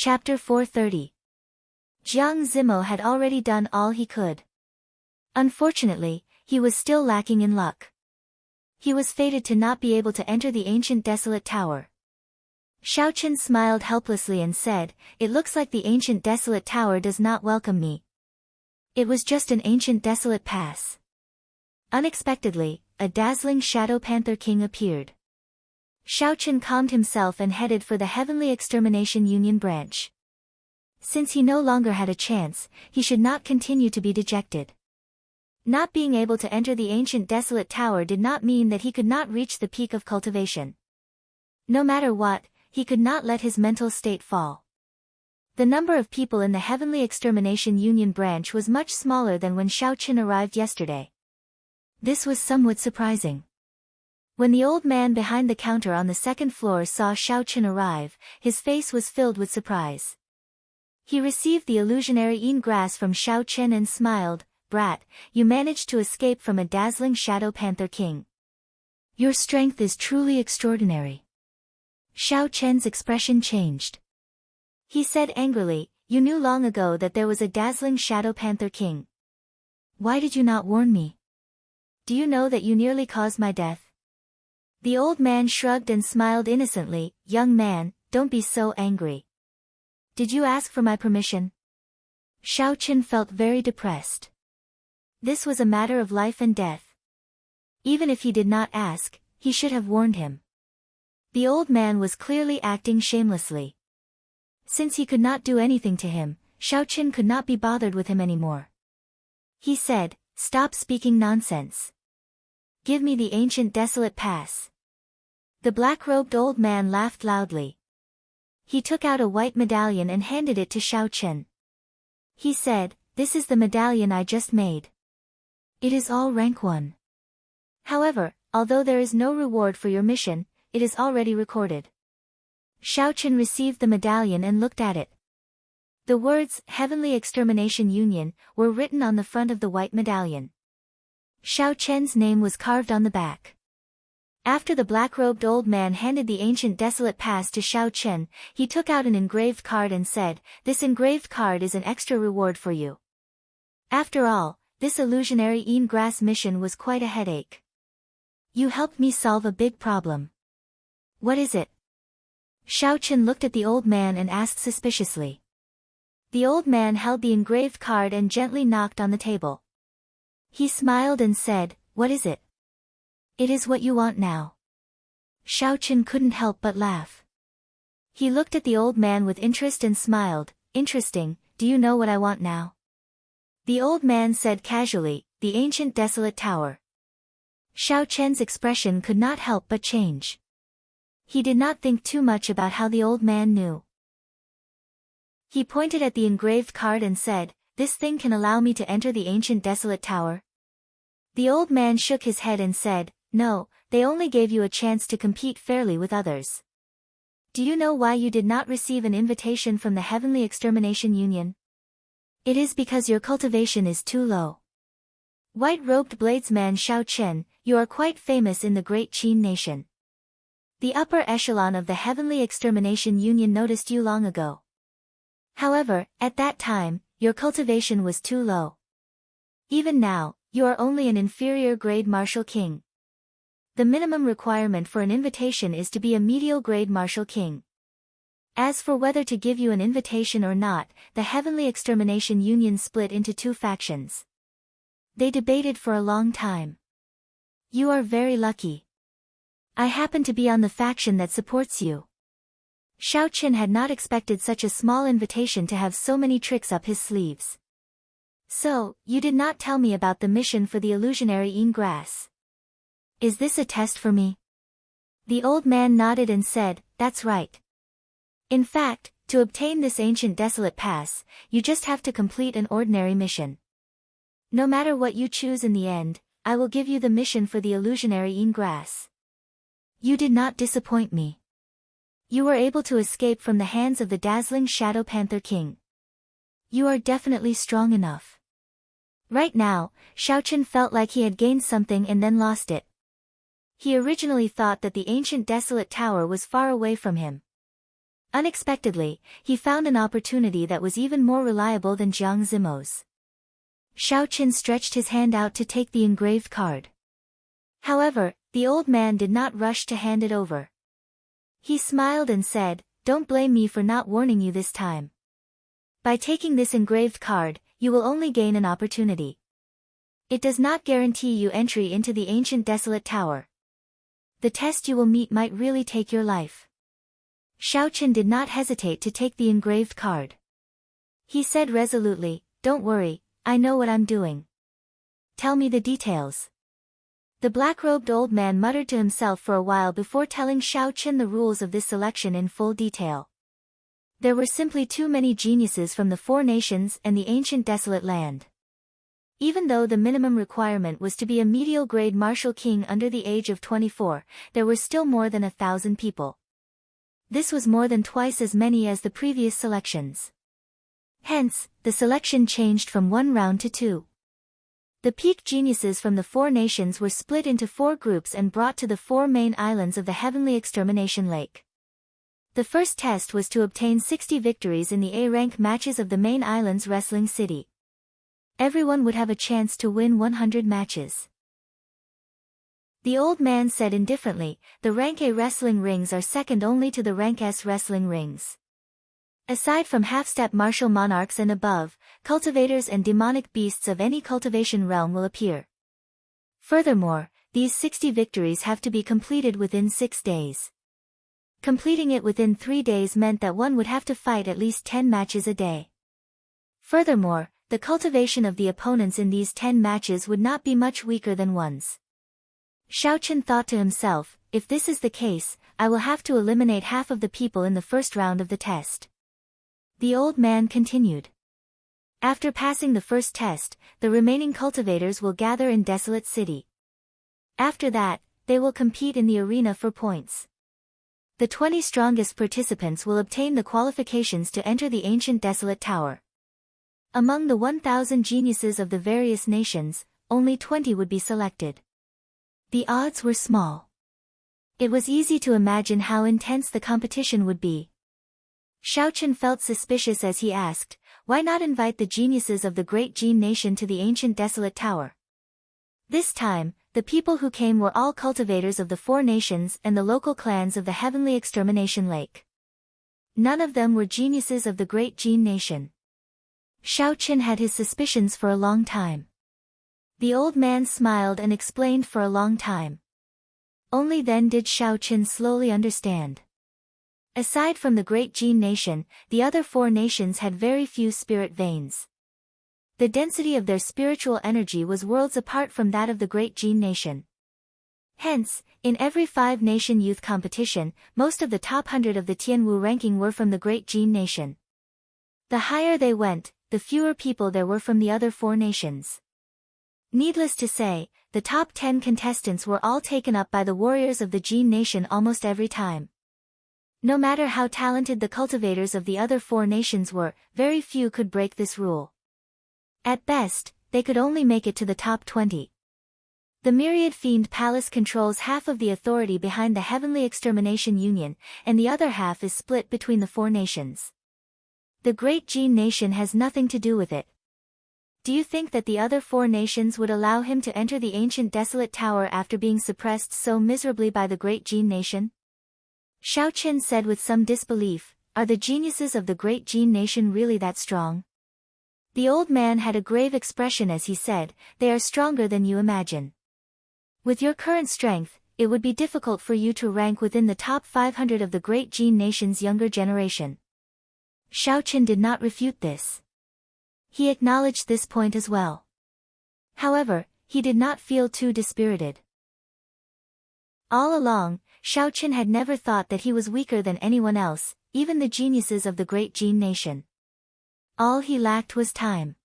Chapter 430. Jiang Zimo had already done all he could. Unfortunately, he was still lacking in luck. He was fated to not be able to enter the ancient desolate tower. Xiaoqian smiled helplessly and said, "It looks like the ancient desolate tower does not welcome me. It was just an ancient desolate pass." Unexpectedly, a dazzling shadow panther king appeared. Xiaoqian calmed himself and headed for the Heavenly Extermination Union branch. Since he no longer had a chance, he should not continue to be dejected. Not being able to enter the ancient desolate tower did not mean that he could not reach the peak of cultivation. No matter what, he could not let his mental state fall. The number of people in the Heavenly Extermination Union branch was much smaller than when Xiaoqian arrived yesterday. This was somewhat surprising. When the old man behind the counter on the second floor saw Xiaoqian arrive, his face was filled with surprise. He received the illusionary Yin grass from Xiaoqian and smiled, "Brat, you managed to escape from a dazzling shadow panther king. Your strength is truly extraordinary." Xiaoqian's expression changed. He said angrily, "You knew long ago that there was a dazzling shadow panther king. Why did you not warn me? Do you know that you nearly caused my death?" The old man shrugged and smiled innocently, "Young man, don't be so angry. Did you ask for my permission?" Xiaoqian felt very depressed. This was a matter of life and death. Even if he did not ask, he should have warned him. The old man was clearly acting shamelessly. Since he could not do anything to him, Xiaoqian could not be bothered with him anymore. He said, "Stop speaking nonsense. Give me the ancient desolate pass." The black-robed old man laughed loudly. He took out a white medallion and handed it to Xiaoqian. He said, "This is the medallion I just made. It is all rank 1. However, although there is no reward for your mission, it is already recorded." Xiaoqian received the medallion and looked at it. The words, Heavenly Extermination Union, were written on the front of the white medallion. Xiaoqian's name was carved on the back. After the black-robed old man handed the ancient desolate pass to Xiaoqian, he took out an engraved card and said, "This engraved card is an extra reward for you." After all, this illusionary Yin grass mission was quite a headache. You helped me solve a big problem. What is it? Xiaoqian looked at the old man and asked suspiciously. The old man held the engraved card and gently knocked on the table. He smiled and said, "What is it?" "It is what you want now." Xiaoqian couldn't help but laugh. He looked at the old man with interest and smiled, "Interesting, do you know what I want now?" The old man said casually, "The ancient desolate tower." Xiaoqian's expression could not help but change. He did not think too much about how the old man knew. He pointed at the engraved card and said, "This thing can allow me to enter the ancient desolate tower?" The old man shook his head and said, "No, they only gave you a chance to compete fairly with others. Do you know why you did not receive an invitation from the Heavenly Extermination Union? It is because your cultivation is too low. White-robed bladesman Xiaoqian, you are quite famous in the great Qin nation. The upper echelon of the Heavenly Extermination Union noticed you long ago. However, at that time, your cultivation was too low. Even now, you are only an inferior grade martial king. The minimum requirement for an invitation is to be a medial grade martial king. As for whether to give you an invitation or not, the Heavenly Extermination Union split into 2 factions. They debated for a long time. You are very lucky. I happen to be on the faction that supports you." Xiaoqian had not expected such a small invitation to have so many tricks up his sleeves. "So, you did not tell me about the mission for the illusionary Yin grass. Is this a test for me?" The old man nodded and said, "That's right. In fact, to obtain this ancient desolate pass, you just have to complete an ordinary mission. No matter what you choose in the end, I will give you the mission for the illusionary Yin grass. You did not disappoint me. You were able to escape from the hands of the dazzling Shadow Panther King. You are definitely strong enough." Right now, Xiaoqian felt like he had gained something and then lost it. He originally thought that the ancient desolate tower was far away from him. Unexpectedly, he found an opportunity that was even more reliable than Jiang Zimo's. Xiaoqin stretched his hand out to take the engraved card. However, the old man did not rush to hand it over. He smiled and said, "Don't blame me for not warning you this time. By taking this engraved card, you will only gain an opportunity. It does not guarantee you entry into the ancient desolate tower. The test you will meet might really take your life." Xiaoqin did not hesitate to take the engraved card. He said resolutely, "Don't worry, I know what I'm doing. Tell me the details." The black-robed old man muttered to himself for a while before telling Xiaoqin the rules of this selection in full detail. There were simply too many geniuses from the four nations and the ancient desolate land. Even though the minimum requirement was to be a medial-grade martial king under the age of 24, there were still more than 1,000 people. This was more than twice as many as the previous selections. Hence, the selection changed from 1 round to 2. The peak geniuses from the four nations were split into 4 groups and brought to the 4 main islands of the Heavenly Extermination Lake. The first test was to obtain 60 victories in the A-rank matches of the main island's wrestling city. Everyone would have a chance to win 100 matches. The old man said indifferently, "The rank A wrestling rings are second only to the rank S wrestling rings. Aside from half-step martial monarchs and above, cultivators and demonic beasts of any cultivation realm will appear. Furthermore, these 60 victories have to be completed within 6 days. Completing it within 3 days meant that one would have to fight at least 10 matches a day. Furthermore, the cultivation of the opponents in these 10 matches would not be much weaker than one's." Xiaoqin thought to himself, "If this is the case, I will have to eliminate half of the people in the first round of the test." The old man continued. "After passing the first test, the remaining cultivators will gather in Desolate City. After that, they will compete in the arena for points. The 20 strongest participants will obtain the qualifications to enter the ancient Desolate Tower. Among the 1,000 geniuses of the various nations, only 20 would be selected. The odds were small. It was easy to imagine how intense the competition would be." Xiaoqin felt suspicious as he asked, "Why not invite the geniuses of the great Jin nation to the ancient desolate tower?" This time, the people who came were all cultivators of the four nations and the local clans of the Heavenly Extermination Lake. None of them were geniuses of the great Jin nation. Xiaoqin had his suspicions for a long time. The old man smiled and explained for a long time. Only then did Xiaoqin slowly understand. Aside from the great Jin nation, the other four nations had very few spirit veins. The density of their spiritual energy was worlds apart from that of the great Jin nation. Hence, in every 5-nation youth competition, most of the top 100 of the Tianwu ranking were from the great Jin nation. The higher they went, the fewer people there were from the other 4 nations. Needless to say, the top 10 contestants were all taken up by the warriors of the Jin nation almost every time. No matter how talented the cultivators of the other 4 nations were, very few could break this rule. At best, they could only make it to the top 20. The Myriad Fiend Palace controls half of the authority behind the Heavenly Extermination Union, and the other half is split between the 4 nations. The Great Jin nation has nothing to do with it. Do you think that the other 4 nations would allow him to enter the ancient desolate tower after being suppressed so miserably by the Great Jin nation? Xiaoqin said with some disbelief, "Are the geniuses of the Great Jin nation really that strong?" The old man had a grave expression as he said, "They are stronger than you imagine. With your current strength, it would be difficult for you to rank within the top 500 of the Great Jin nation's younger generation." Xiaoqin did not refute this. He acknowledged this point as well. However, he did not feel too dispirited. All along, Xiaoqin had never thought that he was weaker than anyone else, even the geniuses of the Great Jin nation. All he lacked was time.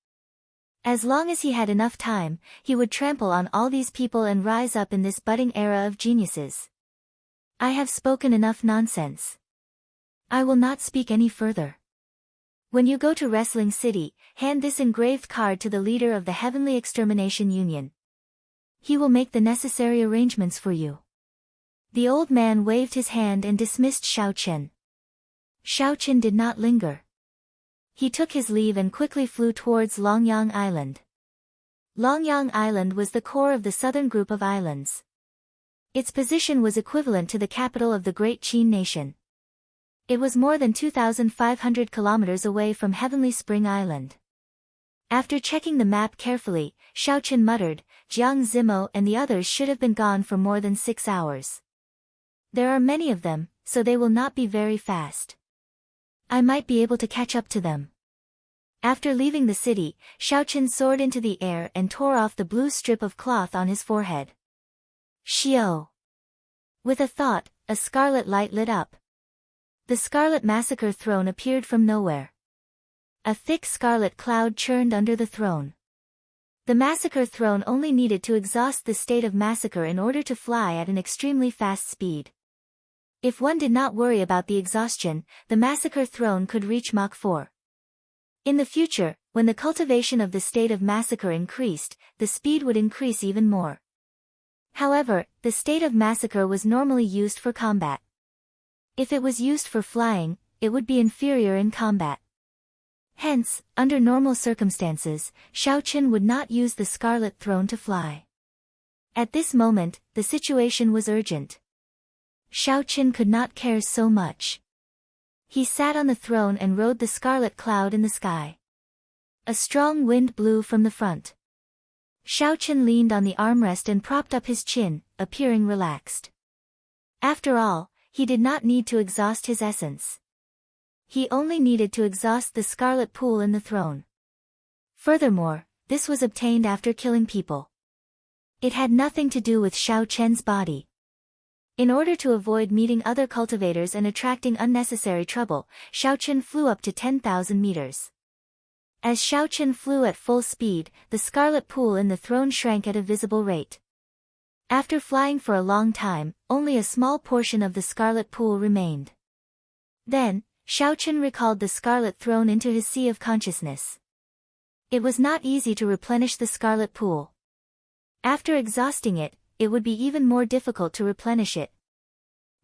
As long as he had enough time, he would trample on all these people and rise up in this budding era of geniuses. I have spoken enough nonsense. I will not speak any further. When you go to Wrestling City, hand this engraved card to the leader of the Heavenly Extermination Union. He will make the necessary arrangements for you. The old man waved his hand and dismissed Xiaoqin. Xiaoqin did not linger. He took his leave and quickly flew towards Longyang Island. Longyang Island was the core of the southern group of islands. Its position was equivalent to the capital of the Great Qin nation. It was more than 2,500 kilometers away from Heavenly Spring Island. After checking the map carefully, Xiaoqin muttered, "Jiang Zimo and the others should have been gone for more than 6 hours. There are many of them, so they will not be very fast. I might be able to catch up to them." After leaving the city, Xiaoqin soared into the air and tore off the blue strip of cloth on his forehead. Xiao! With a thought, a scarlet light lit up. The Scarlet Massacre throne appeared from nowhere. A thick scarlet cloud churned under the throne. The Massacre throne only needed to exhaust the state of massacre in order to fly at an extremely fast speed. If one did not worry about the exhaustion, the Massacre throne could reach Mach 4. In the future, when the cultivation of the state of massacre increased, the speed would increase even more. However, the state of massacre was normally used for combat. If it was used for flying, it would be inferior in combat. Hence, under normal circumstances, Xiaoqin would not use the Scarlet Throne to fly. At this moment, the situation was urgent. Xiaoqin could not care so much. He sat on the throne and rode the scarlet cloud in the sky. A strong wind blew from the front. Xiaoqin leaned on the armrest and propped up his chin, appearing relaxed. After all, he did not need to exhaust his essence. He only needed to exhaust the scarlet pool in the throne. Furthermore, this was obtained after killing people. It had nothing to do with Xiaoqian's body. In order to avoid meeting other cultivators and attracting unnecessary trouble, Xiaoqin flew up to 10,000 meters. As Xiaoqin flew at full speed, the scarlet pool in the throne shrank at a visible rate. After flying for a long time, only a small portion of the scarlet pool remained. Then, Xiaoqin recalled the scarlet throne into his sea of consciousness. It was not easy to replenish the scarlet pool. After exhausting it, it would be even more difficult to replenish it.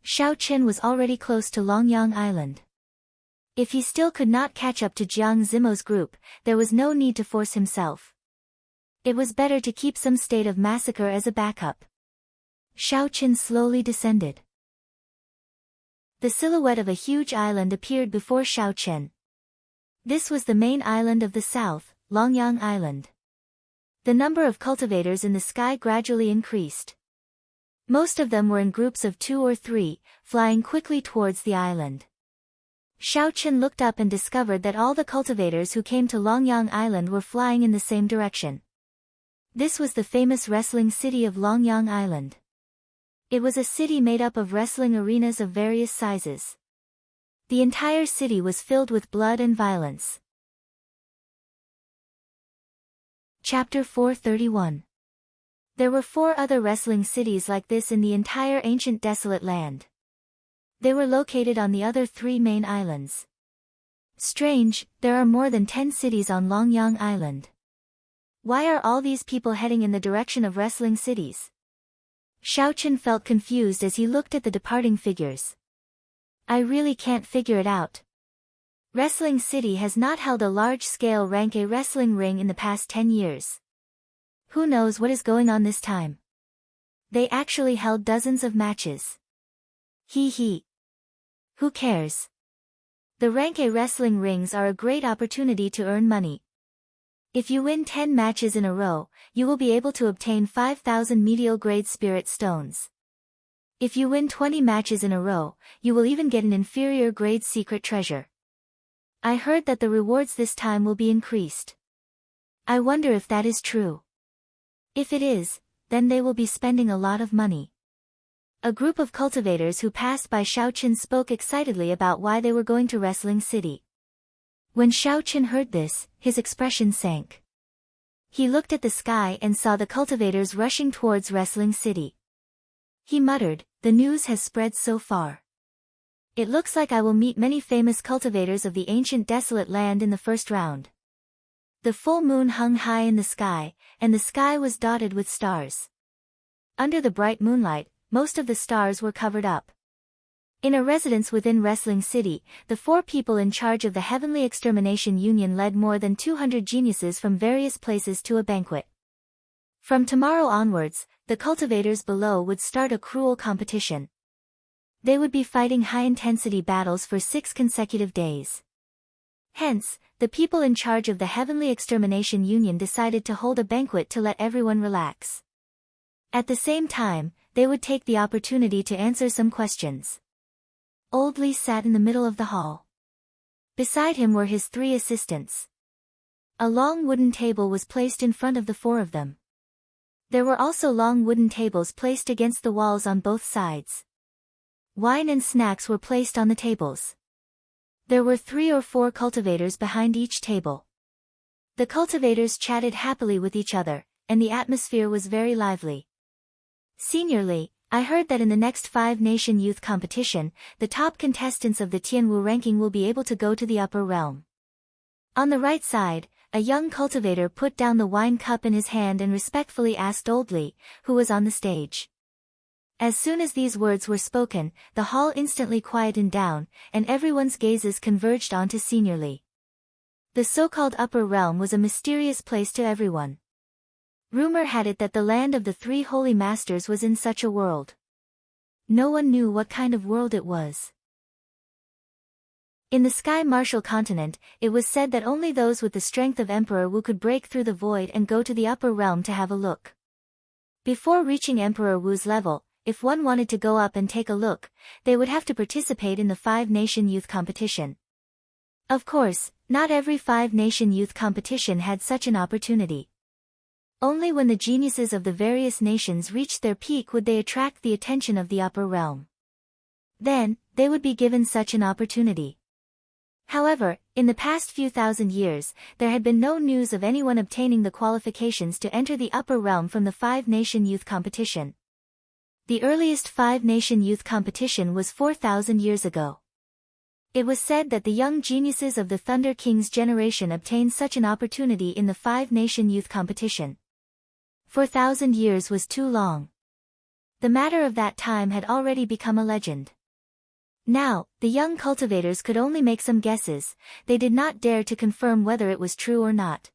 Xiaoqin was already close to Longyang Island. If he still could not catch up to Jiang Zimo's group, there was no need to force himself. It was better to keep some state of massacre as a backup. Xiaoqin slowly descended. The silhouette of a huge island appeared before Xiaoqin. This was the main island of the south, Longyang Island. The number of cultivators in the sky gradually increased. Most of them were in groups of 2 or 3, flying quickly towards the island. Xiaoqin looked up and discovered that all the cultivators who came to Longyang Island were flying in the same direction. This was the famous wrestling city of Longyang Island. It was a city made up of wrestling arenas of various sizes. The entire city was filled with blood and violence. Chapter 431. There were 4 other wrestling cities like this in the entire ancient desolate land. They were located on the other 3 main islands. Strange, there are more than 10 cities on Longyang Island. Why are all these people heading in the direction of wrestling cities? Xiaoqin felt confused as he looked at the departing figures. I really can't figure it out. Wrestling City has not held a large-scale Rank A wrestling ring in the past 10 years. Who knows what is going on this time? They actually held dozens of matches. Hee. Who cares? The Rank A wrestling rings are a great opportunity to earn money. If you win 10 matches in a row, you will be able to obtain 5,000 medial grade spirit stones. If you win 20 matches in a row, you will even get an inferior grade secret treasure. I heard that the rewards this time will be increased. I wonder if that is true. If it is, then they will be spending a lot of money. A group of cultivators who passed by Xiaoqin spoke excitedly about why they were going to Wrestling City. When Xiaoqin heard this, his expression sank. He looked at the sky and saw the cultivators rushing towards Wrestling City. He muttered, the news has spread so far. It looks like I will meet many famous cultivators of the ancient desolate land in the first round. The full moon hung high in the sky, and the sky was dotted with stars. Under the bright moonlight, most of the stars were covered up. In a residence within Wrestling City, the 4 people in charge of the Heavenly Extermination Union led more than 200 geniuses from various places to a banquet. From tomorrow onwards, the cultivators below would start a cruel competition. They would be fighting high-intensity battles for 6 consecutive days. Hence, the people in charge of the Heavenly Extermination Union decided to hold a banquet to let everyone relax. At the same time, they would take the opportunity to answer some questions. Old Lee sat in the middle of the hall. Beside him were his 3 assistants. A long wooden table was placed in front of the 4 of them. There were also long wooden tables placed against the walls on both sides. Wine and snacks were placed on the tables. There were 3 or 4 cultivators behind each table. The cultivators chatted happily with each other, and the atmosphere was very lively. Senior Lee, I heard that in the next 5-nation youth competition, the top contestants of the Tianwu ranking will be able to go to the upper realm. On the right side, a young cultivator put down the wine cup in his hand and respectfully asked Old Lee, who was on the stage. As soon as these words were spoken, the hall instantly quietened down, and everyone's gazes converged onto Senior Lee. The so-called upper realm was a mysterious place to everyone. Rumor had it that the land of the 3 holy masters was in such a world. No one knew what kind of world it was. In the Sky Martial continent, it was said that only those with the strength of Emperor Wu could break through the void and go to the upper realm to have a look. Before reaching Emperor Wu's level, if one wanted to go up and take a look, they would have to participate in the 5-nation youth competition. Of course, not every 5-nation youth competition had such an opportunity. Only when the geniuses of the various nations reached their peak would they attract the attention of the upper realm. Then, they would be given such an opportunity. However, in the past few thousand years, there had been no news of anyone obtaining the qualifications to enter the upper realm from the 5-nation youth competition. The earliest 5-nation youth competition was 4,000 years ago. It was said that the young geniuses of the Thunder King's generation obtained such an opportunity in the 5-nation youth competition. 4,000 years was too long. The matter of that time had already become a legend. Now, the young cultivators could only make some guesses, they did not dare to confirm whether it was true or not.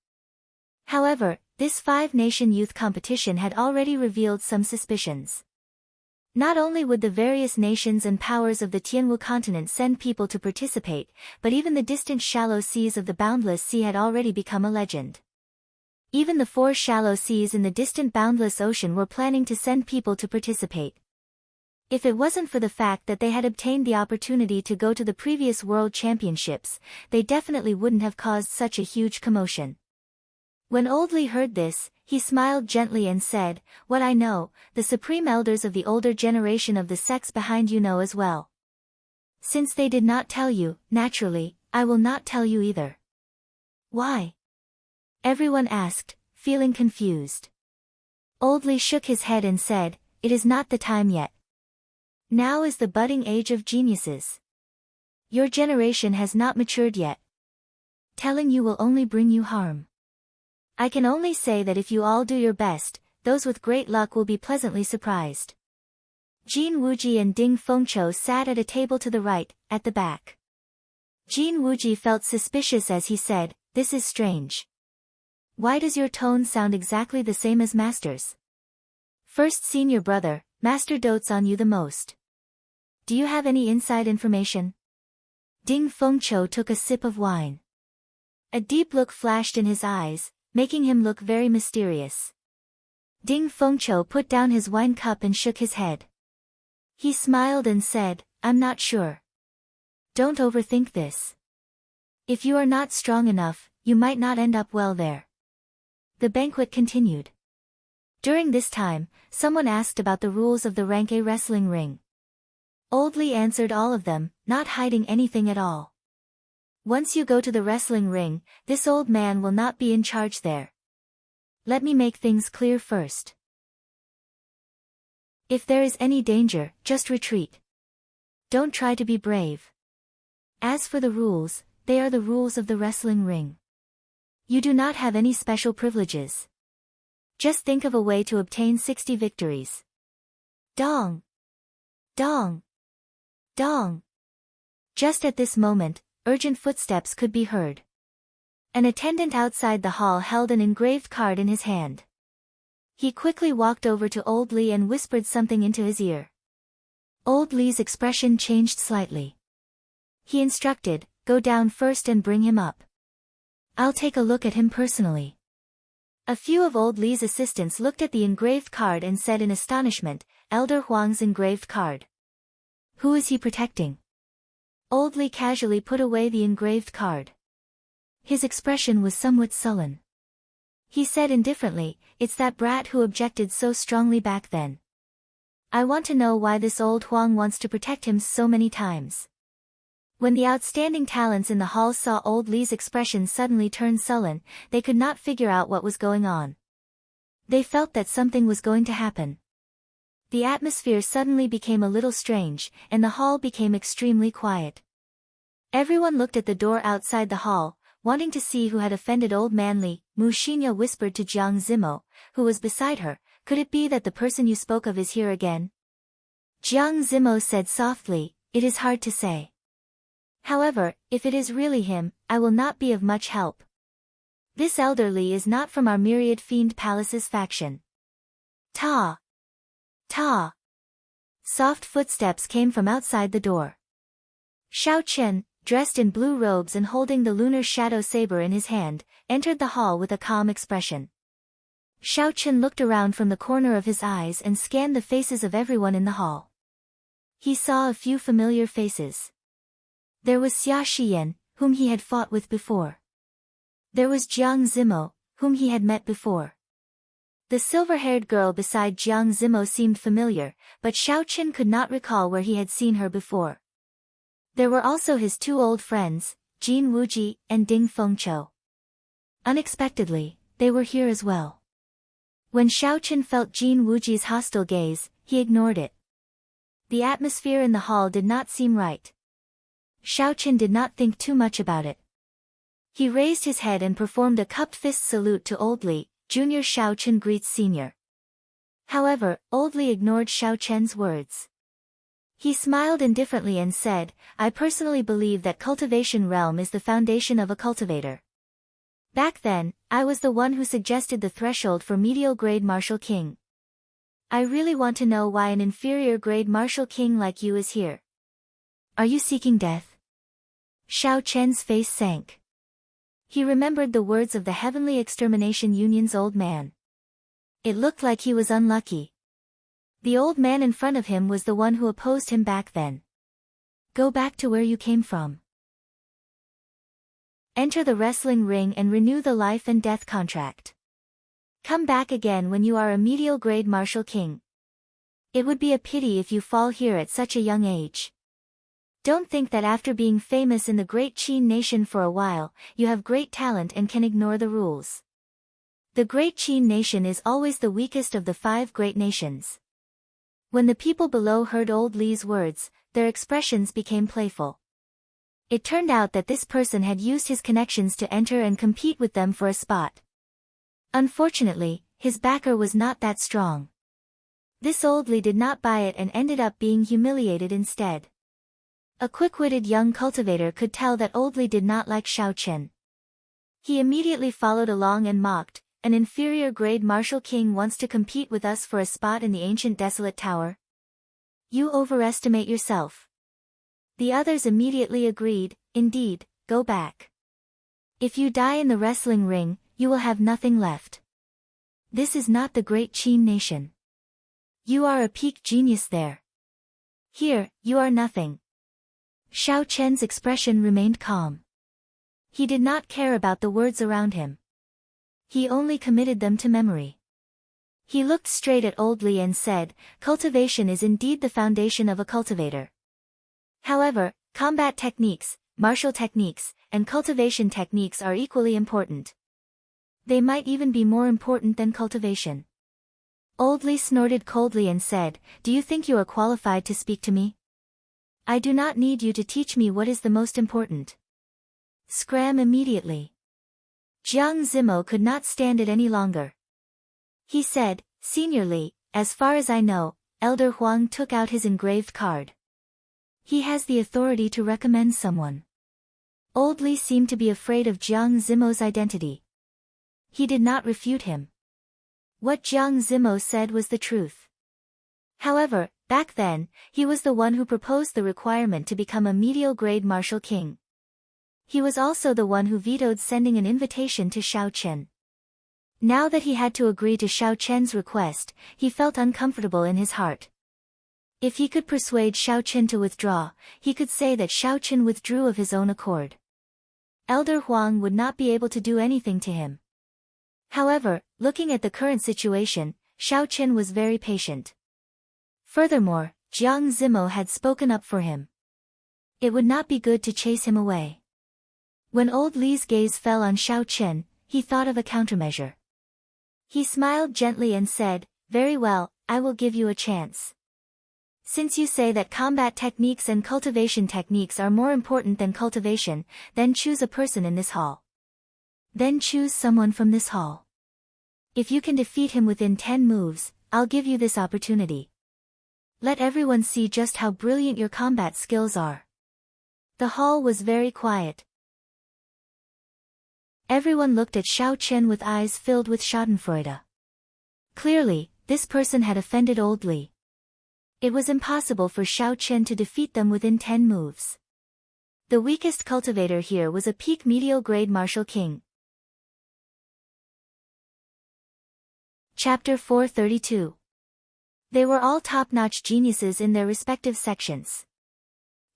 However, this 5-nation youth competition had already revealed some suspicions. Not only would the various nations and powers of the Tianwu continent send people to participate, but even the distant shallow seas of the boundless sea had already become a legend. Even the 4 shallow seas in the distant boundless ocean were planning to send people to participate. If it wasn't for the fact that they had obtained the opportunity to go to the previous World Championships, they definitely wouldn't have caused such a huge commotion. When Old Lee heard this, he smiled gently and said, "What I know, the supreme elders of the older generation of the sects behind you know as well. Since they did not tell you, naturally, I will not tell you either." "Why?" everyone asked, feeling confused. Old Lee shook his head and said, "It is not the time yet. Now is the budding age of geniuses. Your generation has not matured yet. Telling you will only bring you harm. I can only say that if you all do your best, those with great luck will be pleasantly surprised." Jin Wuji and Ding Fengqiu sat at a table to the right, at the back. Jin Wuji felt suspicious as he said, "This is strange. Why does your tone sound exactly the same as Master's? First senior brother, Master dotes on you the most. Do you have any inside information?" Ding Fengqiu took a sip of wine. A deep look flashed in his eyes, making him look very mysterious. Ding Fengqiu put down his wine cup and shook his head. He smiled and said, "I'm not sure. Don't overthink this. If you are not strong enough, you might not end up well there." The banquet continued. During this time, someone asked about the rules of the Rank A wrestling ring. Old Lee answered all of them, not hiding anything at all. "Once you go to the wrestling ring, this old man will not be in charge there. Let me make things clear first. If there is any danger, just retreat. Don't try to be brave. As for the rules, they are the rules of the wrestling ring. You do not have any special privileges. Just think of a way to obtain 60 victories. Dong! Dong! Dong! Just at this moment, urgent footsteps could be heard. An attendant outside the hall held an engraved card in his hand. He quickly walked over to Old Li and whispered something into his ear. Old Li's expression changed slightly. He instructed, "Go down first and bring him up. I'll take a look at him personally." A few of Old Li's assistants looked at the engraved card and said in astonishment, "Elder Huang's engraved card. Who is he protecting?" Old Li casually put away the engraved card. His expression was somewhat sullen. He said indifferently, "It's that brat who objected so strongly back then. I want to know why this old Huang wants to protect him so many times." When the outstanding talents in the hall saw Old Li's expression suddenly turn sullen, they could not figure out what was going on. They felt that something was going to happen. The atmosphere suddenly became a little strange, and the hall became extremely quiet. Everyone looked at the door outside the hall, wanting to see who had offended Old Man Li. Mu Xinya whispered to Jiang Zimo, who was beside her, "Could it be that the person you spoke of is here again?" Jiang Zimo said softly, "It is hard to say. However, if it is really him, I will not be of much help. This elderly is not from our myriad fiend palace's faction." Ta! Ta! Soft footsteps came from outside the door. Xiao Chen, dressed in blue robes and holding the lunar shadow saber in his hand, entered the hall with a calm expression. Xiao Chen looked around from the corner of his eyes and scanned the faces of everyone in the hall. He saw a few familiar faces. There was Xia Shiyan, whom he had fought with before. There was Jiang Zimo, whom he had met before. The silver-haired girl beside Jiang Zimo seemed familiar, but Xiao Chen could not recall where he had seen her before. There were also his two old friends, Jin Wuji and Ding Fengqiu. Unexpectedly, they were here as well. When Xiao Chen felt Jin Wuji's hostile gaze, he ignored it. The atmosphere in the hall did not seem right. Xiao Chen did not think too much about it. He raised his head and performed a cupped fist salute to Old Li. Junior Xiao Chen greets Senior. However, Old Li ignored Xiao Chen's words. He smiled indifferently and said, "I personally believe that cultivation realm is the foundation of a cultivator. Back then, I was the one who suggested the threshold for medial grade martial king. I really want to know why an inferior grade martial king like you is here. Are you seeking death?" Xiao Chen's face sank. He remembered the words of the Heavenly Extermination Union's old man. It looked like he was unlucky. The old man in front of him was the one who opposed him back then. Go back to where you came from. Enter the wrestling ring and renew the life and death contract. Come back again when you are a medial grade martial king. It would be a pity if you fall here at such a young age. Don't think that after being famous in the great Qin nation for a while, you have great talent and can ignore the rules. The great Qin nation is always the weakest of the 5 great nations. When the people below heard Old Li's words, their expressions became playful. It turned out that this person had used his connections to enter and compete with them for a spot. Unfortunately, his backer was not that strong. This Old Li did not buy it and ended up being humiliated instead. A quick-witted young cultivator could tell that Old Li did not like Xiao Chen. He immediately followed along and mocked, "An inferior grade martial king wants to compete with us for a spot in the ancient desolate tower? You overestimate yourself." The others immediately agreed, "Indeed, go back. If you die in the wrestling ring, you will have nothing left. This is not the great Qin nation. You are a peak genius there. Here, you are nothing." Xiao Chen's expression remained calm. He did not care about the words around him. He only committed them to memory. He looked straight at Old Li and said, "Cultivation is indeed the foundation of a cultivator. However, combat techniques, martial techniques, and cultivation techniques are equally important. They might even be more important than cultivation." Old Li snorted coldly and said, "Do you think you are qualified to speak to me? I do not need you to teach me what is the most important. Scram immediately." Jiang Zimo could not stand it any longer. He said, "Senior Li, as far as I know, Elder Huang took out his engraved card. He has the authority to recommend someone. Old Li seemed to be afraid of Jiang Zimo's identity. He did not refute him. What Jiang Zimo said was the truth. However, back then, he was the one who proposed the requirement to become a medial grade martial king. He was also the one who vetoed sending an invitation to Xiao Chen. Now that he had to agree to Xiao Chen's request, he felt uncomfortable in his heart. If he could persuade Xiao Chen to withdraw, he could say that Xiao Chen withdrew of his own accord. Elder Huang would not be able to do anything to him. However, looking at the current situation, Xiao Chen was very patient. Furthermore, Jiang Zimo had spoken up for him. It would not be good to chase him away. When Old Li's gaze fell on Xiao Chen, he thought of a countermeasure. He smiled gently and said, "Very well, I will give you a chance. Since you say that combat techniques and cultivation techniques are more important than cultivation, then choose a person in this hall. Then choose someone from this hall. If you can defeat him within 10 moves, I'll give you this opportunity. Let everyone see just how brilliant your combat skills are." The hall was very quiet. Everyone looked at Xiao Chen with eyes filled with schadenfreude. Clearly, this person had offended Old Li. It was impossible for Xiao Chen to defeat them within 10 moves. The weakest cultivator here was a peak medial grade martial king. Chapter 432. They were all top-notch geniuses in their respective sections.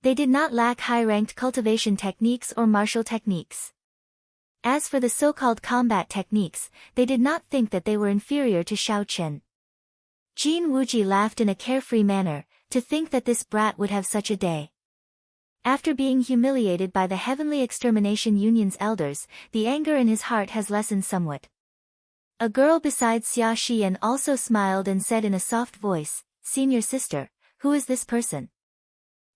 They did not lack high-ranked cultivation techniques or martial techniques. As for the so-called combat techniques, they did not think that they were inferior to Xiao Chen. Jin Wuji laughed in a carefree manner, to think that this brat would have such a day. After being humiliated by the Heavenly Extermination Union's elders, the anger in his heart has lessened somewhat. A girl beside Xia Xian also smiled and said in a soft voice, "Senior sister, who is this person?"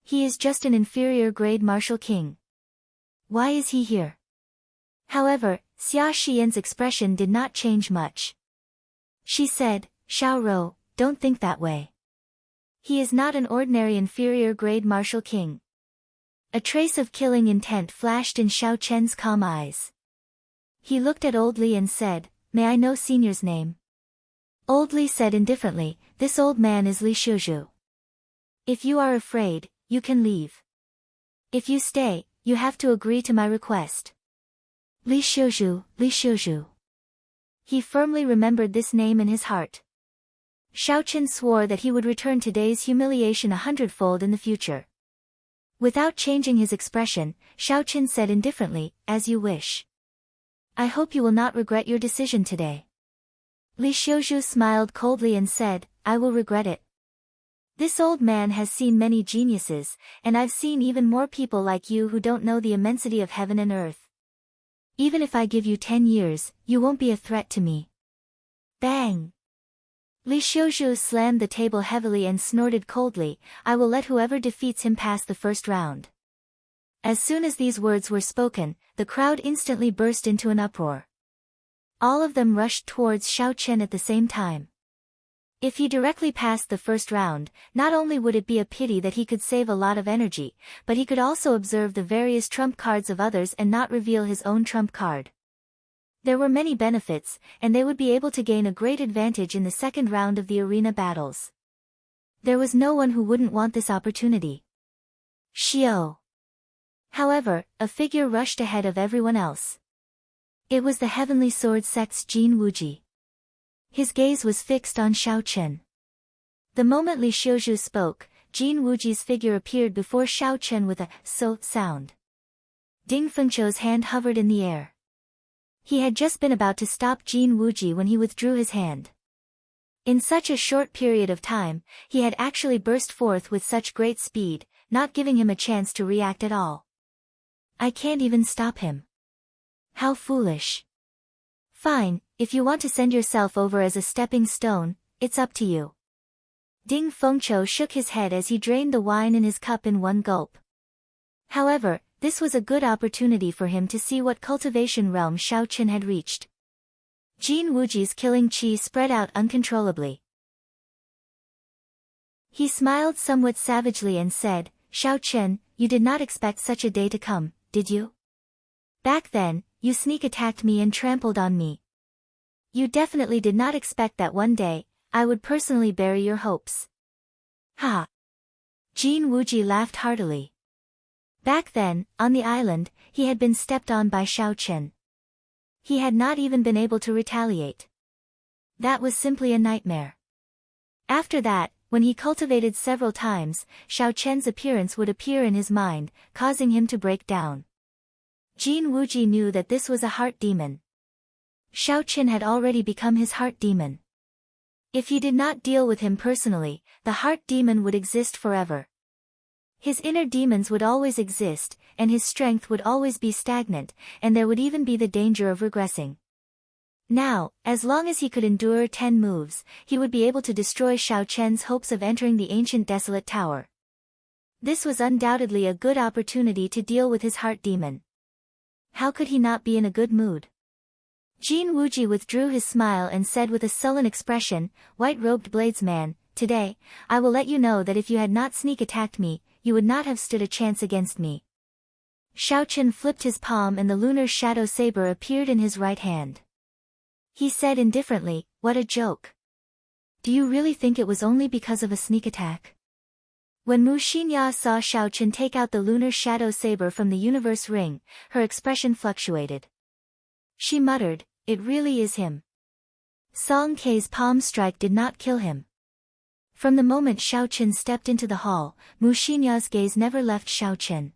"He is just an inferior grade martial king." "Why is he here?" However, Xia Xian's expression did not change much. She said, "Xiao Rou, don't think that way. He is not an ordinary inferior grade martial king." A trace of killing intent flashed in Xiao Chen's calm eyes. He looked at Old Li and said, "May I know senior's name?" Old Li said indifferently, "This old man is Li Shuzhu. If you are afraid, you can leave. If you stay, you have to agree to my request." Li Shuzhu, Li Shuzhu. He firmly remembered this name in his heart. Xiao Chen swore that he would return today's humiliation 100-fold in the future. Without changing his expression, Xiao Chen said indifferently, "As you wish. I hope you will not regret your decision today." Li Shuzhu smiled coldly and said, "I will regret it. This old man has seen many geniuses, and I've seen even more people like you who don't know the immensity of heaven and earth. Even if I give you 10 years, you won't be a threat to me." Bang! Li Shuzhu slammed the table heavily and snorted coldly, "I will let whoever defeats him pass the first round." As soon as these words were spoken, the crowd instantly burst into an uproar. All of them rushed towards Xiao Chen at the same time. If he directly passed the first round, not only would it be a pity that he could save a lot of energy, but he could also observe the various trump cards of others and not reveal his own trump card. There were many benefits, and they would be able to gain a great advantage in the second round of the arena battles. There was no one who wouldn't want this opportunity. Xiao. However, a figure rushed ahead of everyone else. It was the Heavenly Sword Sect's Jin Wuji. His gaze was fixed on Xiao Chen. The moment Li Shuzhu spoke, Jin Wuji's figure appeared before Xiao Chen with a "so" sound. Ding Fengqiu's hand hovered in the air. He had just been about to stop Jin Wuji when he withdrew his hand. In such a short period of time, he had actually burst forth with such great speed, not giving him a chance to react at all. "I can't even stop him. How foolish." "Fine, if you want to send yourself over as a stepping stone, it's up to you." Ding Fengqiu shook his head as he drained the wine in his cup in one gulp. However, this was a good opportunity for him to see what cultivation realm Xiao Chen had reached. Jin Wuji's killing qi spread out uncontrollably. He smiled somewhat savagely and said, Xiao Chen, you did not expect such a day to come, did you? Back then, you sneak attacked me and trampled on me. You definitely did not expect that one day, I would personally bury your hopes. Ha! Jin Wuji laughed heartily. Back then, on the island, he had been stepped on by Xiao Chen. He had not even been able to retaliate. That was simply a nightmare. After that, when he cultivated several times, Xiao Chen's appearance would appear in his mind, causing him to break down. Jin Wuji knew that this was a heart demon. Xiao Chen had already become his heart demon. If he did not deal with him personally, the heart demon would exist forever. His inner demons would always exist, and his strength would always be stagnant, and there would even be the danger of regressing. Now, as long as he could endure 10 moves, he would be able to destroy Xiao Chen's hopes of entering the ancient desolate tower. This was undoubtedly a good opportunity to deal with his heart demon. How could he not be in a good mood? Jin Wuji withdrew his smile and said with a sullen expression, "White-robed bladesman, today, I will let you know that if you had not sneak attacked me, you would not have stood a chance against me." Xiao Chen flipped his palm and the lunar shadow saber appeared in his right hand. He said indifferently, "What a joke. Do you really think it was only because of a sneak attack?" When Mu Xinya saw Xiao Chen take out the lunar shadow saber from the universe ring, her expression fluctuated. She muttered, "It really is him." Song Kei's palm strike did not kill him. From the moment Xiao Chen stepped into the hall, Mu Xinya's gaze never left Xiao Chen.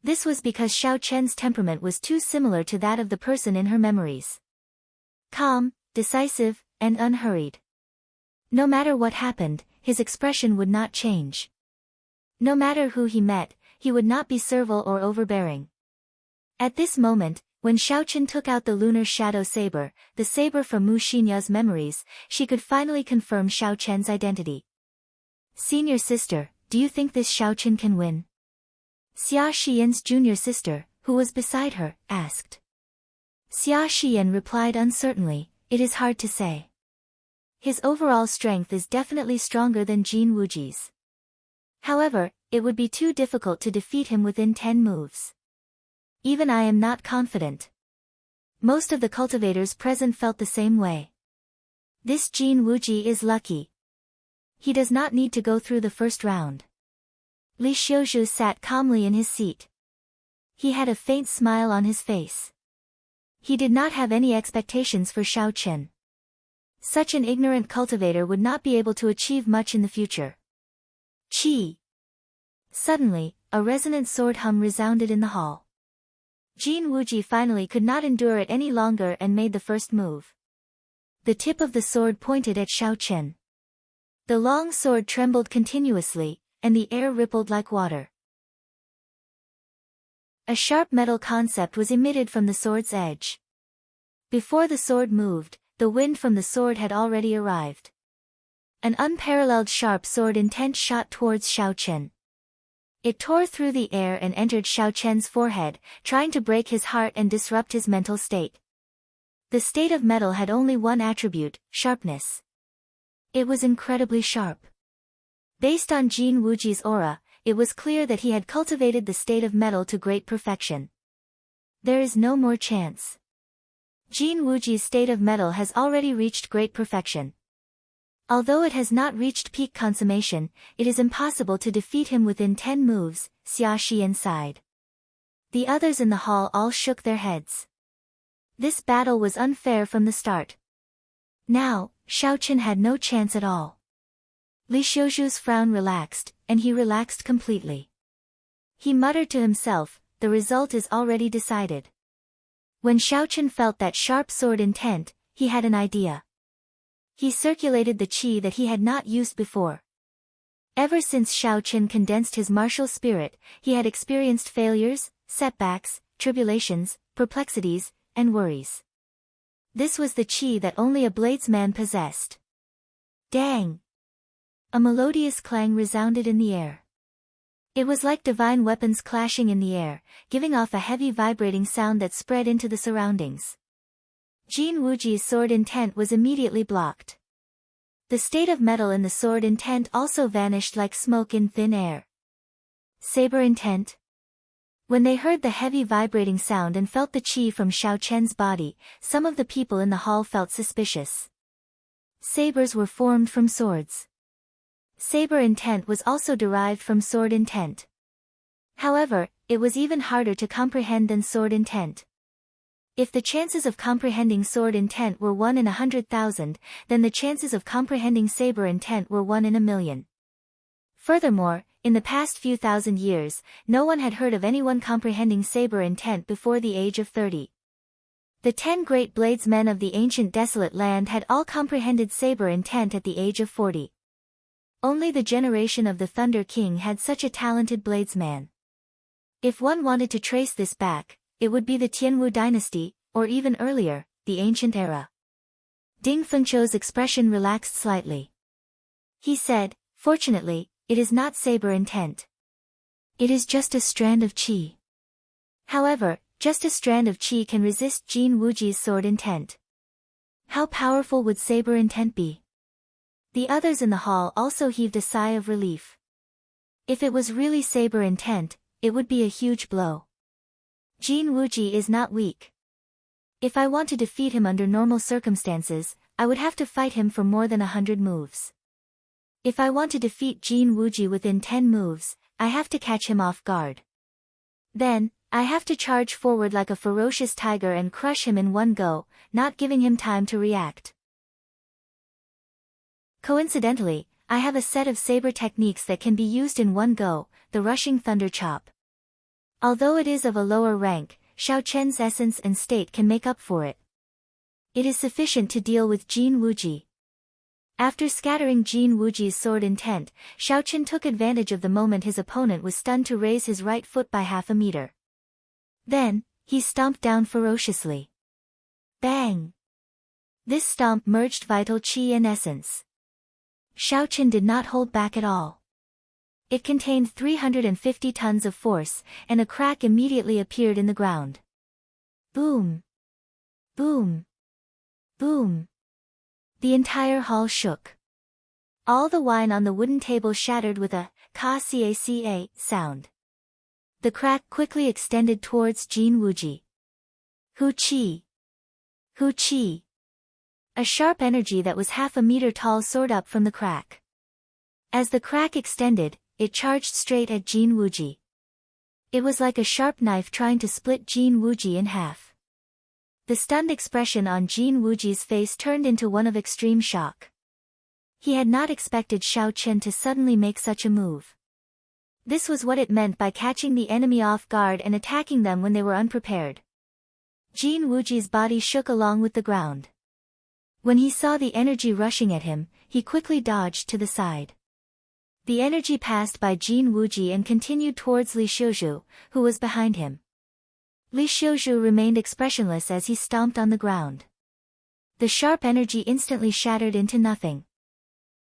This was because Xiao Chen's temperament was too similar to that of the person in her memories. Calm, decisive, and unhurried. No matter what happened, his expression would not change. No matter who he met, he would not be servile or overbearing. At this moment, when Xiao Chen took out the lunar shadow saber, the saber from Mu Xinya's memories, she could finally confirm Xiao Chen's identity. "Senior sister, do you think this Xiao Chen can win?" Xia Xian's junior sister, who was beside her, asked. Xia Xian replied uncertainly, "It is hard to say. His overall strength is definitely stronger than Jin Wuji's. However, it would be too difficult to defeat him within 10 moves. Even I am not confident." Most of the cultivators present felt the same way. This Jin Wuji is lucky. He does not need to go through the first round. Li Xiuzhu sat calmly in his seat. He had a faint smile on his face. He did not have any expectations for Xiao Chen. Such an ignorant cultivator would not be able to achieve much in the future. Chi! Suddenly, a resonant sword hum resounded in the hall. Jin Wuji finally could not endure it any longer and made the first move. The tip of the sword pointed at Xiao Chen. The long sword trembled continuously, and the air rippled like water. A sharp metal concept was emitted from the sword's edge. Before the sword moved, the wind from the sword had already arrived. An unparalleled sharp sword intent shot towards Xiao Chen. It tore through the air and entered Xiao Chen's forehead, trying to break his heart and disrupt his mental state. The state of metal had only one attribute, sharpness. It was incredibly sharp. Based on Jin Wuji's aura, it was clear that he had cultivated the state of metal to great perfection. There is no more chance. Jin Wuji's state of metal has already reached great perfection. Although it has not reached peak consummation, it is impossible to defeat him within 10 moves, Xia Xian sighed. The others in the hall all shook their heads. This battle was unfair from the start. Now, Xiao Chen had no chance at all. Li Xiuzhu's frown relaxed, and he relaxed completely. He muttered to himself, "The result is already decided." When Xiao Chen felt that sharp sword intent, he had an idea. He circulated the qi that he had not used before. Ever since Xiao Chen condensed his martial spirit, he had experienced failures, setbacks, tribulations, perplexities, and worries. This was the qi that only a bladesman possessed. Dang! A melodious clang resounded in the air. It was like divine weapons clashing in the air, giving off a heavy vibrating sound that spread into the surroundings. Jin Wuji's sword intent was immediately blocked. The state of metal in the sword intent also vanished like smoke in thin air. Saber intent? When they heard the heavy vibrating sound and felt the chi from Xiao Chen's body, some of the people in the hall felt suspicious. Sabers were formed from swords. Saber intent was also derived from sword intent. However, it was even harder to comprehend than sword intent. If the chances of comprehending sword intent were 1 in 100,000, then the chances of comprehending saber intent were 1 in a million. Furthermore, in the past few thousand years, no one had heard of anyone comprehending saber intent before the age of 30. The 10 great bladesmen of the ancient desolate land had all comprehended saber intent at the age of 40. Only the generation of the Thunder King had such a talented bladesman. If one wanted to trace this back, it would be the Tianwu dynasty, or even earlier, the ancient era. Ding Fengqiu's expression relaxed slightly. He said, "Fortunately, it is not saber intent. It is just a strand of qi." However, just a strand of qi can resist Jin Wuji's sword intent. How powerful would saber intent be? The others in the hall also heaved a sigh of relief. If it was really saber intent, it would be a huge blow. Jin Wuji is not weak. If I want to defeat him under normal circumstances, I would have to fight him for more than 100 moves. If I want to defeat Jin Wuji within 10 moves, I have to catch him off guard. Then, I have to charge forward like a ferocious tiger and crush him in one go, not giving him time to react. Coincidentally, I have a set of saber techniques that can be used in one go, the rushing thunder chop. Although it is of a lower rank, Xiao Chen's essence and state can make up for it. It is sufficient to deal with Jin Wuji. After scattering Jin Wuji's sword intent, Xiao Chen took advantage of the moment his opponent was stunned to raise his right foot by half a meter. Then, he stomped down ferociously. Bang! This stomp merged vital qi and essence. Xiao Chen did not hold back at all. It contained 350 tons of force, and a crack immediately appeared in the ground. Boom! Boom! Boom! The entire hall shook. All the wine on the wooden table shattered with a ka-ca-ca sound. The crack quickly extended towards Jin Wuji. Hu Qi! Hu Qi! A sharp energy that was half a meter tall soared up from the crack. As the crack extended, it charged straight at Jin Wuji. It was like a sharp knife trying to split Jin Wuji in half. The stunned expression on Jin Wuji's face turned into one of extreme shock. He had not expected Xiao Chen to suddenly make such a move. This was what it meant by catching the enemy off guard and attacking them when they were unprepared. Jin Wuji's body shook along with the ground. When he saw the energy rushing at him, he quickly dodged to the side. The energy passed by Jin Wuji and continued towards Li Xiuzhu, who was behind him. Li Xiuzhu remained expressionless as he stomped on the ground. The sharp energy instantly shattered into nothing.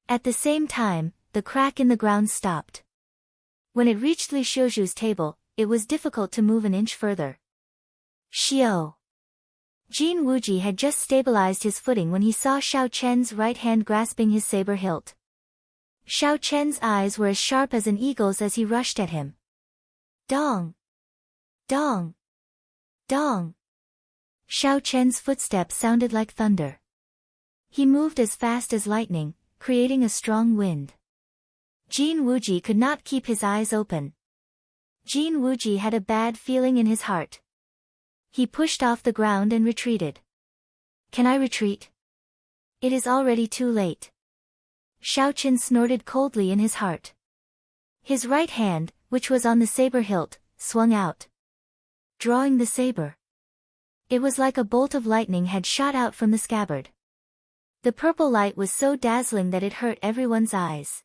At the same time, the crack in the ground stopped. When it reached Li Xiuzhu's table, it was difficult to move an inch further. Xiao! Jin Wuji had just stabilized his footing when he saw Xiao Chen's right hand grasping his saber hilt. Xiao Chen's eyes were as sharp as an eagle's as he rushed at him. Dong! Dong! Dong! Xiao Chen's footsteps sounded like thunder. He moved as fast as lightning, creating a strong wind. Jin Wuji could not keep his eyes open. Jin Wuji had a bad feeling in his heart. He pushed off the ground and retreated. Can I retreat? It is already too late. Xiao Chen snorted coldly in his heart. His right hand, which was on the saber hilt, swung out, drawing the saber. It was like a bolt of lightning had shot out from the scabbard. The purple light was so dazzling that it hurt everyone's eyes.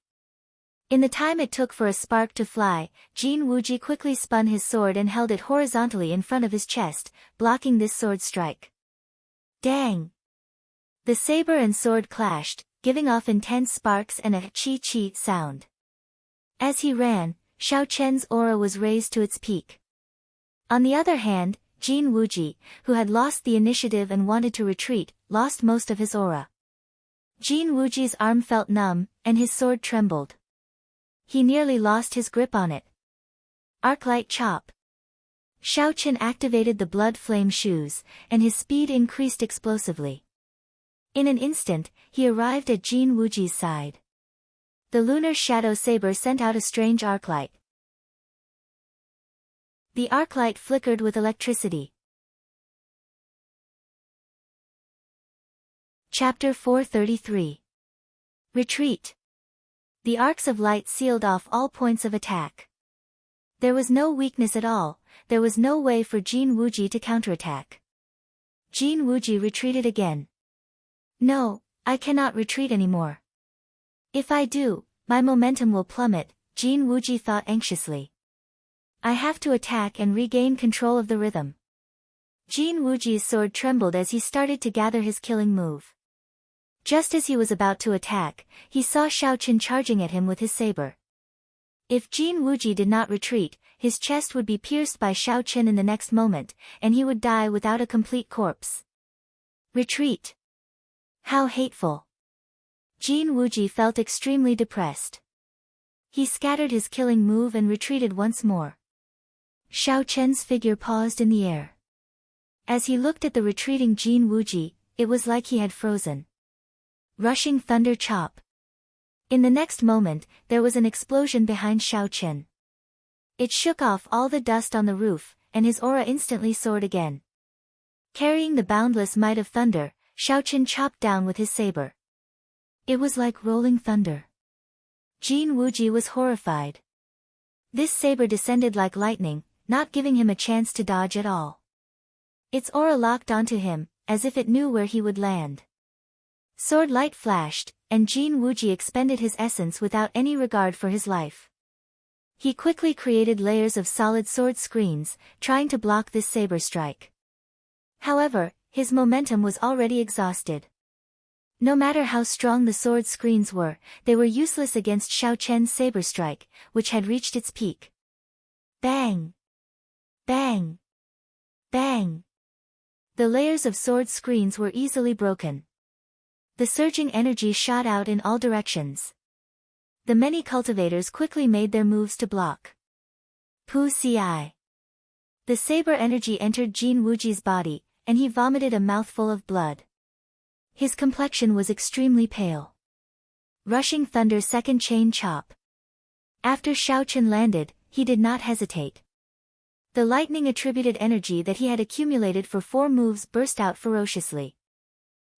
In the time it took for a spark to fly, Jin Wuji quickly spun his sword and held it horizontally in front of his chest, blocking this sword strike. Dang! The saber and sword clashed, giving off intense sparks and a chi-chi sound. As he ran, Xiao Chen's aura was raised to its peak. On the other hand, Jin Wuji, who had lost the initiative and wanted to retreat, lost most of his aura. Jin Wuji's arm felt numb, and his sword trembled. He nearly lost his grip on it. Arclight chop. Xiao Chen activated the blood flame shoes, and his speed increased explosively. In an instant, he arrived at Jin Wuji's side. The lunar shadow saber sent out a strange arclight. The arclight flickered with electricity. Chapter 433. Retreat. The arcs of light sealed off all points of attack. There was no weakness at all, there was no way for Jin Wuji to counterattack. Jin Wuji retreated again. No, I cannot retreat anymore. If I do, my momentum will plummet, Jin Wuji thought anxiously. I have to attack and regain control of the rhythm. Jin Wuji's sword trembled as he started to gather his killing move. Just as he was about to attack, he saw Xiao Chen charging at him with his saber. If Jin Wuji did not retreat, his chest would be pierced by Xiao Chen in the next moment, and he would die without a complete corpse. Retreat. How hateful. Jin Wuji felt extremely depressed. He scattered his killing move and retreated once more. Xiao Chen's figure paused in the air. As he looked at the retreating Jin Wuji, it was like he had frozen. Rushing thunder chop. In the next moment, there was an explosion behind Xiao Chen. It shook off all the dust on the roof, and his aura instantly soared again. Carrying the boundless might of thunder, Xiao Chen chopped down with his saber. It was like rolling thunder. Jin Wuji was horrified. This saber descended like lightning, not giving him a chance to dodge at all. Its aura locked onto him, as if it knew where he would land. Sword light flashed, and Jin Wuji expended his essence without any regard for his life. He quickly created layers of solid sword screens, trying to block this saber strike. However, his momentum was already exhausted. No matter how strong the sword screens were, they were useless against Xiao Chen's saber strike, which had reached its peak. Bang! Bang! Bang! The layers of sword screens were easily broken. The surging energy shot out in all directions. The many cultivators quickly made their moves to block. Pu Ci. The saber energy entered Jin Wuji's body, and he vomited a mouthful of blood. His complexion was extremely pale. Rushing thunder second chain chop. After Xiao Chen landed, he did not hesitate. The lightning attributed energy that he had accumulated for 4 moves burst out ferociously.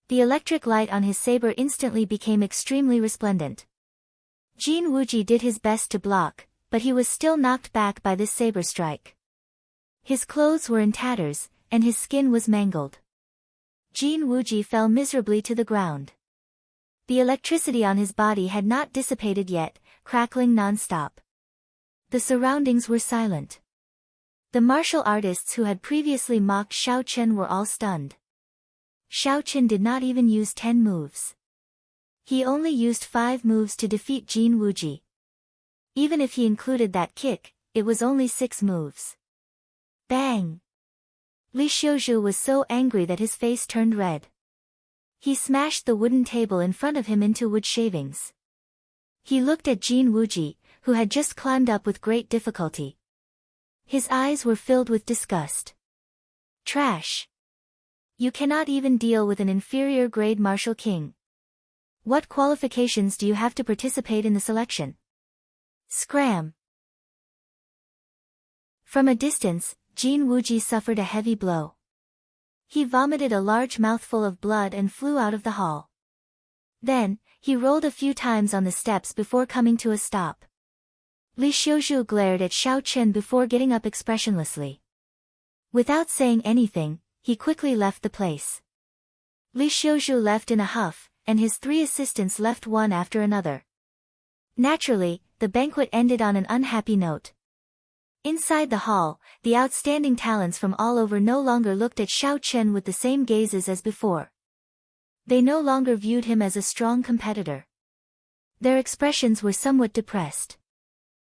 The electric light on his saber instantly became extremely resplendent. Jin Wuji did his best to block, but he was still knocked back by this saber strike. His clothes were in tatters, and his skin was mangled. Jin Wuji fell miserably to the ground. The electricity on his body had not dissipated yet, crackling non-stop. The surroundings were silent. The martial artists who had previously mocked Xiao Chen were all stunned. Xiao Chen did not even use 10 moves. He only used 5 moves to defeat Jin Wuji. Even if he included that kick, it was only 6 moves. Bang! Li Xiuzhu was so angry that his face turned red. He smashed the wooden table in front of him into wood shavings. He looked at Jin Wuji, who had just climbed up with great difficulty. His eyes were filled with disgust. Trash! You cannot even deal with an inferior grade martial king. What qualifications do you have to participate in the selection? Scram! From a distance, Jin Wuji suffered a heavy blow. He vomited a large mouthful of blood and flew out of the hall. Then, he rolled a few times on the steps before coming to a stop. Li Xiuzhu glared at Xiao Chen before getting up expressionlessly. Without saying anything, he quickly left the place. Li Xiuzhu left in a huff, and his 3 assistants left one after another. Naturally, the banquet ended on an unhappy note. Inside the hall, the outstanding talents from all over no longer looked at Xiao Chen with the same gazes as before. They no longer viewed him as a strong competitor. Their expressions were somewhat depressed.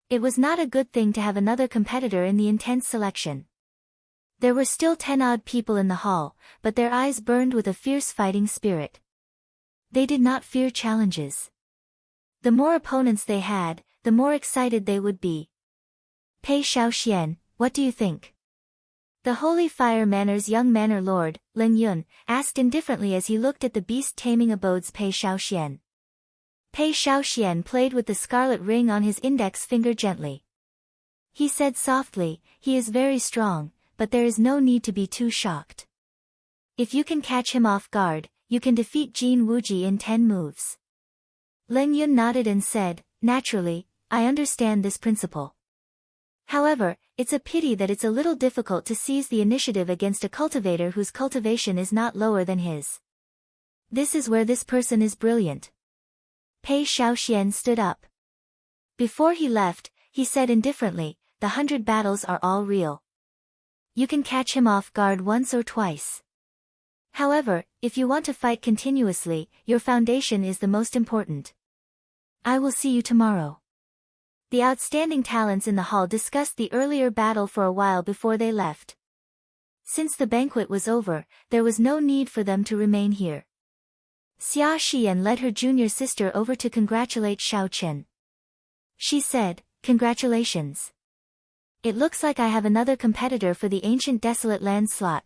It was not a good thing to have another competitor in the intense selection. There were still 10-odd people in the hall, but their eyes burned with a fierce fighting spirit. They did not fear challenges. The more opponents they had, the more excited they would be. Pei Shaoxian, what do you think? The Holy Fire Manor's young manor lord, Lin Yun, asked indifferently as he looked at the beast-taming abode's Pei Shaoxian. Pei Shaoxian played with the scarlet ring on his index finger gently. He said softly, he is very strong, but there is no need to be too shocked. If you can catch him off guard, you can defeat Jin Wuji in 10 moves. Lin Yun nodded and said, naturally, I understand this principle. However, it's a pity that it's a little difficult to seize the initiative against a cultivator whose cultivation is not lower than his. This is where this person is brilliant. Pei Shaoxian stood up. Before he left, he said indifferently, the 100 battles are all real. You can catch him off guard once or twice. However, if you want to fight continuously, your foundation is the most important. I will see you tomorrow. The outstanding talents in the hall discussed the earlier battle for a while before they left. Since the banquet was over, there was no need for them to remain here. Xia Xian led her junior sister over to congratulate Xiao Chen. She said, congratulations. It looks like I have another competitor for the ancient desolate land slot.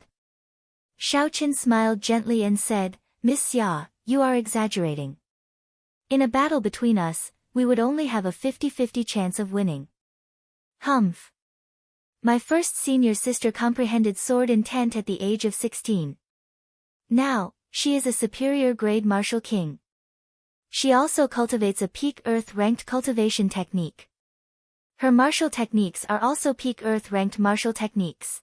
Xiao Chen smiled gently and said, Miss Xia, you are exaggerating. In a battle between us, we would only have a 50-50 chance of winning. Humph. My first senior sister comprehended sword intent at the age of 16. Now, she is a superior grade martial king. She also cultivates a peak earth ranked cultivation technique. Her martial techniques are also peak earth ranked martial techniques.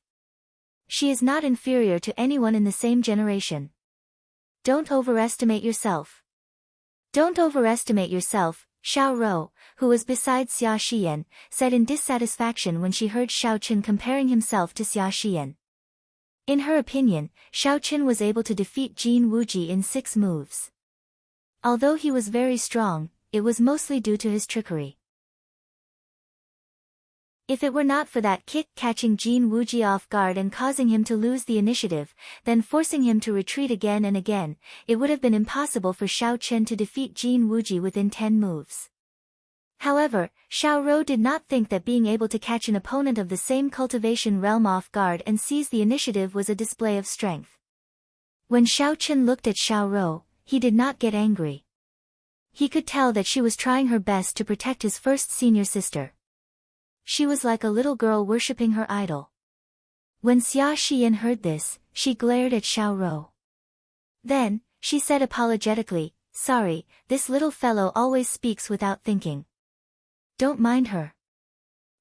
She is not inferior to anyone in the same generation. Don't overestimate yourself. Don't overestimate yourself, Xiao Rou, who was beside Xia Xian, said in dissatisfaction when she heard Xiao Chen comparing himself to Xia Xian. In her opinion, Xiao Chen was able to defeat Jin Wuji in 6 moves. Although he was very strong, it was mostly due to his trickery. If it were not for that kick catching Jin Wuji off guard and causing him to lose the initiative, then forcing him to retreat again and again, it would have been impossible for Xiao Chen to defeat Jin Wuji within 10 moves. However, Xiao Rou did not think that being able to catch an opponent of the same cultivation realm off guard and seize the initiative was a display of strength. When Xiao Chen looked at Xiao Rou, he did not get angry. He could tell that she was trying her best to protect his first senior sister. She was like a little girl worshipping her idol. When Xia Xian heard this, she glared at Xiao Rou. Then, she said apologetically, sorry, this little fellow always speaks without thinking. Don't mind her.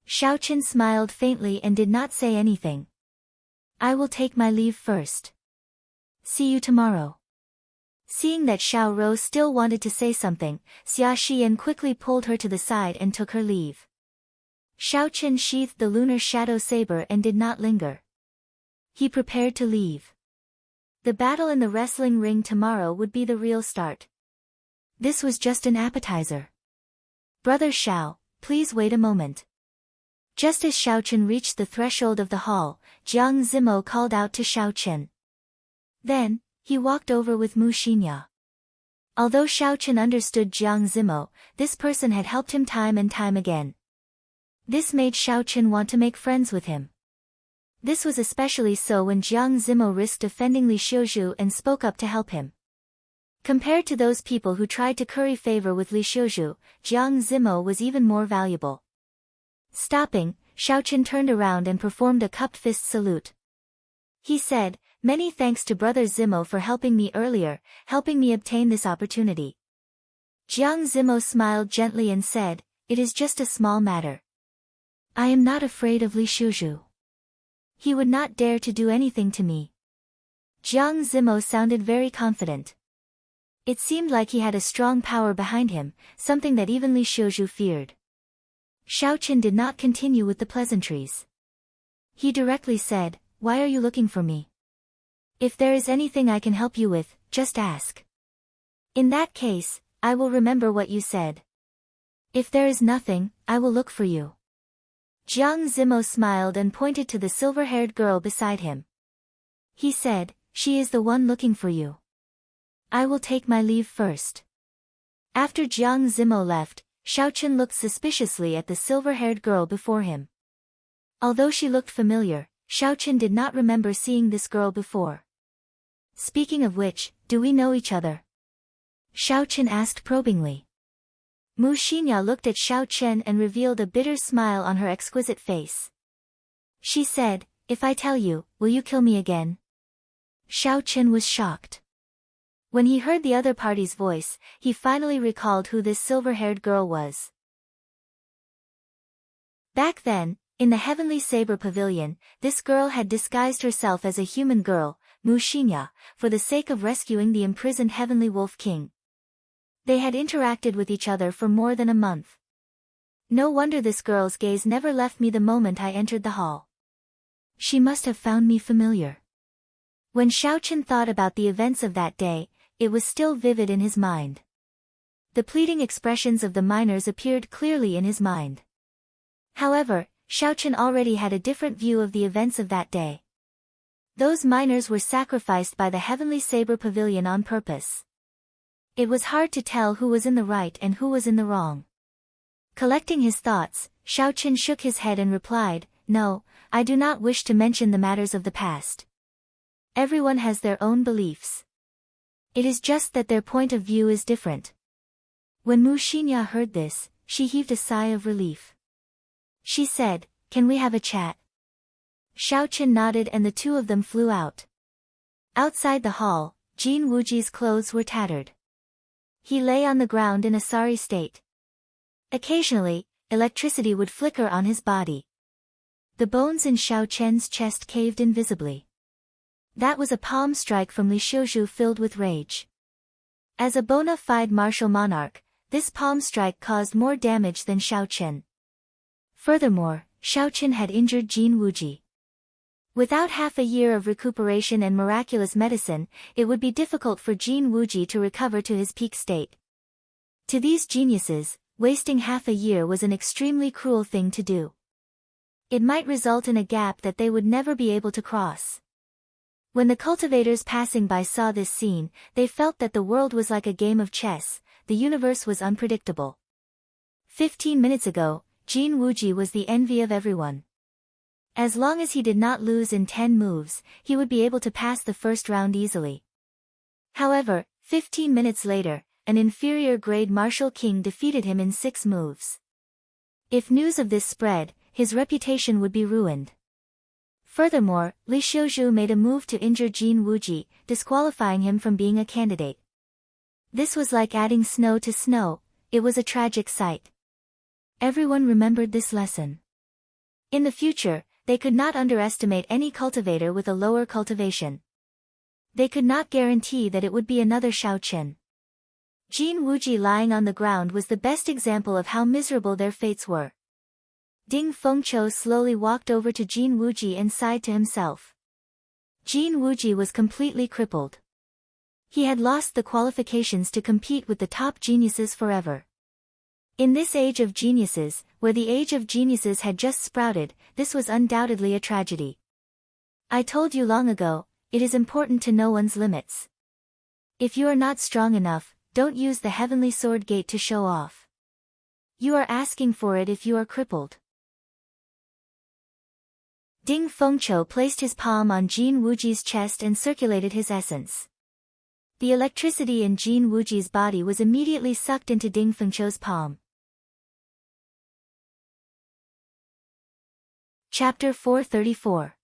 Xiao Chen smiled faintly and did not say anything. I will take my leave first. See you tomorrow. Seeing that Xiao Rou still wanted to say something, Xia Xian quickly pulled her to the side and took her leave. Xiao Chen sheathed the lunar shadow saber and did not linger. He prepared to leave. The battle in the wrestling ring tomorrow would be the real start. This was just an appetizer. Brother Xiao, please wait a moment. Just as Xiao Chen reached the threshold of the hall, Jiang Zimo called out to Xiao Chen. Then, he walked over with Mu Xinya. Although Xiao Chen understood Jiang Zimo, this person had helped him time and time again. This made Xiao Chen want to make friends with him. This was especially so when Jiang Zimo risked offending Li Xiuzhu and spoke up to help him. Compared to those people who tried to curry favor with Li Xiuzhu, Jiang Zimo was even more valuable. Stopping, Xiao Chen turned around and performed a cupped fist salute. He said, many thanks to Brother Zimo for helping me earlier, helping me obtain this opportunity. Jiang Zimo smiled gently and said, it is just a small matter. I am not afraid of Li Xiuzhu. He would not dare to do anything to me. Jiang Zimo sounded very confident. It seemed like he had a strong power behind him, something that even Li Xiuzhu feared. Xiao Chen did not continue with the pleasantries. He directly said, why are you looking for me? If there is anything I can help you with, just ask. In that case, I will remember what you said. If there is nothing, I will look for you. Jiang Zimo smiled and pointed to the silver-haired girl beside him. He said, she is the one looking for you. I will take my leave first. After Jiang Zimo left, Xiao Chen looked suspiciously at the silver-haired girl before him. Although she looked familiar, Xiao Chen did not remember seeing this girl before. Speaking of which, do we know each other? Xiao Chen asked probingly. Mu Xinya looked at Xiao Chen and revealed a bitter smile on her exquisite face. She said, "If I tell you, will you kill me again?" Xiao Chen was shocked. When he heard the other party's voice, he finally recalled who this silver-haired girl was. Back then, in the Heavenly Saber Pavilion, this girl had disguised herself as a human girl, Mu Xinya, for the sake of rescuing the imprisoned Heavenly Wolf King. They had interacted with each other for more than a month. No wonder this girl's gaze never left me the moment I entered the hall. She must have found me familiar. When Xiao Chen thought about the events of that day, it was still vivid in his mind. The pleading expressions of the miners appeared clearly in his mind. However, Xiao Chen already had a different view of the events of that day. Those miners were sacrificed by the Heavenly Saber Pavilion on purpose. It was hard to tell who was in the right and who was in the wrong. Collecting his thoughts, Xiao Chen shook his head and replied, "No, I do not wish to mention the matters of the past. Everyone has their own beliefs. It is just that their point of view is different." When Mu Xinya heard this, she heaved a sigh of relief. She said, "Can we have a chat?" Xiao Chen nodded and the two of them flew out. Outside the hall, Jin Wuji's clothes were tattered. He lay on the ground in a sorry state. Occasionally, electricity would flicker on his body. The bones in Xiao Chen's chest caved invisibly. That was a palm strike from Li Xiuzhu filled with rage. As a bona fide martial monarch, this palm strike caused more damage than Xiao Chen. Furthermore, Xiao Chen had injured Jin Wuji. Without half a year of recuperation and miraculous medicine, it would be difficult for Jin Wuji to recover to his peak state. To these geniuses, wasting half a year was an extremely cruel thing to do. It might result in a gap that they would never be able to cross. When the cultivators passing by saw this scene, they felt that the world was like a game of chess, the universe was unpredictable. 15 minutes ago, Jin Wuji was the envy of everyone. As long as he did not lose in 10 moves, he would be able to pass the first round easily. However, 15 minutes later, an inferior grade martial king defeated him in 6 moves. If news of this spread, his reputation would be ruined. Furthermore, Li Xiuzhu made a move to injure Jin Wuji, disqualifying him from being a candidate. This was like adding snow to snow, it was a tragic sight. Everyone remembered this lesson. In the future, they could not underestimate any cultivator with a lower cultivation. They could not guarantee that it would be another Xiao Chen. Jin Wuji lying on the ground was the best example of how miserable their fates were. Ding Fengqiu slowly walked over to Jin Wuji and sighed to himself. Jin Wuji was completely crippled. He had lost the qualifications to compete with the top geniuses forever. In this age of geniuses, where the age of geniuses had just sprouted, this was undoubtedly a tragedy. I told you long ago, it is important to know one's limits. If you are not strong enough, don't use the heavenly sword gate to show off. You are asking for it if you are crippled. Ding Fengqiu placed his palm on Jin Wuji's chest and circulated his essence. The electricity in Jin Wuji's body was immediately sucked into Ding Fengqiu's palm. Chapter 434.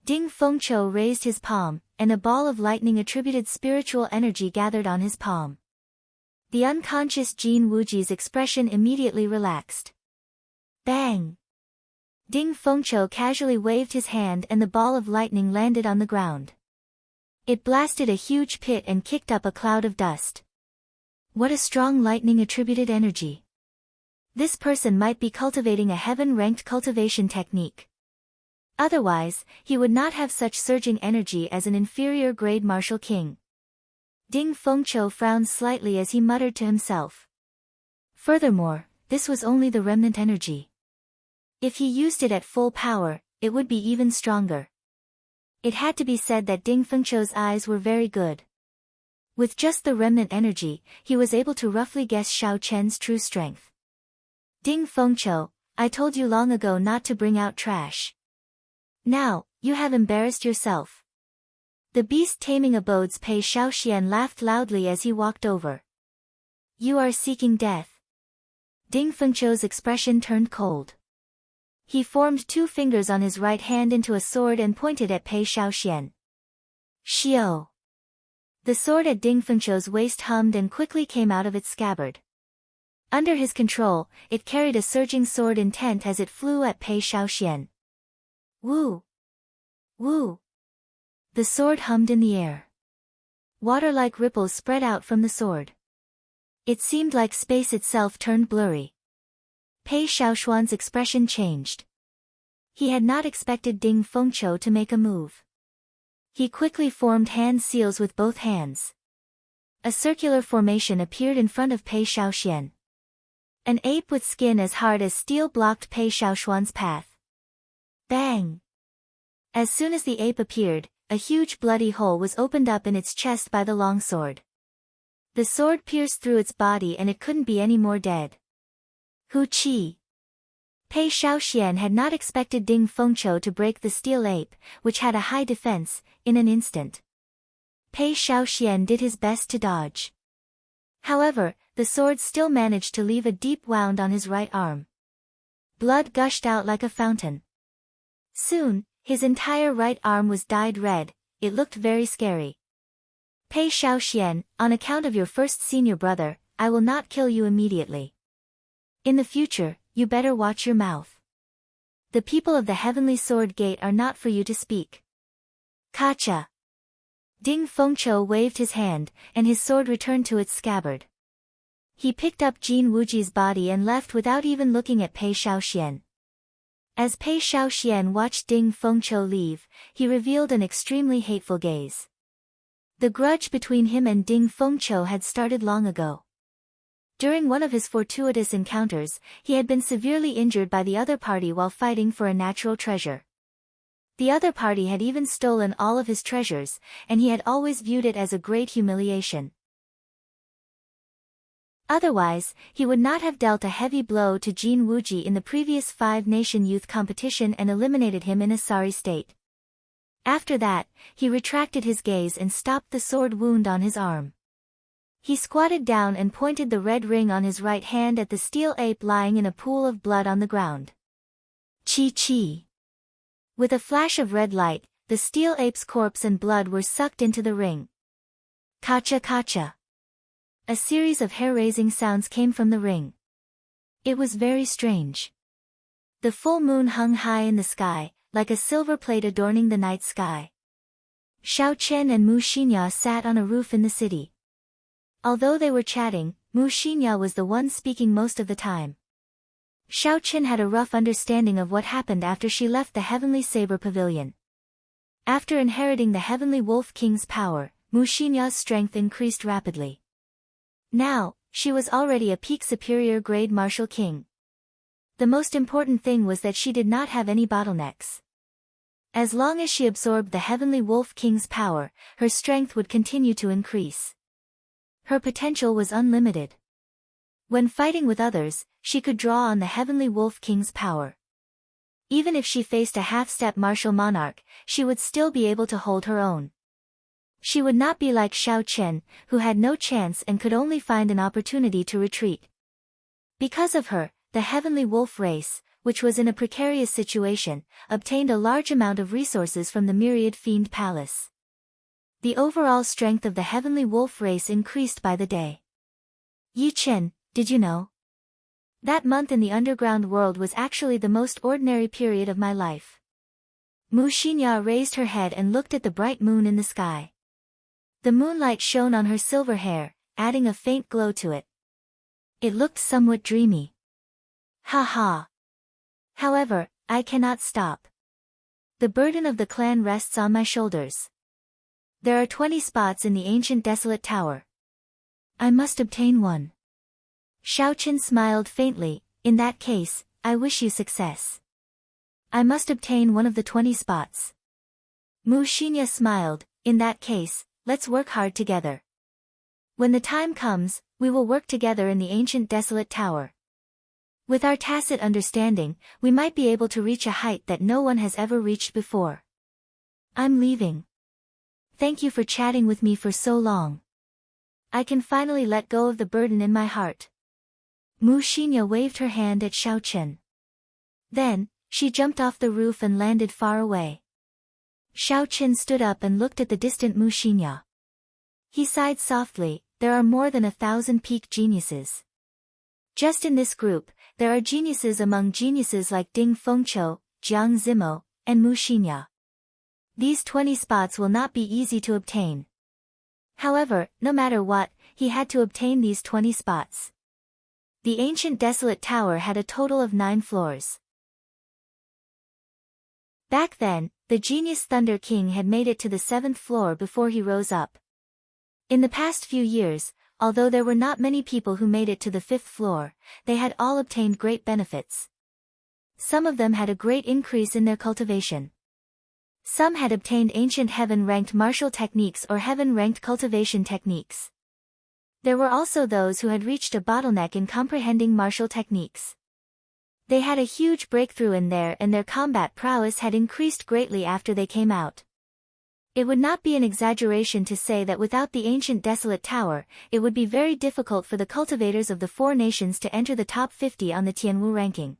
Ding Fengqiu raised his palm, and a ball of lightning attributed spiritual energy gathered on his palm. The unconscious Jin Wuji's expression immediately relaxed. Bang! Ding Fengqiu casually waved his hand and the ball of lightning landed on the ground. It blasted a huge pit and kicked up a cloud of dust. What a strong lightning-attributed energy. This person might be cultivating a heaven-ranked cultivation technique. Otherwise, he would not have such surging energy as an inferior grade martial king. Ding Fengqiu frowned slightly as he muttered to himself. Furthermore, this was only the remnant energy. If he used it at full power, it would be even stronger. It had to be said that Ding Fengqiu's eyes were very good. With just the remnant energy, he was able to roughly guess Xiao Chen's true strength. Ding Fengqiu, I told you long ago not to bring out trash. Now, you have embarrassed yourself. The beast taming abode's Pei Shaoxian laughed loudly as he walked over. You are seeking death. Ding Fengqiu's expression turned cold. He formed 2 fingers on his right hand into a sword and pointed at Pei Shaoxian. Xiao. The sword at Ding Fengqiu's waist hummed and quickly came out of its scabbard. Under his control, it carried a surging sword intent as it flew at Pei Shaoxian. Woo! Woo! The sword hummed in the air. Water-like ripples spread out from the sword. It seemed like space itself turned blurry. Pei Shaoxuan's expression changed. He had not expected Ding Fengqiu to make a move. He quickly formed hand seals with both hands. A circular formation appeared in front of Pei Shaoxian. An ape with skin as hard as steel blocked Pei Shaoxuan's path. Bang! As soon as the ape appeared, a huge bloody hole was opened up in its chest by the long sword. The sword pierced through its body and it couldn't be any more dead. Hu Qi. Pei Shaoxian had not expected Ding Fengqiu to break the steel ape, which had a high defense, in an instant. Pei Shaoxian did his best to dodge. However, the sword still managed to leave a deep wound on his right arm. Blood gushed out like a fountain. Soon, his entire right arm was dyed red. It looked very scary. Pei Shaoxian, on account of your first senior brother, I will not kill you immediately. In the future, you better watch your mouth. The people of the Heavenly Sword Gate are not for you to speak. Kacha. Ding Fengqiu waved his hand, and his sword returned to its scabbard. He picked up Jin Wuji's body and left without even looking at Pei Shaoxian. As Pei Shaoxian watched Ding Fengqiu leave, he revealed an extremely hateful gaze. The grudge between him and Ding Fengqiu had started long ago. During one of his fortuitous encounters, he had been severely injured by the other party while fighting for a natural treasure. The other party had even stolen all of his treasures, and he had always viewed it as a great humiliation. Otherwise, he would not have dealt a heavy blow to Jin Wuji in the previous 5-nation youth competition and eliminated him in a sorry state. After that, he retracted his gaze and stopped the sword wound on his arm. He squatted down and pointed the red ring on his right hand at the steel ape lying in a pool of blood on the ground. Chi-chi. With a flash of red light, the steel ape's corpse and blood were sucked into the ring. Kacha-kacha. A series of hair-raising sounds came from the ring. It was very strange. The full moon hung high in the sky, like a silver plate adorning the night sky. Xiao Chen and Mu Xinya sat on a roof in the city. Although they were chatting, Mu Xinya was the one speaking most of the time. Xiao Chen had a rough understanding of what happened after she left the Heavenly Saber Pavilion. After inheriting the Heavenly Wolf King's power, Mu Xinya's strength increased rapidly. Now, she was already a peak superior grade martial king. The most important thing was that she did not have any bottlenecks. As long as she absorbed the Heavenly Wolf King's power, her strength would continue to increase. Her potential was unlimited. When fighting with others, she could draw on the Heavenly Wolf King's power. Even if she faced a half-step martial monarch, she would still be able to hold her own. She would not be like Xiao Chen, who had no chance and could only find an opportunity to retreat. Because of her, the Heavenly Wolf race, which was in a precarious situation, obtained a large amount of resources from the Myriad Fiend Palace. The overall strength of the Heavenly Wolf race increased by the day. Yi Chen, did you know? That month in the underground world was actually the most ordinary period of my life. Mu Xinya raised her head and looked at the bright moon in the sky. The moonlight shone on her silver hair, adding a faint glow to it. It looked somewhat dreamy. Ha ha. However, I cannot stop. The burden of the clan rests on my shoulders. There are 20 spots in the ancient desolate tower. I must obtain one. Xiao Chen smiled faintly. In that case, I wish you success. I must obtain one of the 20 spots. Mu Xinya smiled. In that case, let's work hard together. When the time comes, we will work together in the ancient desolate tower. With our tacit understanding, we might be able to reach a height that no one has ever reached before. I'm leaving. Thank you for chatting with me for so long. I can finally let go of the burden in my heart. Mu Xinya waved her hand at Xiao Chen. Then, she jumped off the roof and landed far away. Xiao Chen stood up and looked at the distant Mu Xinya. He sighed softly. There are more than 1,000 peak geniuses. Just in this group, there are geniuses among geniuses like Ding Fengqiu, Jiang Zimo, and Mu Xinya. These 20 spots will not be easy to obtain. However, no matter what, he had to obtain these 20 spots. The ancient desolate tower had a total of 9 floors. Back then, the genius Thunder King had made it to the 7th floor before he rose up. In the past few years, although there were not many people who made it to the 5th floor, they had all obtained great benefits. Some of them had a great increase in their cultivation. Some had obtained ancient heaven-ranked martial techniques or heaven-ranked cultivation techniques. There were also those who had reached a bottleneck in comprehending martial techniques. They had a huge breakthrough in there and their combat prowess had increased greatly after they came out. It would not be an exaggeration to say that without the ancient desolate tower, it would be very difficult for the cultivators of the 4 nations to enter the top 50 on the Tianwu ranking.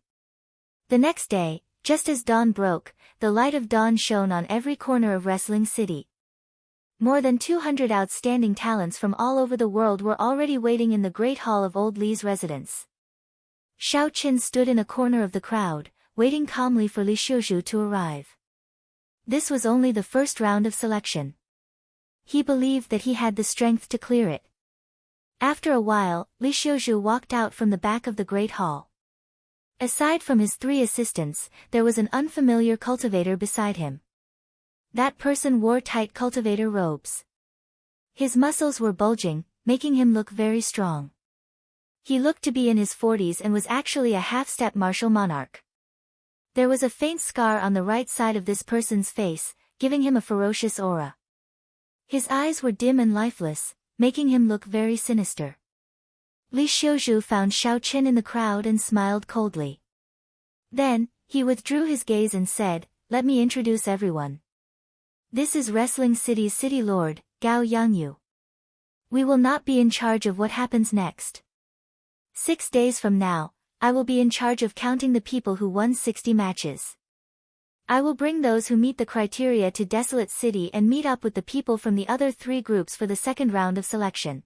The next day, just as dawn broke, the light of dawn shone on every corner of Wrestling City. More than 200 outstanding talents from all over the world were already waiting in the great hall of Old Li's residence. Xiao Qin stood in a corner of the crowd, waiting calmly for Li Xiuzhu to arrive. This was only the first round of selection. He believed that he had the strength to clear it. After a while, Li Xiuzhu walked out from the back of the great hall. Aside from his 3 assistants, there was an unfamiliar cultivator beside him. That person wore tight cultivator robes. His muscles were bulging, making him look very strong. He looked to be in his 40s and was actually a half-step martial monarch. There was a faint scar on the right side of this person's face, giving him a ferocious aura. His eyes were dim and lifeless, making him look very sinister. Li Xiuzhu found Xiao Qin in the crowd and smiled coldly. Then, he withdrew his gaze and said, "Let me introduce everyone. This is Wrestling City's city lord, Gao Yangyu. We will not be in charge of what happens next. 6 days from now, I will be in charge of counting the people who won 60 matches. I will bring those who meet the criteria to Desolate City and meet up with the people from the other 3 groups for the second round of selection.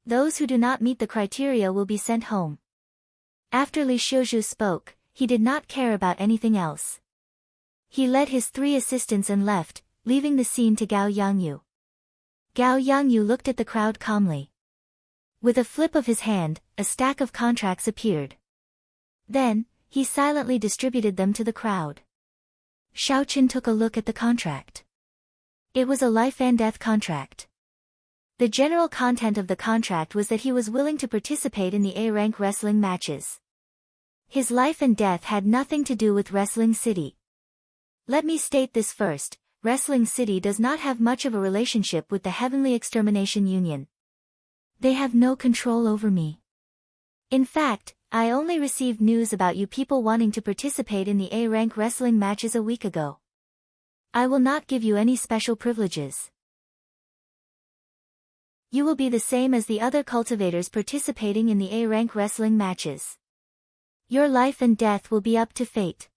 Those who do not meet the criteria will be sent home." After Li Xiuzhu spoke, he did not care about anything else. He led his 3 assistants and left, leaving the scene to Gao Yangyu. Gao Yangyu looked at the crowd calmly. With a flip of his hand, a stack of contracts appeared. Then, he silently distributed them to the crowd. Xiao Qin took a look at the contract. It was a life and death contract. The general content of the contract was that he was willing to participate in the A-rank wrestling matches. His life and death had nothing to do with Wrestling City. Let me state this first, Wrestling City does not have much of a relationship with the Heavenly Extermination Union. They have no control over me. In fact, I only received news about you people wanting to participate in the A-rank wrestling matches a week ago. I will not give you any special privileges. You will be the same as the other cultivators participating in the A-rank wrestling matches. Your life and death will be up to fate.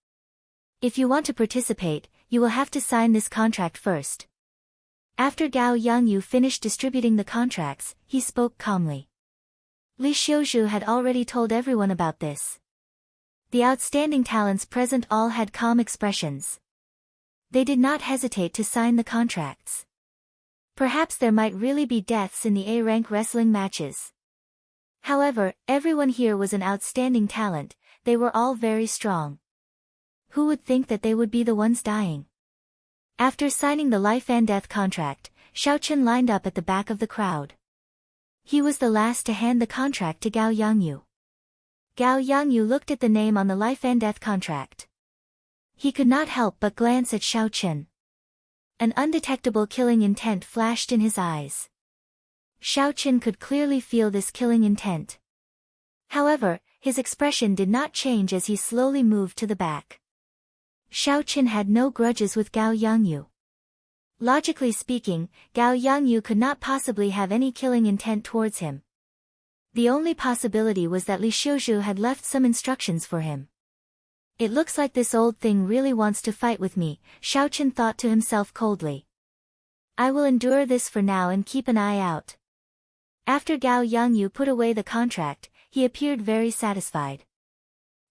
If you want to participate, you will have to sign this contract first. After Gao Yangyu finished distributing the contracts, he spoke calmly. Li Xiuzhu had already told everyone about this. The outstanding talents present all had calm expressions. They did not hesitate to sign the contracts. Perhaps there might really be deaths in the A-rank wrestling matches. However, everyone here was an outstanding talent, they were all very strong. Who would think that they would be the ones dying? After signing the life and death contract, Xiao Qin lined up at the back of the crowd. He was the last to hand the contract to Gao Yangyu. Gao Yangyu looked at the name on the life and death contract. He could not help but glance at Xiao Qin. An undetectable killing intent flashed in his eyes. Xiao Qin could clearly feel this killing intent. However, his expression did not change as he slowly moved to the back. Xiao Qin had no grudges with Gao Yangyu. Logically speaking, Gao Yangyu could not possibly have any killing intent towards him. The only possibility was that Li Xiuzhu had left some instructions for him. It looks like this old thing really wants to fight with me, Xiao Qin thought to himself coldly. I will endure this for now and keep an eye out. After Gao Yangyu put away the contract, he appeared very satisfied.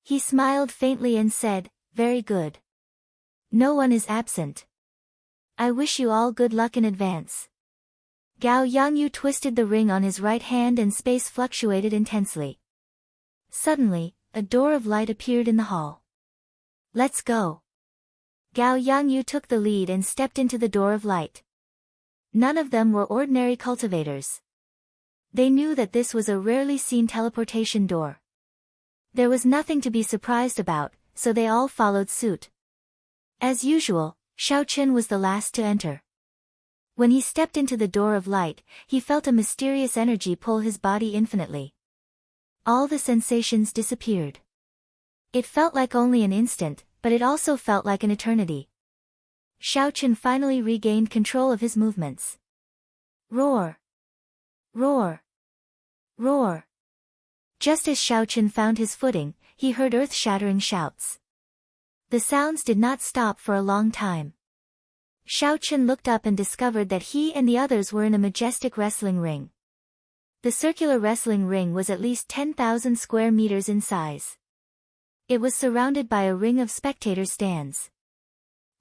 He smiled faintly and said, very good. No one is absent. I wish you all good luck in advance. Gao Yangyu twisted the ring on his right hand and space fluctuated intensely. Suddenly, a door of light appeared in the hall. Let's go. Gao Yangyu took the lead and stepped into the door of light. None of them were ordinary cultivators. They knew that this was a rarely seen teleportation door. There was nothing to be surprised about, so they all followed suit. As usual, Xiao Qin was the last to enter. When he stepped into the door of light, he felt a mysterious energy pull his body infinitely. All the sensations disappeared. It felt like only an instant, but it also felt like an eternity. Xiao Qin finally regained control of his movements. Roar! Roar! Roar! Just as Xiao Qin found his footing, he heard earth-shattering shouts. The sounds did not stop for a long time. Xiao Qin looked up and discovered that he and the others were in a majestic wrestling ring. The circular wrestling ring was at least 10,000 square meters in size. It was surrounded by a ring of spectator stands.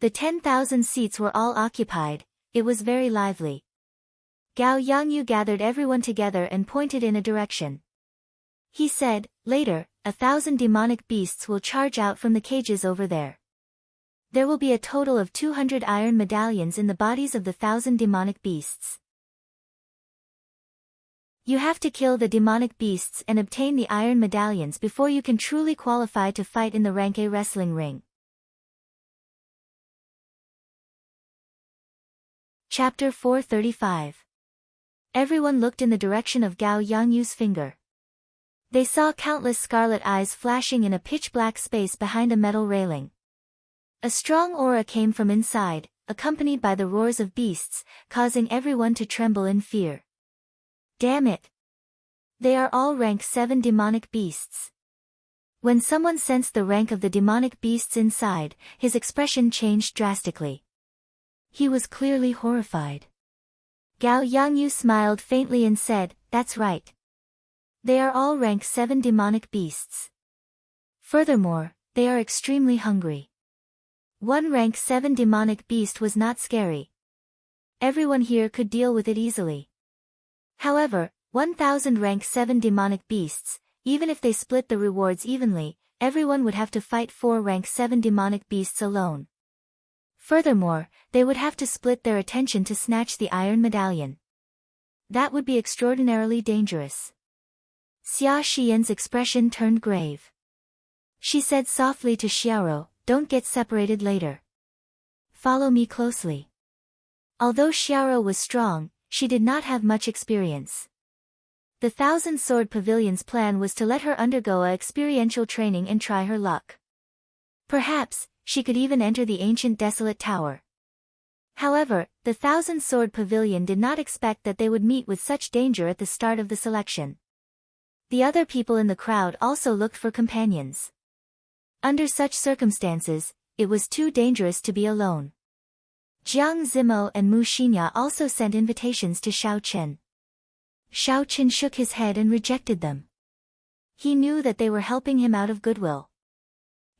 The 10,000 seats were all occupied. It was very lively. Gao Yangyu gathered everyone together and pointed in a direction. He said, later, 1,000 demonic beasts will charge out from the cages over there. There will be a total of 200 iron medallions in the bodies of the 1,000 demonic beasts. You have to kill the demonic beasts and obtain the iron medallions before you can truly qualify to fight in the rank A wrestling ring. Chapter 435. Everyone looked in the direction of Gao Yangyu's finger. They saw countless scarlet eyes flashing in a pitch-black space behind a metal railing. A strong aura came from inside, accompanied by the roars of beasts, causing everyone to tremble in fear. Damn it! They are all rank 7 demonic beasts. When someone sensed the rank of the demonic beasts inside, his expression changed drastically. He was clearly horrified. Gao Yangyu smiled faintly and said, that's right. They are all rank 7 demonic beasts. Furthermore, they are extremely hungry. One rank 7 demonic beast was not scary. Everyone here could deal with it easily. However, 1,000 rank 7 demonic beasts, even if they split the rewards evenly, everyone would have to fight 4 rank 7 demonic beasts alone. Furthermore, they would have to split their attention to snatch the iron medallion. That would be extraordinarily dangerous. Xia Xian's expression turned grave. She said softly to Xiaoro, don't get separated later. Follow me closely. Although Xiaoro was strong, she did not have much experience. The 1,000 Sword Pavilion's plan was to let her undergo a experiential training and try her luck. Perhaps, she could even enter the ancient desolate tower. However, the 1,000 Sword Pavilion did not expect that they would meet with such danger at the start of the selection. The other people in the crowd also looked for companions. Under such circumstances, it was too dangerous to be alone. Jiang Zimo and Mu Xinya also sent invitations to Xiao Qin. Xiao Qin shook his head and rejected them. He knew that they were helping him out of goodwill.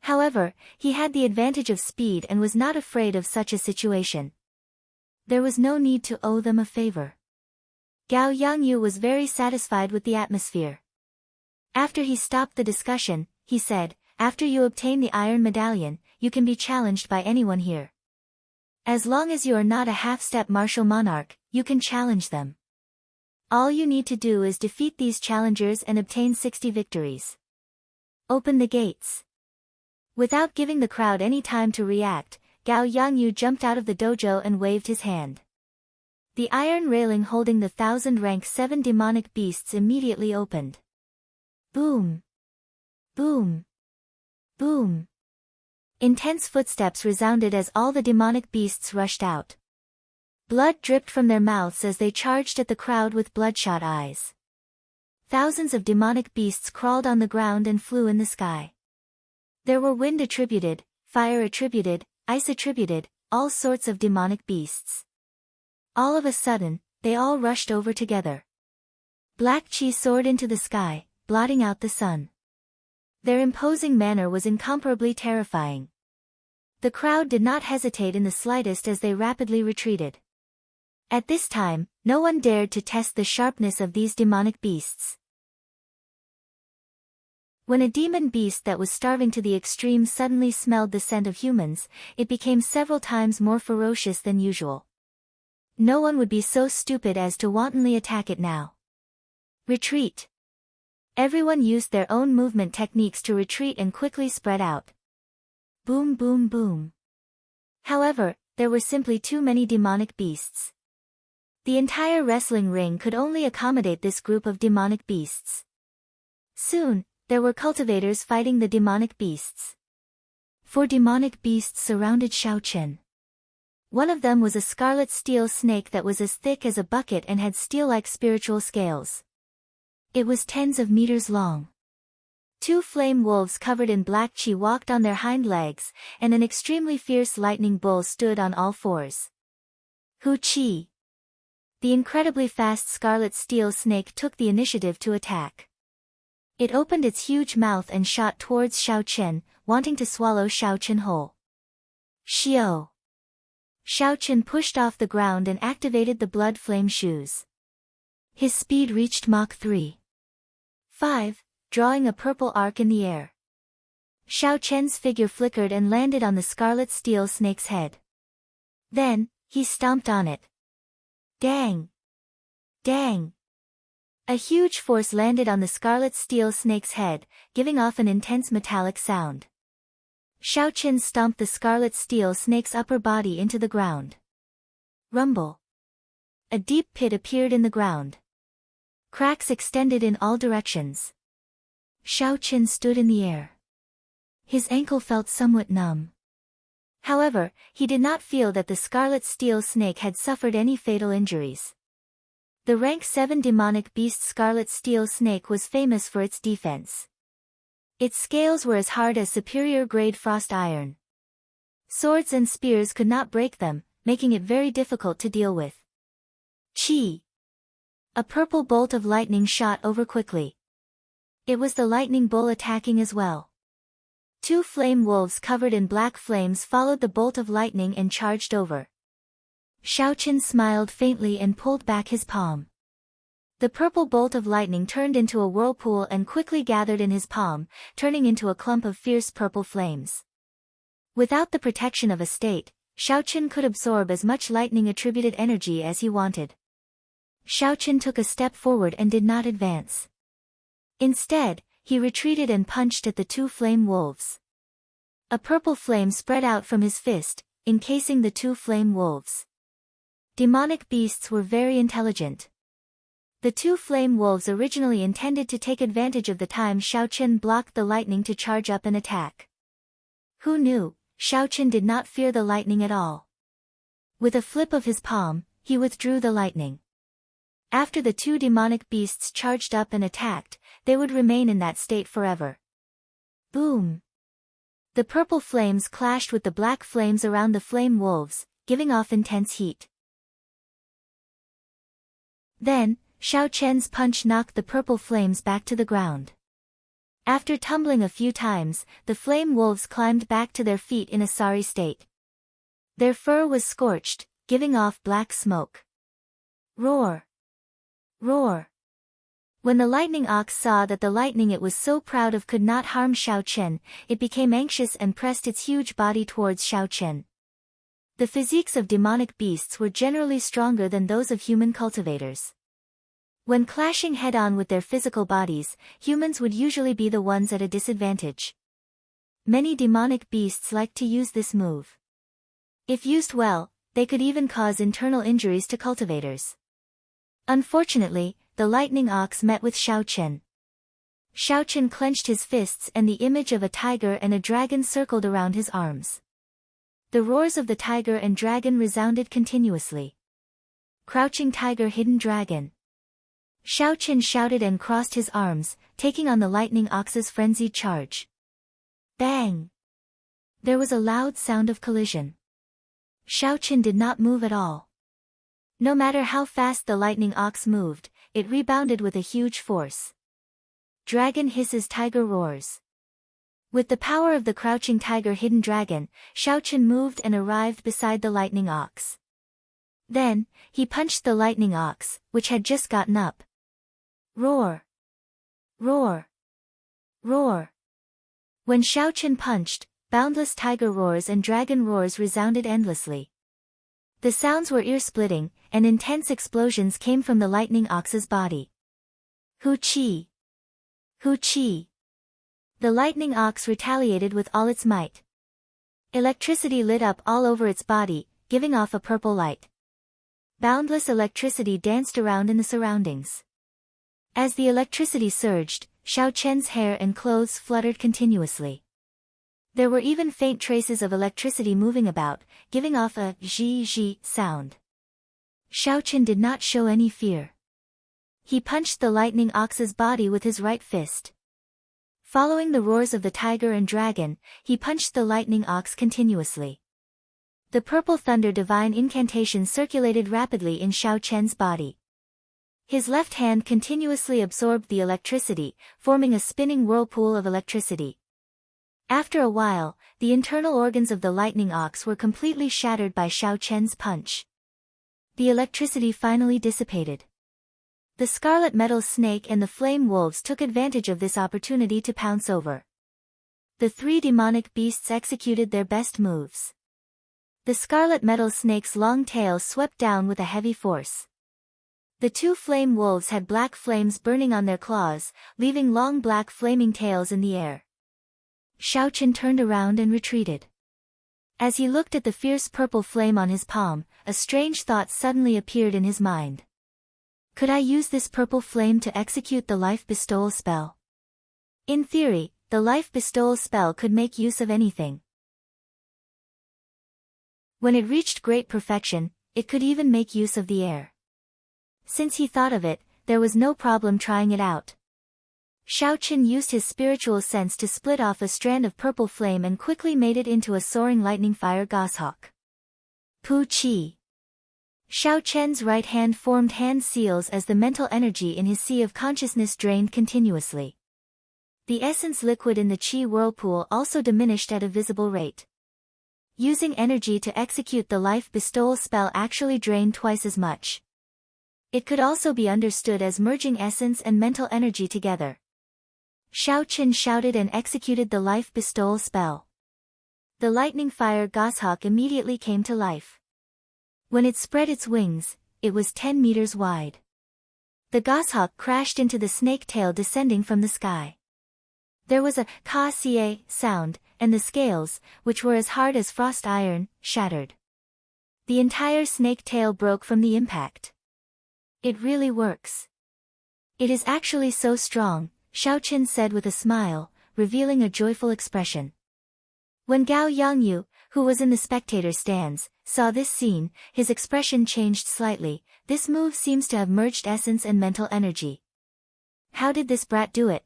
However, he had the advantage of speed and was not afraid of such a situation. There was no need to owe them a favor. Gao Yangyu was very satisfied with the atmosphere. After he stopped the discussion, he said, after you obtain the iron medallion, you can be challenged by anyone here. As long as you are not a half-step martial monarch, you can challenge them. All you need to do is defeat these challengers and obtain 60 victories. Open the gates. Without giving the crowd any time to react, Gao Yangyu jumped out of the dojo and waved his hand. The iron railing holding the 1,000 rank 7 demonic beasts immediately opened. Boom! Boom! Boom! Intense footsteps resounded as all the demonic beasts rushed out. Blood dripped from their mouths as they charged at the crowd with bloodshot eyes. Thousands of demonic beasts crawled on the ground and flew in the sky. There were wind attributed, fire attributed, ice attributed, all sorts of demonic beasts. All of a sudden, they all rushed over together. Black chi soared into the sky, blotting out the sun. Their imposing manner was incomparably terrifying. The crowd did not hesitate in the slightest as they rapidly retreated. At this time, no one dared to test the sharpness of these demonic beasts. When a demon beast that was starving to the extreme suddenly smelled the scent of humans, it became several times more ferocious than usual. No one would be so stupid as to wantonly attack it now. Retreat. Everyone used their own movement techniques to retreat and quickly spread out. Boom boom boom. However, there were simply too many demonic beasts. The entire wrestling ring could only accommodate this group of demonic beasts. Soon, there were cultivators fighting the demonic beasts. 4 demonic beasts surrounded Xiao Chen. One of them was a scarlet steel snake that was as thick as a bucket and had steel-like spiritual scales. It was tens of meters long. 2 flame wolves covered in black chi walked on their hind legs, and an extremely fierce lightning bull stood on all fours. Hu Chi. The incredibly fast scarlet steel snake took the initiative to attack. It opened its huge mouth and shot towards Xiao Chen, wanting to swallow Xiao Chen whole. Xiao. Xiao Chen pushed off the ground and activated the blood flame shoes. His speed reached Mach 3.5, drawing a purple arc in the air. Xiao Chen's figure flickered and landed on the scarlet steel snake's head. Then, he stomped on it. Dang! Dang! A huge force landed on the scarlet steel snake's head, giving off an intense metallic sound. Xiao Chen stomped the scarlet steel snake's upper body into the ground. Rumble. A deep pit appeared in the ground. Cracks extended in all directions. Xiao Chen stood in the air. His ankle felt somewhat numb. However, he did not feel that the scarlet steel snake had suffered any fatal injuries. The rank 7 demonic beast scarlet steel snake was famous for its defense. Its scales were as hard as superior-grade frost iron. Swords and spears could not break them, making it very difficult to deal with. Chi. A purple bolt of lightning shot over quickly. It was the lightning bull attacking as well. 2 flame wolves covered in black flames followed the bolt of lightning and charged over. Xiao Chen smiled faintly and pulled back his palm. The purple bolt of lightning turned into a whirlpool and quickly gathered in his palm, turning into a clump of fierce purple flames. Without the protection of a state, Xiao Chen could absorb as much lightning-attributed energy as he wanted. Xiao Chen took a step forward and did not advance. Instead, he retreated and punched at the 2 flame wolves. A purple flame spread out from his fist, encasing the 2 flame wolves. Demonic beasts were very intelligent. The 2 flame wolves originally intended to take advantage of the time Xiao Chen blocked the lightning to charge up and attack. Who knew, Xiao Chen did not fear the lightning at all. With a flip of his palm, he withdrew the lightning. After the 2 demonic beasts charged up and attacked, they would remain in that state forever. Boom! The purple flames clashed with the black flames around the flame wolves, giving off intense heat. Then, Xiao Chen's punch knocked the purple flames back to the ground. After tumbling a few times, the flame wolves climbed back to their feet in a sorry state. Their fur was scorched, giving off black smoke. Roar! Roar! When the lightning ox saw that the lightning it was so proud of could not harm Xiao Chen, it became anxious and pressed its huge body towards Xiao Chen. The physiques of demonic beasts were generally stronger than those of human cultivators. When clashing head-on with their physical bodies, humans would usually be the ones at a disadvantage. Many demonic beasts like to use this move. If used well, they could even cause internal injuries to cultivators. Unfortunately, the lightning ox met with Xiao Chen. Xiaochen clenched his fists and the image of a tiger and a dragon circled around his arms. The roars of the tiger and dragon resounded continuously. Crouching tiger, hidden dragon. Xiaochen shouted and crossed his arms, taking on the lightning ox's frenzied charge. Bang! There was a loud sound of collision. Xiaochen did not move at all. No matter how fast the lightning ox moved, it rebounded with a huge force. Dragon hisses, tiger roars. With the power of the crouching tiger, hidden dragon, Xiaochen moved and arrived beside the lightning ox. Then, he punched the lightning ox, which had just gotten up. Roar! Roar! Roar! When Xiaochen punched, boundless tiger roars and dragon roars resounded endlessly. The sounds were ear-splitting, and intense explosions came from the lightning ox's body. Hu-chi! Hu-chi! The lightning ox retaliated with all its might. Electricity lit up all over its body, giving off a purple light. Boundless electricity danced around in the surroundings. As the electricity surged, Xiaochen's hair and clothes fluttered continuously. There were even faint traces of electricity moving about, giving off a zhi-zhi sound. Xiaochen did not show any fear. He punched the lightning ox's body with his right fist. Following the roars of the tiger and dragon, he punched the lightning ox continuously. The purple thunder divine incantation circulated rapidly in Xiaochen's body. His left hand continuously absorbed the electricity, forming a spinning whirlpool of electricity. After a while, the internal organs of the lightning ox were completely shattered by Xiaochen's punch. The electricity finally dissipated. The scarlet metal snake and the flame wolves took advantage of this opportunity to pounce over. The three demonic beasts executed their best moves. The scarlet metal snake's long tail swept down with a heavy force. The two flame wolves had black flames burning on their claws, leaving long black flaming tails in the air. Xiaochen turned around and retreated. As he looked at the fierce purple flame on his palm, a strange thought suddenly appeared in his mind. Could I use this purple flame to execute the life bestowal spell? In theory, the life bestowal spell could make use of anything. When it reached great perfection, it could even make use of the air. Since he thought of it, there was no problem trying it out. Xiaochen used his spiritual sense to split off a strand of purple flame and quickly made it into a soaring lightning fire goshawk. Pu-chi! Xiaochen's right hand formed hand seals as the mental energy in his sea of consciousness drained continuously. The essence liquid in the chi whirlpool also diminished at a visible rate. Using energy to execute the life bestowal spell actually drained twice as much. It could also be understood as merging essence and mental energy together. Xiaochen shouted and executed the life bestowal spell. The lightning fire goshawk immediately came to life. When it spread its wings, it was 10 meters wide. The goshawk crashed into the snake tail descending from the sky. There was a ka-cie sound, and the scales, which were as hard as frost iron, shattered. The entire snake tail broke from the impact. It really works. It is actually so strong, Xiaochen said with a smile, revealing a joyful expression. When Gao Yangyu, who was in the spectator stands, saw this scene, his expression changed slightly. This move seems to have merged essence and mental energy. How did this brat do it?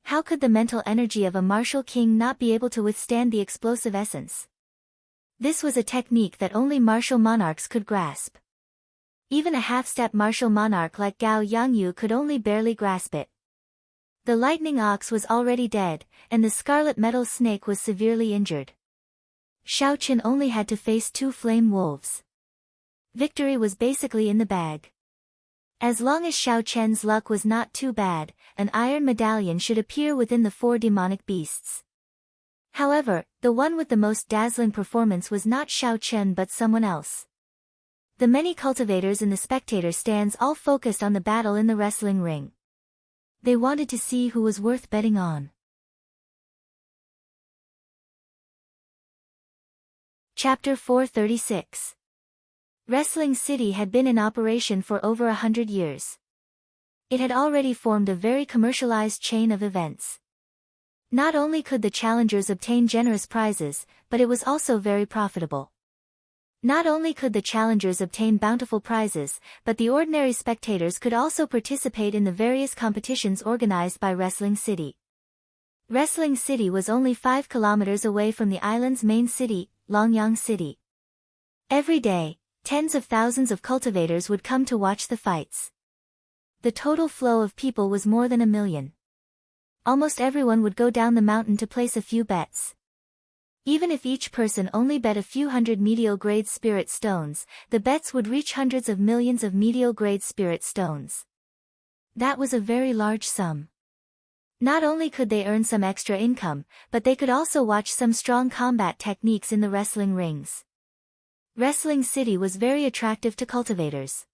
How could the mental energy of a martial king not be able to withstand the explosive essence? This was a technique that only martial monarchs could grasp. Even a half-step martial monarch like Gao Yangyu could only barely grasp it. The lightning ox was already dead, and the scarlet metal snake was severely injured. Xiaochen only had to face two flame wolves. Victory was basically in the bag. As long as Xiaochen's luck was not too bad, an iron medallion should appear within the 4 demonic beasts. However, the one with the most dazzling performance was not Xiaochen but someone else. The many cultivators in the spectator stands all focused on the battle in the wrestling ring. They wanted to see who was worth betting on. Chapter 436. Wrestling City had been in operation for over 100 years. It had already formed a very commercialized chain of events. Not only could the challengers obtain generous prizes, but it was also very profitable. Not only could the challengers obtain bountiful prizes, but the ordinary spectators could also participate in the various competitions organized by Wrestling City. Wrestling City was only 5 kilometers away from the island's main city, Longyang City. Every day, tens of thousands of cultivators would come to watch the fights. The total flow of people was more than 1 million. Almost everyone would go down the mountain to place a few bets. Even if each person only bet a few hundred medial-grade spirit stones, the bets would reach hundreds of millions of medial-grade spirit stones. That was a very large sum. Not only could they earn some extra income, but they could also watch some strong combat techniques in the wrestling rings. Wrestling City was very attractive to cultivators.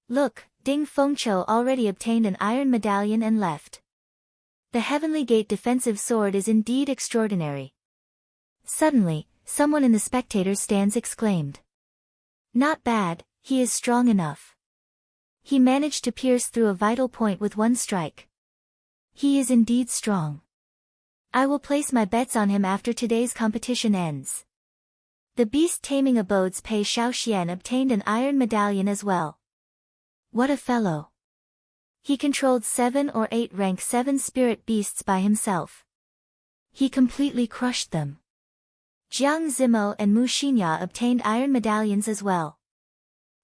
Look, Ding Fengqiu already obtained an iron medallion and left. The Heavenly Gate defensive sword is indeed extraordinary. Suddenly, someone in the spectators' stands exclaimed. Not bad, he is strong enough. He managed to pierce through a vital point with one strike. He is indeed strong. I will place my bets on him after today's competition ends. The beast-taming abodes Pei Shaoxian obtained an iron medallion as well. What a fellow! He controlled 7 or 8 rank 7 spirit beasts by himself. He completely crushed them. Jiang Zimo and Mu Xinya obtained iron medallions as well.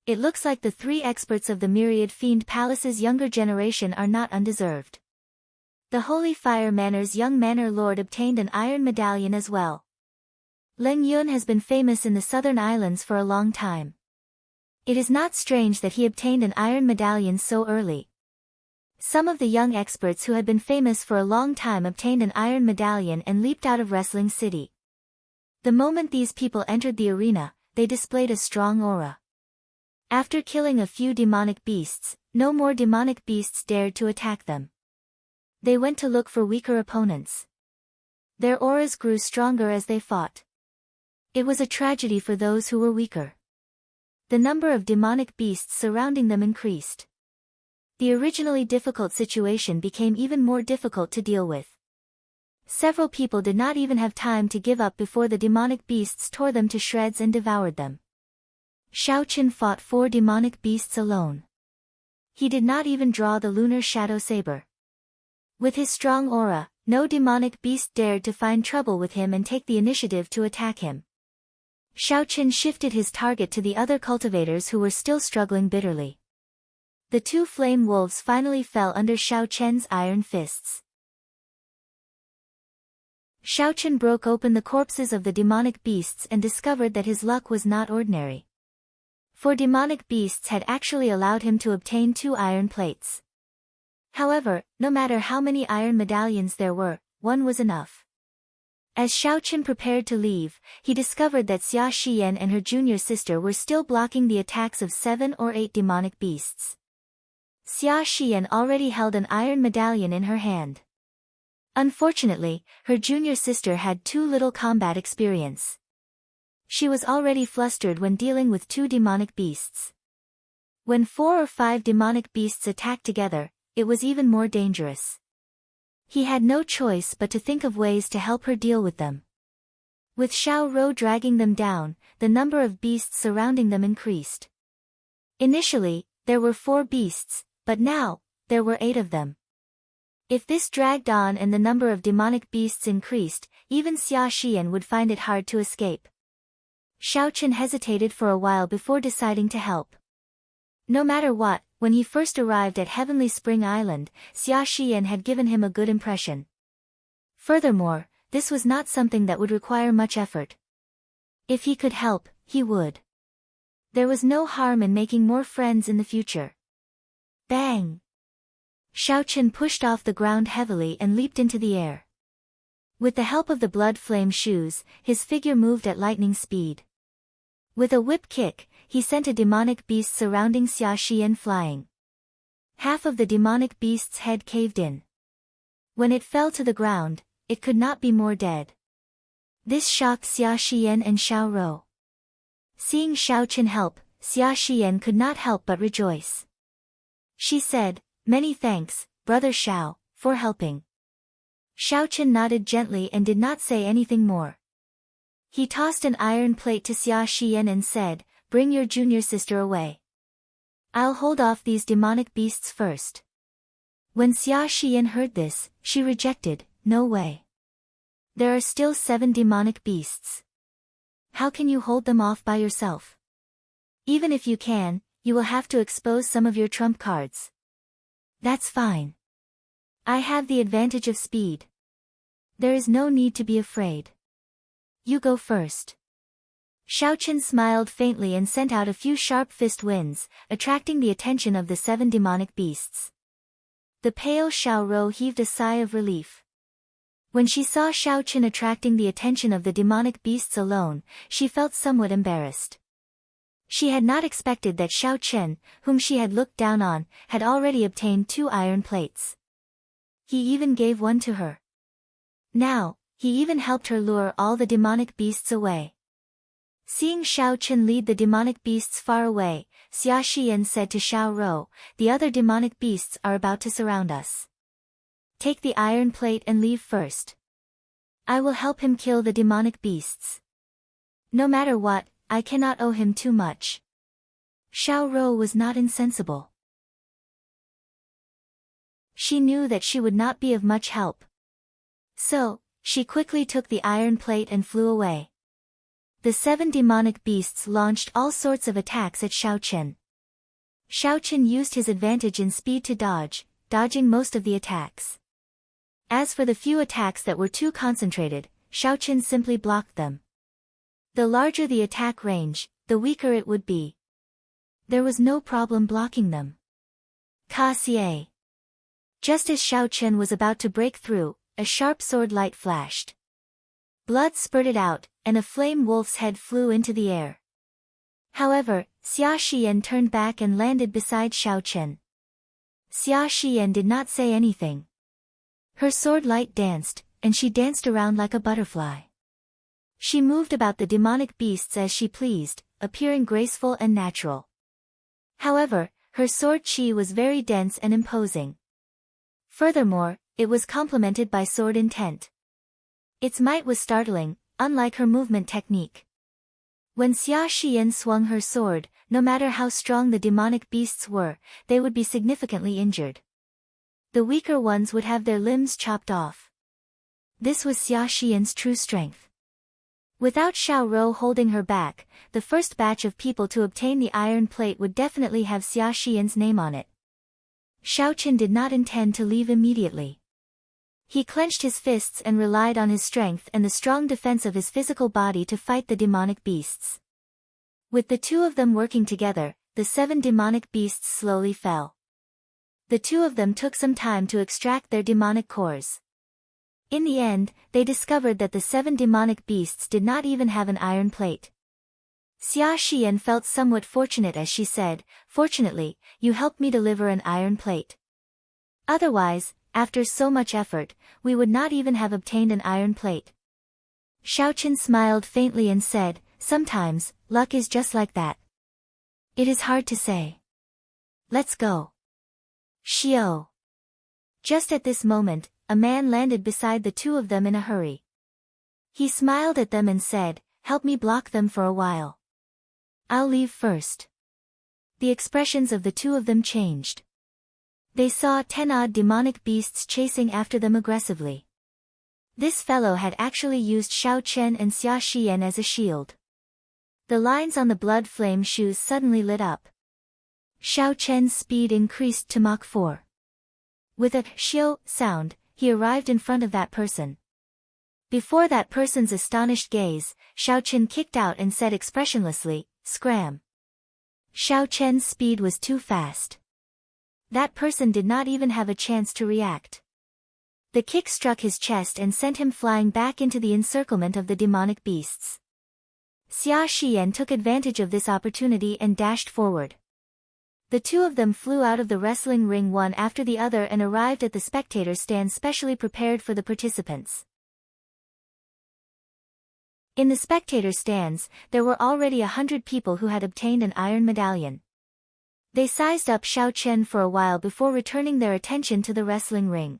It looks like the 3 experts of the Myriad Fiend Palace's younger generation are not undeserved. The Holy Fire Manor's young manor lord obtained an iron medallion as well. Leng Yun has been famous in the southern islands for a long time. It is not strange that he obtained an iron medallion so early. Some of the young experts who had been famous for a long time obtained an iron medallion and leaped out of Wrestling City. The moment these people entered the arena, they displayed a strong aura. After killing a few demonic beasts, no more demonic beasts dared to attack them. They went to look for weaker opponents. Their auras grew stronger as they fought. It was a tragedy for those who were weaker. The number of demonic beasts surrounding them increased. The originally difficult situation became even more difficult to deal with. Several people did not even have time to give up before the demonic beasts tore them to shreds and devoured them. Xiaoqin fought 4 demonic beasts alone. He did not even draw the lunar shadow saber. With his strong aura, no demonic beast dared to find trouble with him and take the initiative to attack him. Xiaoqin shifted his target to the other cultivators who were still struggling bitterly. The 2 flame wolves finally fell under Xiaoqin's iron fists. Xiaoqin broke open the corpses of the demonic beasts and discovered that his luck was not ordinary. 4 demonic beasts had actually allowed him to obtain 2 iron plates. However, no matter how many iron medallions there were, 1 was enough. As Xiaoqin prepared to leave, he discovered that Xia Xiyan and her junior sister were still blocking the attacks of 7 or 8 demonic beasts. Xia Xiyan already held an iron medallion in her hand. Unfortunately, her junior sister had too little combat experience. She was already flustered when dealing with 2 demonic beasts. When 4 or 5 demonic beasts attacked together, it was even more dangerous. He had no choice but to think of ways to help her deal with them. With Xiao Rou dragging them down, the number of beasts surrounding them increased. Initially, there were 4 beasts, but now, there were 8 of them. If this dragged on and the number of demonic beasts increased, even Xia Xian would find it hard to escape. Xiaoqin hesitated for a while before deciding to help. No matter what, when he first arrived at Heavenly Spring Island, Xia Xian had given him a good impression. Furthermore, this was not something that would require much effort. If he could help, he would. There was no harm in making more friends in the future. Bang! Xiaoqin pushed off the ground heavily and leaped into the air. With the help of the blood flame shoes, his figure moved at lightning speed. With a whip kick, he sent a demonic beast surrounding Xia Xian flying. Half of the demonic beast's head caved in. When it fell to the ground, it could not be more dead. This shocked Xia Xian and Xiao Rou. Seeing Xiaoqin help, Xia Xian could not help but rejoice. She said, Many thanks, Brother Xiao, for helping. Xiao Chen nodded gently and did not say anything more. He tossed an iron plate to Xia Xian and said, bring your junior sister away. I'll hold off these demonic beasts first. When Xia Xian heard this, she rejected, no way. There are still 7 demonic beasts. How can you hold them off by yourself? Even if you can, you will have to expose some of your trump cards. That's fine. I have the advantage of speed. There is no need to be afraid. You go first. Xiao Chen smiled faintly and sent out a few sharp fist winds, attracting the attention of the 7 demonic beasts. The pale Xiao Rou heaved a sigh of relief. When she saw Xiao Chen attracting the attention of the demonic beasts alone, she felt somewhat embarrassed. She had not expected that Xiao Chen, whom she had looked down on, had already obtained 2 iron plates. He even gave one to her. Now, he even helped her lure all the demonic beasts away. Seeing Xiao Chen lead the demonic beasts far away, Xia Xian said to Xiao Rou, the other demonic beasts are about to surround us. Take the iron plate and leave first. I will help him kill the demonic beasts. No matter what, I cannot owe him too much. Xiao Rou was not insensible. She knew that she would not be of much help. So, she quickly took the iron plate and flew away. The 7 demonic beasts launched all sorts of attacks at Xiao Chen. Xiao Chen used his advantage in speed to dodge, dodging most of the attacks. As for the few attacks that were too concentrated, Xiao Chen simply blocked them. The larger the attack range, the weaker it would be. There was no problem blocking them. Ka-xie. Just as Xiao Chen was about to break through, a sharp sword light flashed. Blood spurted out, and a flame wolf's head flew into the air. However, Xia Xian turned back and landed beside Xiao Chen. Xia Xian did not say anything. Her sword light danced, and she danced around like a butterfly. She moved about the demonic beasts as she pleased, appearing graceful and natural. However, her sword chi was very dense and imposing. Furthermore, it was complemented by sword intent. Its might was startling, unlike her movement technique. When Xia Xian swung her sword, no matter how strong the demonic beasts were, they would be significantly injured. The weaker ones would have their limbs chopped off. This was Xia Xian's true strength. Without Xiao Rou holding her back, the first batch of people to obtain the iron plate would definitely have Xia Xian's name on it. Xiao Chen did not intend to leave immediately. He clenched his fists and relied on his strength and the strong defense of his physical body to fight the demonic beasts. With the 2 of them working together, the 7 demonic beasts slowly fell. The 2 of them took some time to extract their demonic cores. In the end, they discovered that the 7 demonic beasts did not even have an iron plate. Xia Xian felt somewhat fortunate as she said, fortunately, you helped me deliver an iron plate. Otherwise, after so much effort, we would not even have obtained an iron plate. Xiao Chen smiled faintly and said, sometimes, luck is just like that. It is hard to say. Let's go. Xiao. Just at this moment, a man landed beside the 2 of them in a hurry. He smiled at them and said, help me block them for a while. I'll leave first. The expressions of the 2 of them changed. They saw 10-odd demonic beasts chasing after them aggressively. This fellow had actually used Xiao Chen and Xia Xian as a shield. The lines on the blood flame shoes suddenly lit up. Xiao Chen's speed increased to Mach 4. With a xiao sound, he arrived in front of that person. Before that person's astonished gaze, Xiao Chen kicked out and said expressionlessly, scram. Xiao Chen's speed was too fast. That person did not even have a chance to react. The kick struck his chest and sent him flying back into the encirclement of the demonic beasts. Xia Xian took advantage of this opportunity and dashed forward. The 2 of them flew out of the wrestling ring one after the other and arrived at the spectator stand specially prepared for the participants. In the spectator stands, there were already 100 people who had obtained an iron medallion. They sized up Xiao Chen for a while before returning their attention to the wrestling ring.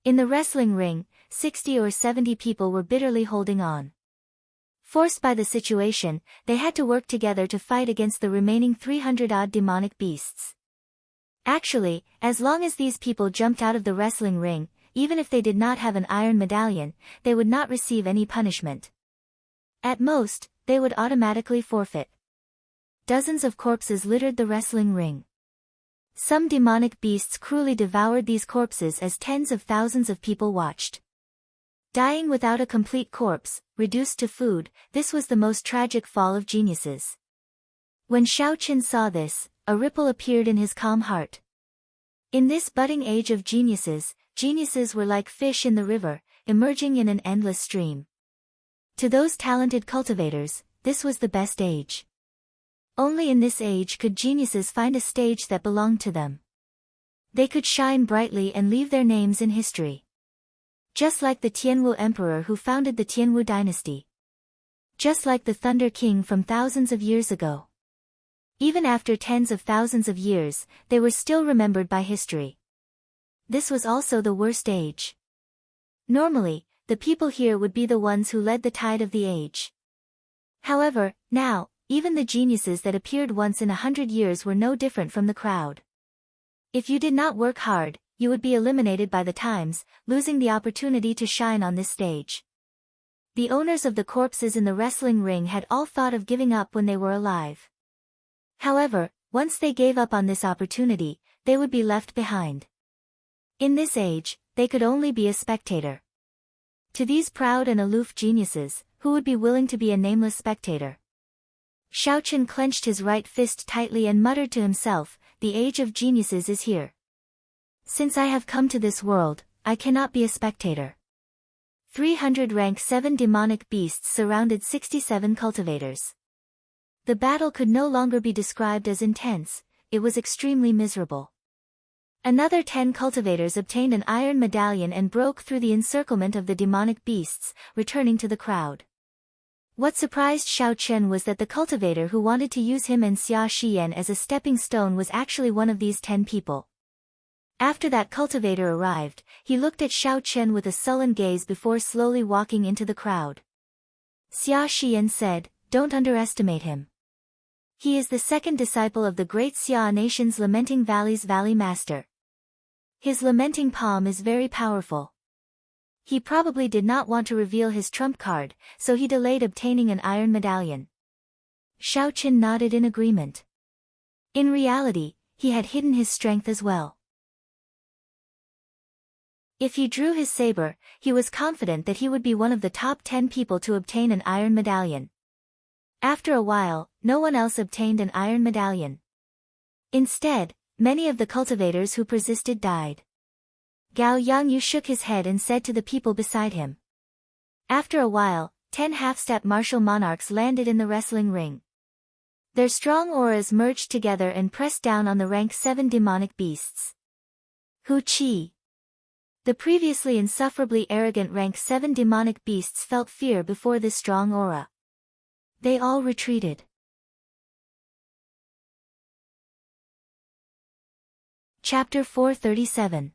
In the wrestling ring, 60 or 70 people were bitterly holding on. Forced by the situation, they had to work together to fight against the remaining 300-odd demonic beasts. Actually, as long as these people jumped out of the wrestling ring, even if they did not have an iron medallion, they would not receive any punishment. At most, they would automatically forfeit. Dozens of corpses littered the wrestling ring. Some demonic beasts cruelly devoured these corpses as tens of thousands of people watched. Dying without a complete corpse, reduced to food, this was the most tragic fall of geniuses. When Xiao Chen saw this, a ripple appeared in his calm heart. In this budding age of geniuses, geniuses were like fish in the river, emerging in an endless stream. To those talented cultivators, this was the best age. Only in this age could geniuses find a stage that belonged to them. They could shine brightly and leave their names in history. Just like the Tianwu emperor who founded the Tianwu dynasty. Just like the Thunder King from thousands of years ago. Even after tens of thousands of years, they were still remembered by history. This was also the worst age. Normally, the people here would be the ones who led the tide of the age. However, now, even the geniuses that appeared once in 100 years were no different from the crowd. If you did not work hard, you would be eliminated by the times, losing the opportunity to shine on this stage. The owners of the corpses in the wrestling ring had all thought of giving up when they were alive. However, once they gave up on this opportunity, they would be left behind. In this age, they could only be a spectator. To these proud and aloof geniuses, who would be willing to be a nameless spectator? Xiao Chen clenched his right fist tightly and muttered to himself, "The age of geniuses is here. Since I have come to this world, I cannot be a spectator." 300 rank 7 demonic beasts surrounded 67 cultivators. The battle could no longer be described as intense, it was extremely miserable. Another 10 cultivators obtained an iron medallion and broke through the encirclement of the demonic beasts, returning to the crowd. What surprised Xiao Chen was that the cultivator who wanted to use him and Xia Shiyan as a stepping stone was actually one of these 10 people. After that cultivator arrived, he looked at Xiao Chen with a sullen gaze before slowly walking into the crowd. Xia Shiyan said, "Don't underestimate him. He is the second disciple of the great Xia nation's Lamenting Valley's Valley Master. His lamenting palm is very powerful." He probably did not want to reveal his trump card, so he delayed obtaining an iron medallion. Xiao Chen nodded in agreement. In reality, he had hidden his strength as well. If he drew his saber, he was confident that he would be one of the top 10 people to obtain an iron medallion. After a while, no one else obtained an iron medallion. Instead, many of the cultivators who persisted died. Gao Yangyu shook his head and said to the people beside him. After a while, 10 half-step martial monarchs landed in the wrestling ring. Their strong auras merged together and pressed down on the rank 7 demonic beasts. Hu Qi. The previously insufferably arrogant rank 7 demonic beasts felt fear before this strong aura. They all retreated. Chapter 437.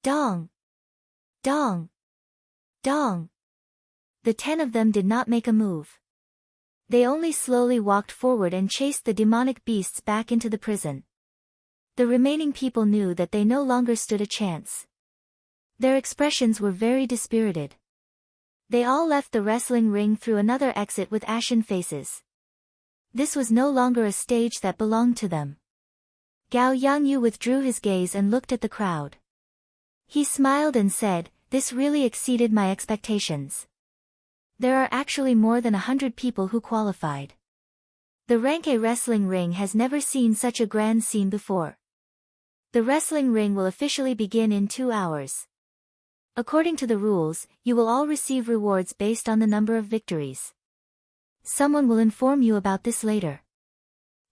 Dong! Dong! Dong! The 10 of them did not make a move. They only slowly walked forward and chased the demonic beasts back into the prison. The remaining people knew that they no longer stood a chance. Their expressions were very dispirited. They all left the wrestling ring through another exit with ashen faces. This was no longer a stage that belonged to them. Gao Yangyu withdrew his gaze and looked at the crowd. He smiled and said, "This really exceeded my expectations. There are actually more than 100 people who qualified. The rank A wrestling ring has never seen such a grand scene before. The wrestling ring will officially begin in 2 hours. According to the rules, you will all receive rewards based on the number of victories. Someone will inform you about this later.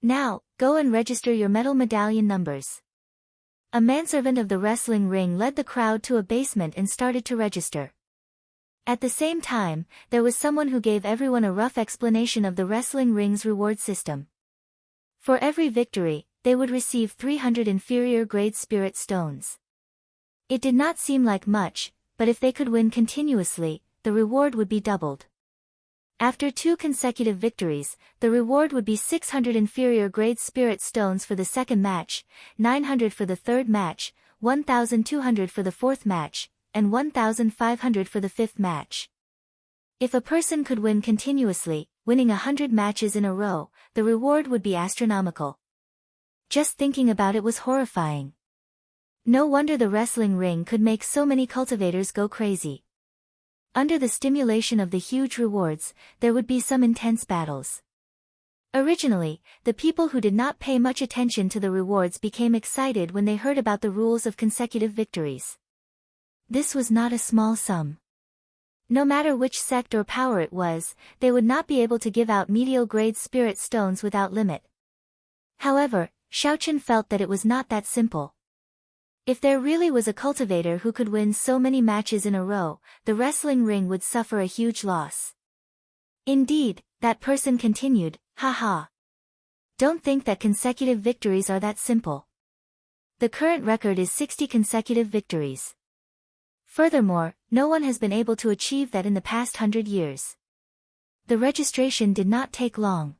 Now, go and register your medal medallion numbers." A manservant of the wrestling ring led the crowd to a basement and started to register. At the same time, there was someone who gave everyone a rough explanation of the wrestling ring's reward system. For every victory, they would receive 300 inferior grade spirit stones. It did not seem like much, but if they could win continuously, the reward would be doubled. After 2 consecutive victories, the reward would be 600 inferior grade spirit stones for the second match, 900 for the third match, 1,200 for the fourth match, and 1,500 for the fifth match. If a person could win continuously, winning 100 matches in a row, the reward would be astronomical. Just thinking about it was horrifying. No wonder the wrestling ring could make so many cultivators go crazy. Under the stimulation of the huge rewards, there would be some intense battles. Originally, the people who did not pay much attention to the rewards became excited when they heard about the rules of consecutive victories. This was not a small sum. No matter which sect or power it was, they would not be able to give out medial grade spirit stones without limit. However, Xiaochen felt that it was not that simple. If there really was a cultivator who could win so many matches in a row, the wrestling ring would suffer a huge loss. Indeed, that person continued, haha. Don't think that consecutive victories are that simple. The current record is 60 consecutive victories. Furthermore, no one has been able to achieve that in the past 100 years. The registration did not take long.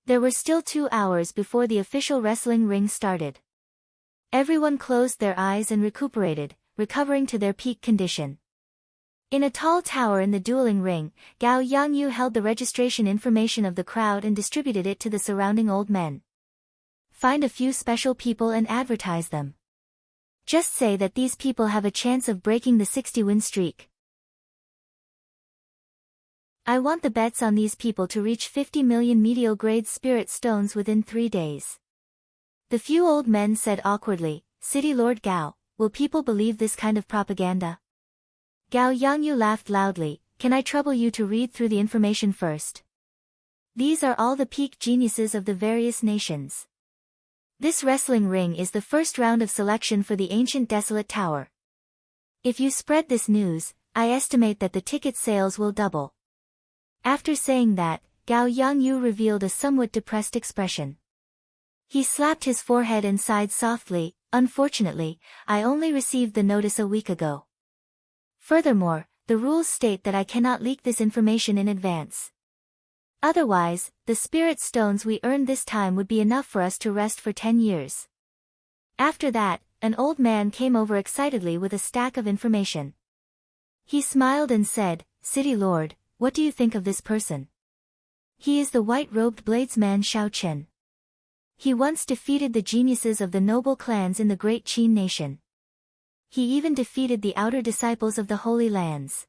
There were still 2 hours before the official wrestling ring started. Everyone closed their eyes and recuperated, recovering to their peak condition. In a tall tower in the dueling ring, Gao Yangyu held the registration information of the crowd and distributed it to the surrounding old men. Find a few special people and advertise them. Just say that these people have a chance of breaking the 60-win streak. I want the bets on these people to reach 50 million medial grade spirit stones within 3 days. The few old men said awkwardly, City Lord Gao, will people believe this kind of propaganda? Gao Yangyu laughed loudly, can I trouble you to read through the information first? These are all the peak geniuses of the various nations. This wrestling ring is the first round of selection for the ancient desolate tower. If you spread this news, I estimate that the ticket sales will double. After saying that, Gao Yangyu revealed a somewhat depressed expression. He slapped his forehead and sighed softly, unfortunately, I only received the notice a week ago. Furthermore, the rules state that I cannot leak this information in advance. Otherwise, the spirit stones we earned this time would be enough for us to rest for 10 years. After that, an old man came over excitedly with a stack of information. He smiled and said, City Lord, what do you think of this person? He is the white-robed bladesman Xiaochen. He once defeated the geniuses of the noble clans in the great Qin nation. He even defeated the outer disciples of the Holy Lands.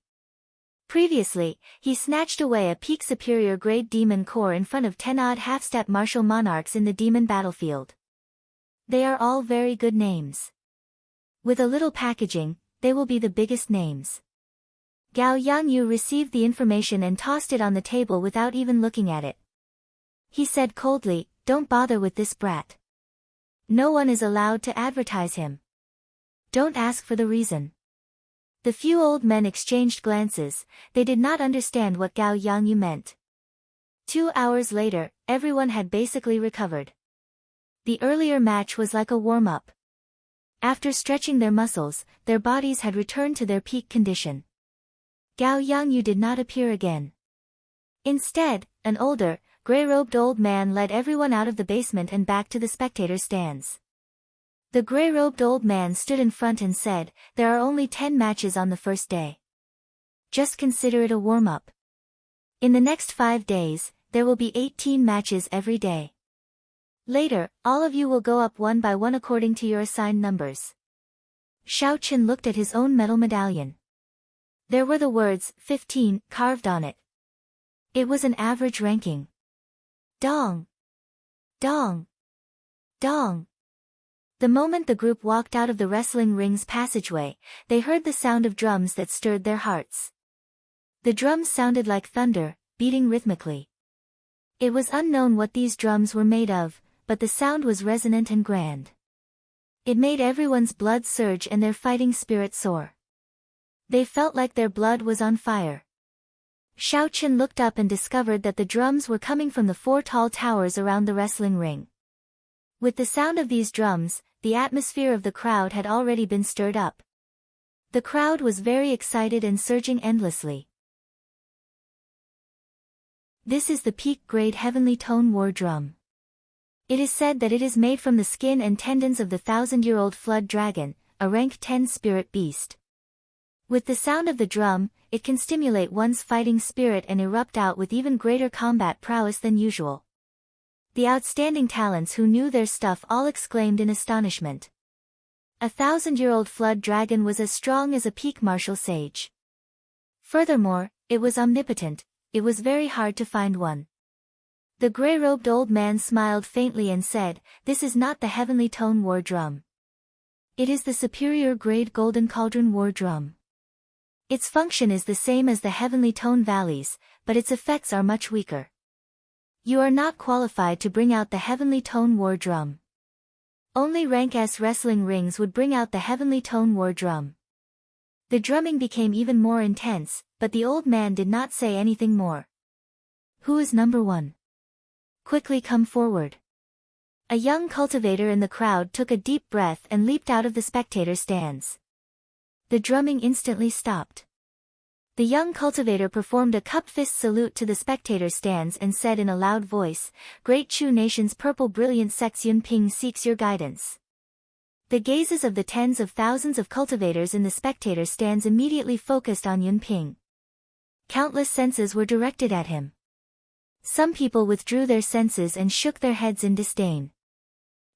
Previously, he snatched away a peak superior grade demon core in front of 10-odd half-step martial monarchs in the demon battlefield. They are all very good names. With a little packaging, they will be the biggest names. Gao Yangyu received the information and tossed it on the table without even looking at it. He said coldly, don't bother with this brat. No one is allowed to advertise him. Don't ask for the reason. The few old men exchanged glances, they did not understand what Gao Yangyu meant. 2 hours later, everyone had basically recovered. The earlier match was like a warm-up. After stretching their muscles, their bodies had returned to their peak condition. Gao Yangyu did not appear again. Instead, an older, gray-robed old man led everyone out of the basement and back to the spectator stands. The gray-robed old man stood in front and said, there are only 10 matches on the first day. Just consider it a warm-up. In the next 5 days, there will be 18 matches every day. Later, all of you will go up one by one according to your assigned numbers. Xiaochen looked at his own metal medallion. There were the words, 15, carved on it. It was an average ranking. Dong! Dong! Dong! The moment the group walked out of the wrestling ring's passageway, they heard the sound of drums that stirred their hearts. The drums sounded like thunder, beating rhythmically. It was unknown what these drums were made of, but the sound was resonant and grand. It made everyone's blood surge and their fighting spirit soar. They felt like their blood was on fire. Xiaochen looked up and discovered that the drums were coming from the 4 tall towers around the wrestling ring. With the sound of these drums, the atmosphere of the crowd had already been stirred up. The crowd was very excited and surging endlessly. This is the peak-grade heavenly tone war drum. It is said that it is made from the skin and tendons of the 1,000-year-old flood dragon, a rank 10 spirit beast. With the sound of the drum, it can stimulate one's fighting spirit and erupt out with even greater combat prowess than usual. The outstanding talents who knew their stuff all exclaimed in astonishment. A 1,000-year-old flood dragon was as strong as a peak martial sage. Furthermore, it was omnipotent. It was very hard to find one. The gray-robed old man smiled faintly and said, "This is not the heavenly tone war drum. It is the superior grade golden cauldron war drum. Its function is the same as the heavenly tone valleys, but its effects are much weaker. You are not qualified to bring out the heavenly tone war drum. Only rank S wrestling rings would bring out the heavenly tone war drum." The drumming became even more intense, but the old man did not say anything more. "Who is number one? Quickly come forward." A young cultivator in the crowd took a deep breath and leaped out of the spectator stands. The drumming instantly stopped. The young cultivator performed a cupped fist salute to the spectator stands and said in a loud voice, "Great Chu Nation's purple brilliant sex Yun Ping seeks your guidance." The gazes of the tens of thousands of cultivators in the spectator stands immediately focused on Yun Ping. Countless senses were directed at him. Some people withdrew their senses and shook their heads in disdain.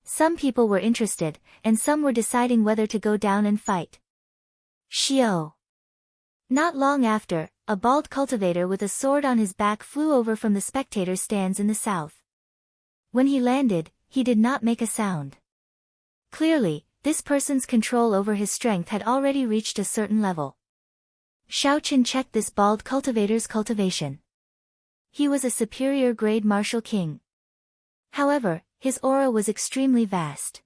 Some people were interested, and some were deciding whether to go down and fight. Xiao. Not long after, a bald cultivator with a sword on his back flew over from the spectator stands in the south. When he landed, he did not make a sound. Clearly, this person's control over his strength had already reached a certain level. Xiaoqin checked this bald cultivator's cultivation. He was a superior grade martial king. However, his aura was extremely vast.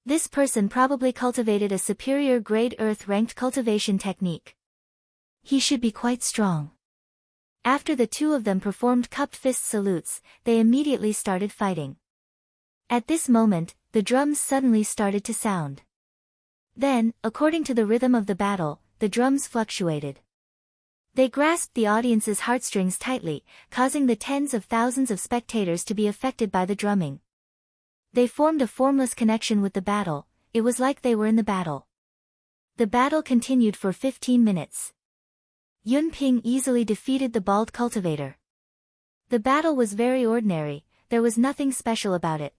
This person probably cultivated a superior grade earth-ranked cultivation technique. He should be quite strong. After the two of them performed cupped fist salutes, they immediately started fighting. At this moment, the drums suddenly started to sound. Then, according to the rhythm of the battle, the drums fluctuated. They grasped the audience's heartstrings tightly, causing the tens of thousands of spectators to be affected by the drumming. They formed a formless connection with the battle. It was like they were in the battle. The battle continued for 15 minutes. Yun Ping easily defeated the bald cultivator. The battle was very ordinary, there was nothing special about it.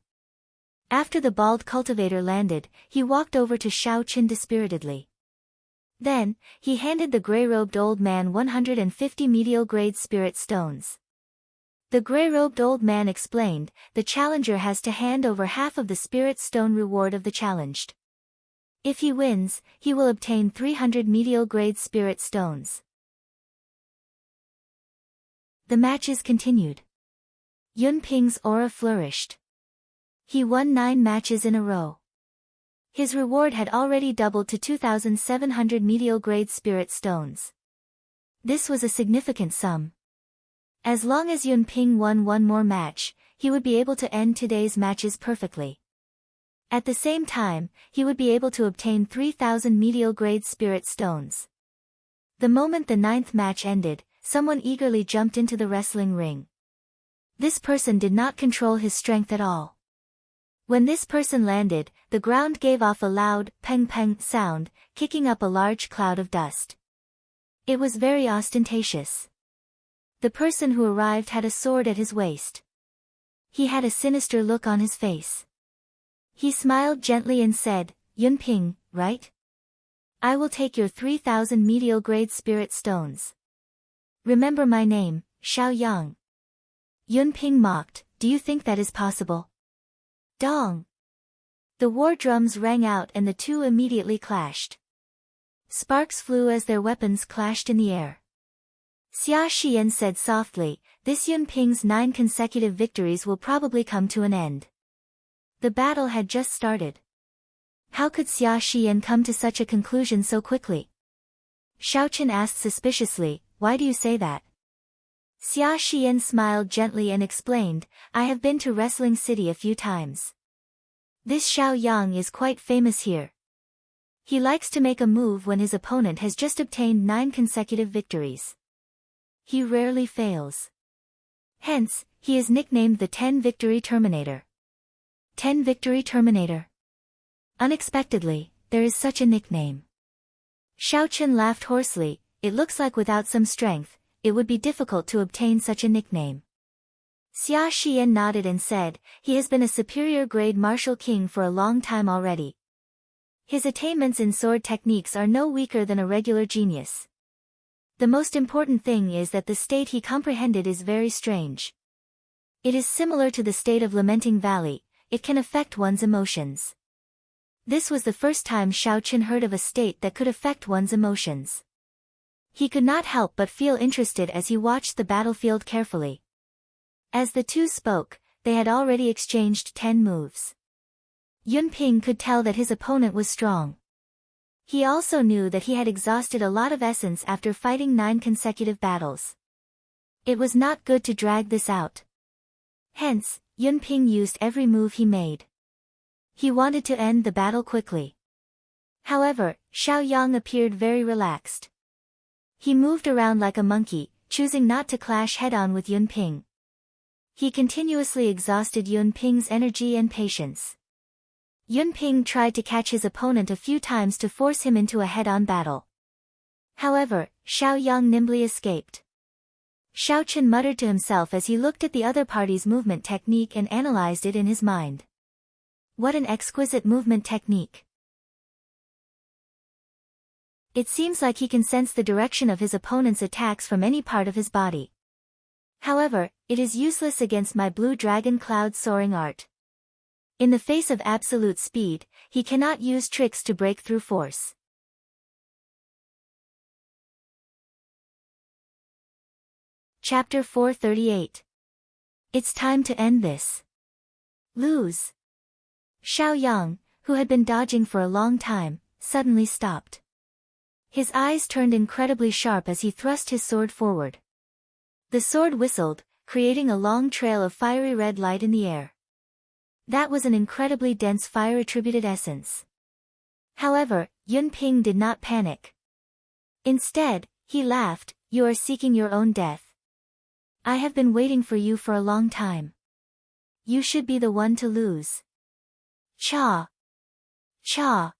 After the bald cultivator landed, he walked over to Xiaoqin dispiritedly. Then, he handed the gray-robed old man 150 medial-grade spirit stones. The gray-robed old man explained, "The challenger has to hand over half of the spirit stone reward of the challenged. If he wins, he will obtain 300 medial-grade spirit stones." The matches continued. Yun Ping's aura flourished. He won 9 matches in a row. His reward had already doubled to 2,700 medial-grade spirit stones. This was a significant sum. As long as Yun Ping won one more match, he would be able to end today's matches perfectly. At the same time, he would be able to obtain 3,000 medial-grade spirit stones. The moment the 9th match ended, someone eagerly jumped into the wrestling ring. This person did not control his strength at all. When this person landed, the ground gave off a loud, peng-peng sound, kicking up a large cloud of dust. It was very ostentatious. The person who arrived had a sword at his waist. He had a sinister look on his face. He smiled gently and said, "Yun Ping, right? I will take your 3,000 medial-grade spirit stones. Remember my name, Xiao Yang." Yun Ping mocked, "Do you think that is possible?" Dong! The war drums rang out and the two immediately clashed. Sparks flew as their weapons clashed in the air. Xia Xian said softly, "This Yun Ping's 9 consecutive victories will probably come to an end." The battle had just started. How could Xia Xian come to such a conclusion so quickly? Xiaoqin asked suspiciously, "Why do you say that?" Xia Xian smiled gently and explained, "I have been to Wrestling City a few times. This Xiao Yang is quite famous here. He likes to make a move when his opponent has just obtained 9 consecutive victories. He rarely fails. Hence, he is nicknamed the 10-Victory Terminator. 10-Victory Terminator. Unexpectedly, there is such a nickname. Xiao Chen laughed hoarsely. It looks like without some strength, it would be difficult to obtain such a nickname. Xia Xian nodded and said, he has been a superior grade martial king for a long time already. His attainments in sword techniques are no weaker than a regular genius. The most important thing is that the state he comprehended is very strange. It is similar to the state of Lamenting Valley. It can affect one's emotions. This was the first time Xiao Chen heard of a state that could affect one's emotions. He could not help but feel interested as he watched the battlefield carefully. As the two spoke, they had already exchanged 10 moves. Yun Ping could tell that his opponent was strong. He also knew that he had exhausted a lot of essence after fighting 9 consecutive battles. It was not good to drag this out. Hence, Yun Ping used every move he made. He wanted to end the battle quickly. However, Xiao Yang appeared very relaxed. He moved around like a monkey, choosing not to clash head-on with Yun Ping. He continuously exhausted Yun Ping's energy and patience. Yun Ping tried to catch his opponent a few times to force him into a head-on battle. However, Xiao Yang nimbly escaped. Xiao Chen muttered to himself as he looked at the other party's movement technique and analyzed it in his mind. What an exquisite movement technique. It seems like he can sense the direction of his opponent's attacks from any part of his body. However, it is useless against my blue dragon cloud soaring art. In the face of absolute speed, he cannot use tricks to break through force. Chapter 438. It's time to end this. Lose. Xiao Yang, who had been dodging for a long time, suddenly stopped. His eyes turned incredibly sharp as he thrust his sword forward. The sword whistled, creating a long trail of fiery red light in the air. That was an incredibly dense fire-attributed essence. However, Yun Ping did not panic. Instead, he laughed, "You are seeking your own death. I have been waiting for you for a long time. You should be the one to lose." Cha! Cha!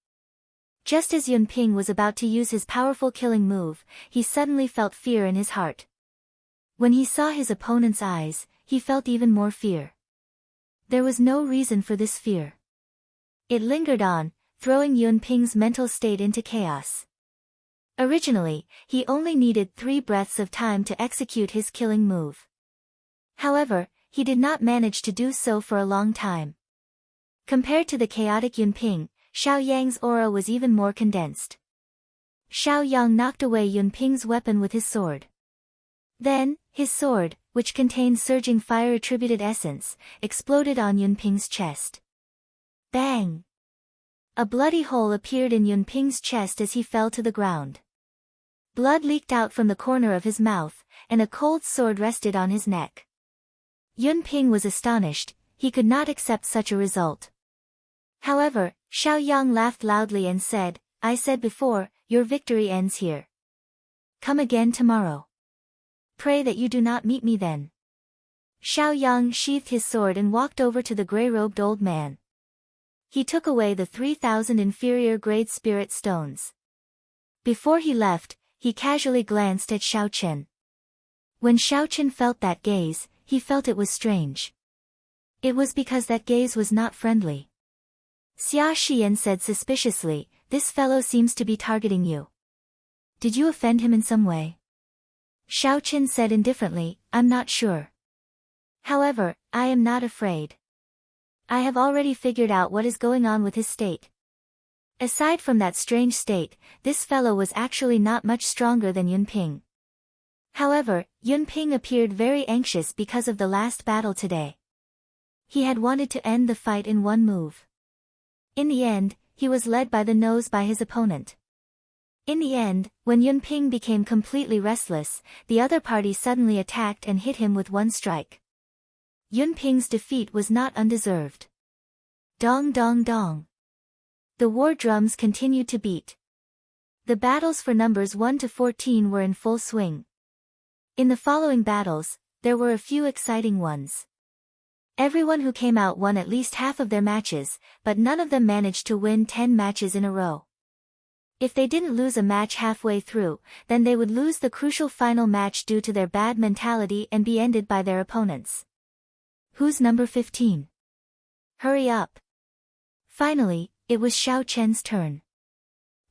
Just as Yun Ping was about to use his powerful killing move, he suddenly felt fear in his heart. When he saw his opponent's eyes, he felt even more fear. There was no reason for this fear. It lingered on, throwing Yun Ping's mental state into chaos. Originally, he only needed 3 breaths of time to execute his killing move. However, he did not manage to do so for a long time. Compared to the chaotic Yun Ping, Xiao Yang's aura was even more condensed. Xiao Yang knocked away Yun Ping's weapon with his sword. Then, his sword, which contained surging fire-attributed essence, exploded on Yun Ping's chest. Bang! A bloody hole appeared in Yun Ping's chest as he fell to the ground. Blood leaked out from the corner of his mouth, and a cold sword rested on his neck. Yun Ping was astonished. He could not accept such a result. However, Xiao Yang laughed loudly and said, "I said before, your victory ends here. Come again tomorrow. Pray that you do not meet me then." Xiao Yang sheathed his sword and walked over to the gray-robed old man. He took away the 3,000 inferior grade spirit stones. Before he left, he casually glanced at Xiao Chen. When Xiao Chen felt that gaze, he felt it was strange. It was because that gaze was not friendly. Xia Xian said suspiciously, "This fellow seems to be targeting you. Did you offend him in some way?" Xiao Chen said indifferently, "I'm not sure. However, I am not afraid. I have already figured out what is going on with his state. Aside from that strange state, this fellow was actually not much stronger than Yun Ping." However, Yun Ping appeared very anxious because of the last battle today. He had wanted to end the fight in one move. In the end, he was led by the nose by his opponent. In the end, when Yun Ping became completely restless, the other party suddenly attacked and hit him with one strike. Yun Ping's defeat was not undeserved. Dong dong dong. The war drums continued to beat. The battles for numbers 1 to 14 were in full swing. In the following battles, there were a few exciting ones. Everyone who came out won at least half of their matches, but none of them managed to win 10 matches in a row. If they didn't lose a match halfway through, then they would lose the crucial final match due to their bad mentality and be ended by their opponents. Who's number 15? Hurry up. Finally, it was Xiao Chen's turn.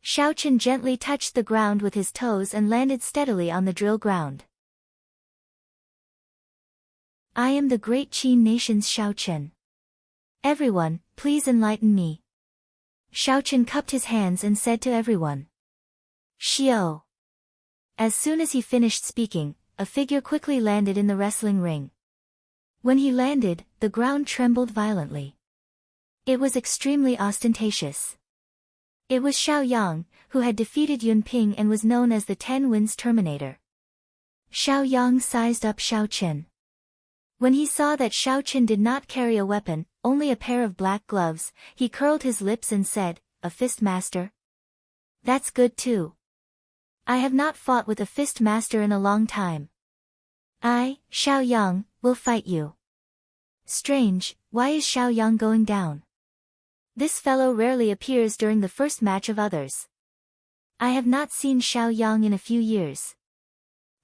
Xiao Chen gently touched the ground with his toes and landed steadily on the drill ground. I am the great Qin nation's Xiao Chen. Everyone, please enlighten me. Xiao Chen cupped his hands and said to everyone. Xiao. As soon as he finished speaking, a figure quickly landed in the wrestling ring. When he landed, the ground trembled violently. It was extremely ostentatious. It was Xiao Yang, who had defeated Yun Ping and was known as the 10 Winds Terminator. Xiao Yang sized up Xiao Chen. When he saw that Xiao Chen did not carry a weapon, only a pair of black gloves, he curled his lips and said, "A fist master? That's good too. I have not fought with a fist master in a long time. I, Xiao Yang, will fight you." Strange, why is Xiao Yang going down? This fellow rarely appears during the first match of others. I have not seen Xiao Yang in a few years.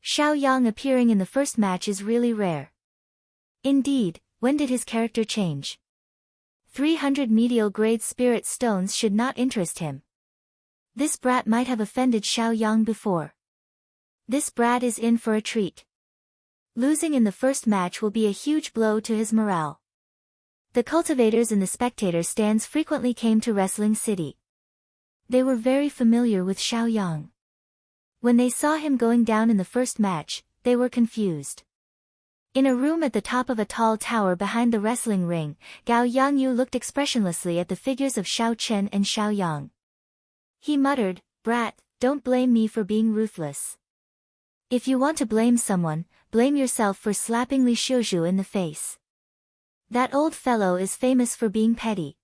Xiao Yang appearing in the first match is really rare. Indeed, when did his character change? 300 medial grade spirit stones should not interest him. This brat might have offended Xiao Yang before. This brat is in for a treat. Losing in the first match will be a huge blow to his morale. The cultivators in the spectator stands frequently came to Wrestling City. They were very familiar with Xiao Yang. When they saw him going down in the first match, they were confused. In a room at the top of a tall tower behind the wrestling ring, Gao Yangyu looked expressionlessly at the figures of Xiao Chen and Xiao Yang. He muttered, "Brat, don't blame me for being ruthless. If you want to blame someone, blame yourself for slapping Li Xiuzhu in the face. That old fellow is famous for being petty."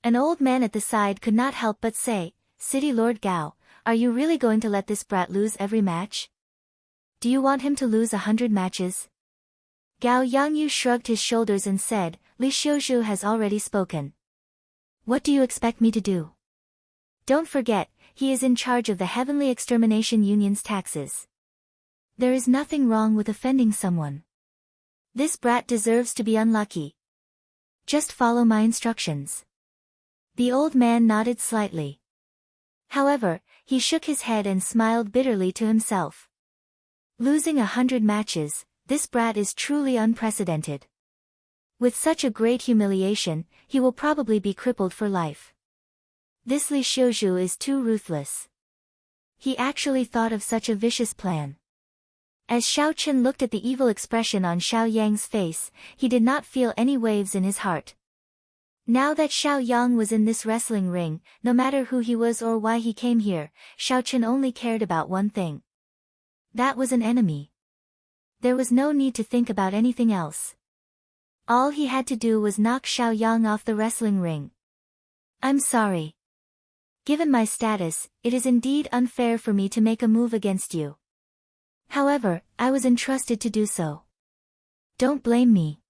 An old man at the side could not help but say, "City Lord Gao, are you really going to let this brat lose every match? Do you want him to lose 100 matches? Gao Yangyu shrugged his shoulders and said, "Li Xiuzhu has already spoken. What do you expect me to do? Don't forget, he is in charge of the Heavenly Extermination Union's taxes. There is nothing wrong with offending someone. This brat deserves to be unlucky. Just follow my instructions." The old man nodded slightly. However, he shook his head and smiled bitterly to himself. Losing 100 matches, this brat is truly unprecedented. With such a great humiliation, he will probably be crippled for life. This Li Xiuzhu is too ruthless. He actually thought of such a vicious plan. As Xiao Chen looked at the evil expression on Xiao Yang's face, he did not feel any waves in his heart. Now that Xiao Yang was in this wrestling ring, no matter who he was or why he came here, Xiao Chen only cared about one thing. That was an enemy. There was no need to think about anything else. All he had to do was knock Xiao Yang off the wrestling ring. "I'm sorry. Given my status, it is indeed unfair for me to make a move against you. However, I was entrusted to do so. Don't blame me."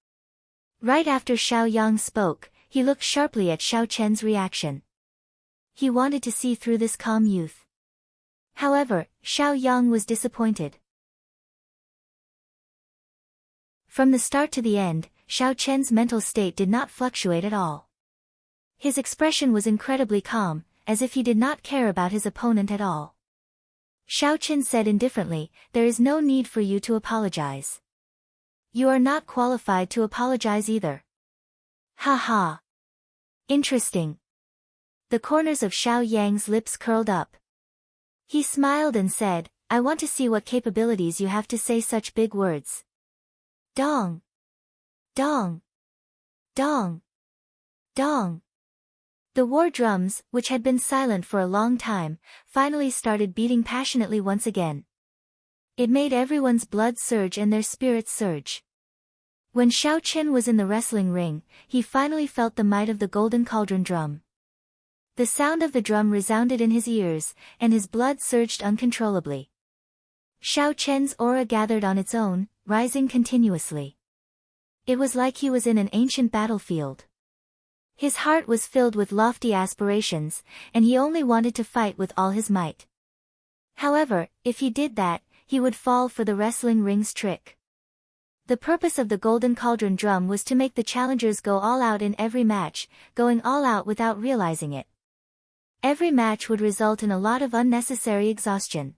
Right after Xiao Yang spoke, he looked sharply at Xiao Chen's reaction. He wanted to see through this calm youth. However, Xiao Yang was disappointed. From the start to the end, Xiao Chen's mental state did not fluctuate at all. His expression was incredibly calm, as if he did not care about his opponent at all. Xiao Chen said indifferently, "There is no need for you to apologize. You are not qualified to apologize either." Ha ha. Interesting. The corners of Xiao Yang's lips curled up. He smiled and said, "I want to see what capabilities you have to say such big words." Dong. Dong. Dong. Dong. The war drums, which had been silent for a long time, finally started beating passionately once again. It made everyone's blood surge and their spirits surge. When Xiao Chen was in the wrestling ring, he finally felt the might of the golden cauldron drum. The sound of the drum resounded in his ears, and his blood surged uncontrollably. Xiao Chen's aura gathered on its own, rising continuously. It was like he was in an ancient battlefield. His heart was filled with lofty aspirations, and he only wanted to fight with all his might. However, if he did that, he would fall for the wrestling ring's trick. The purpose of the golden cauldron drum was to make the challengers go all out in every match, going all out without realizing it. Every match would result in a lot of unnecessary exhaustion.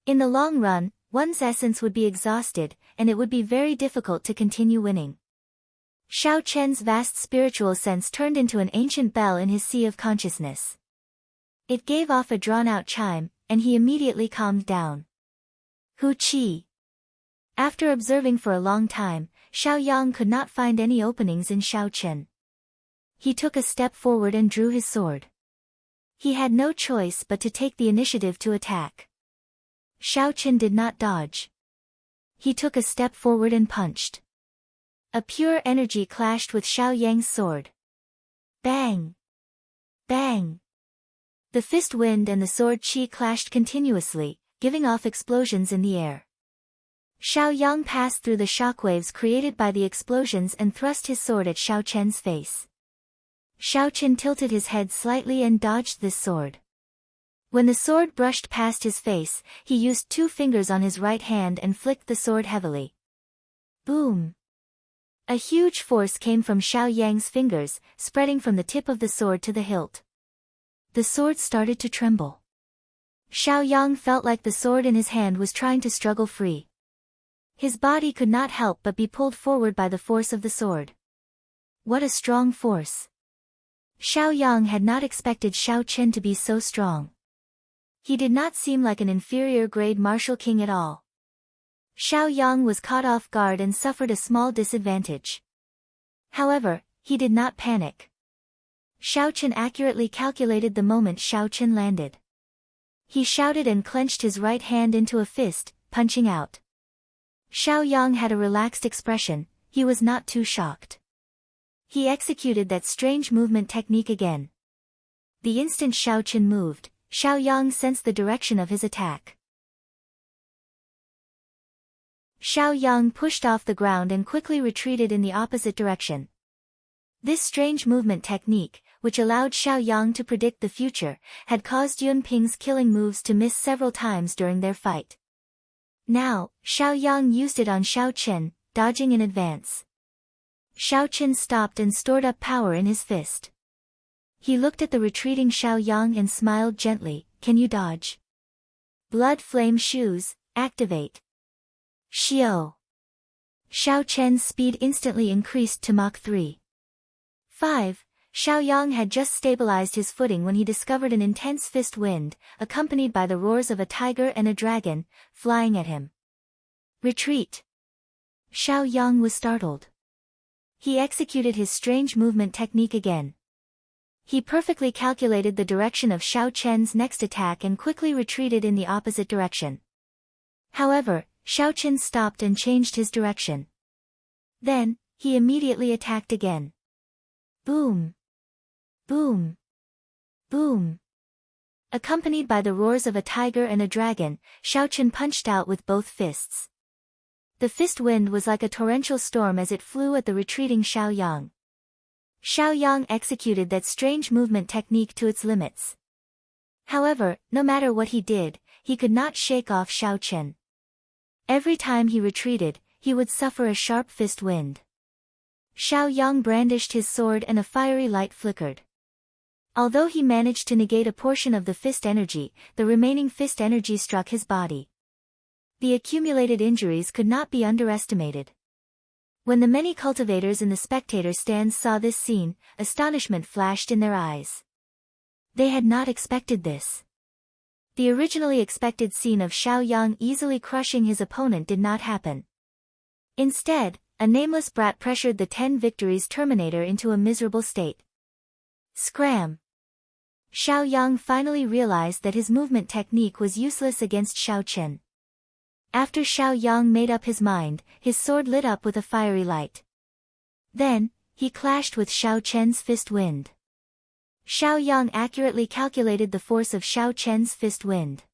In the long run, one's essence would be exhausted, and it would be very difficult to continue winning. Xiao Chen's vast spiritual sense turned into an ancient bell in his sea of consciousness. It gave off a drawn-out chime, and he immediately calmed down. Hu Qi. After observing for a long time, Xiao Yang could not find any openings in Xiao Chen. He took a step forward and drew his sword. He had no choice but to take the initiative to attack. Xiao Chen did not dodge. He took a step forward and punched. A pure energy clashed with Xiao Yang's sword. Bang! Bang! The fist wind and the sword qi clashed continuously, giving off explosions in the air. Xiao Yang passed through the shockwaves created by the explosions and thrust his sword at Xiao Chen's face. Xiao Chen tilted his head slightly and dodged this sword. When the sword brushed past his face, he used 2 fingers on his right hand and flicked the sword heavily. Boom! A huge force came from Xiao Yang's fingers, spreading from the tip of the sword to the hilt. The sword started to tremble. Xiao Yang felt like the sword in his hand was trying to struggle free. His body could not help but be pulled forward by the force of the sword. What a strong force! Xiao Yang had not expected Xiao Chen to be so strong. He did not seem like an inferior-grade martial king at all. Xiao Yang was caught off guard and suffered a small disadvantage. However, he did not panic. Xiao Chen accurately calculated the moment Xiao Chen landed. He shouted and clenched his right hand into a fist, punching out. Xiao Yang had a relaxed expression, he was not too shocked. He executed that strange movement technique again. The instant Xiao Chen moved, Xiao Yang sensed the direction of his attack. Xiao Yang pushed off the ground and quickly retreated in the opposite direction. This strange movement technique, which allowed Xiao Yang to predict the future, had caused Yun Ping's killing moves to miss several times during their fight. Now, Xiao Yang used it on Xiao Chen, dodging in advance. Xiao Chen stopped and stored up power in his fist. He looked at the retreating Xiao Yang and smiled gently, "Can you dodge?" Blood Flame Shoes, activate. Xiao. Xiao Chen's speed instantly increased to Mach 3. 5. Xiao Yang had just stabilized his footing when he discovered an intense fist wind, accompanied by the roars of a tiger and a dragon, flying at him. Retreat. Xiao Yang was startled. He executed his strange movement technique again. He perfectly calculated the direction of Xiao Chen's next attack and quickly retreated in the opposite direction. However, Xiao Chen stopped and changed his direction. Then, he immediately attacked again. Boom! Boom! Boom! Accompanied by the roars of a tiger and a dragon, Xiao Chen punched out with both fists. The fist wind was like a torrential storm as it flew at the retreating Xiao Yang. Xiao Yang executed that strange movement technique to its limits. However, no matter what he did, he could not shake off Xiao Chen. Every time he retreated, he would suffer a sharp fist wind. Xiao Yang brandished his sword and a fiery light flickered. Although he managed to negate a portion of the fist energy, the remaining fist energy struck his body. The accumulated injuries could not be underestimated. When the many cultivators in the spectator stands saw this scene, astonishment flashed in their eyes. They had not expected this. The originally expected scene of Xiao Yang easily crushing his opponent did not happen. Instead, a nameless brat pressured the 10 victories Terminator into a miserable state. Scram! Xiao Yang finally realized that his movement technique was useless against Xiao Chen. After Xiao Yang made up his mind, his sword lit up with a fiery light. Then, he clashed with Xiao Chen's fist wind. Xiao Yang accurately calculated the force of Xiao Chen's fist wind.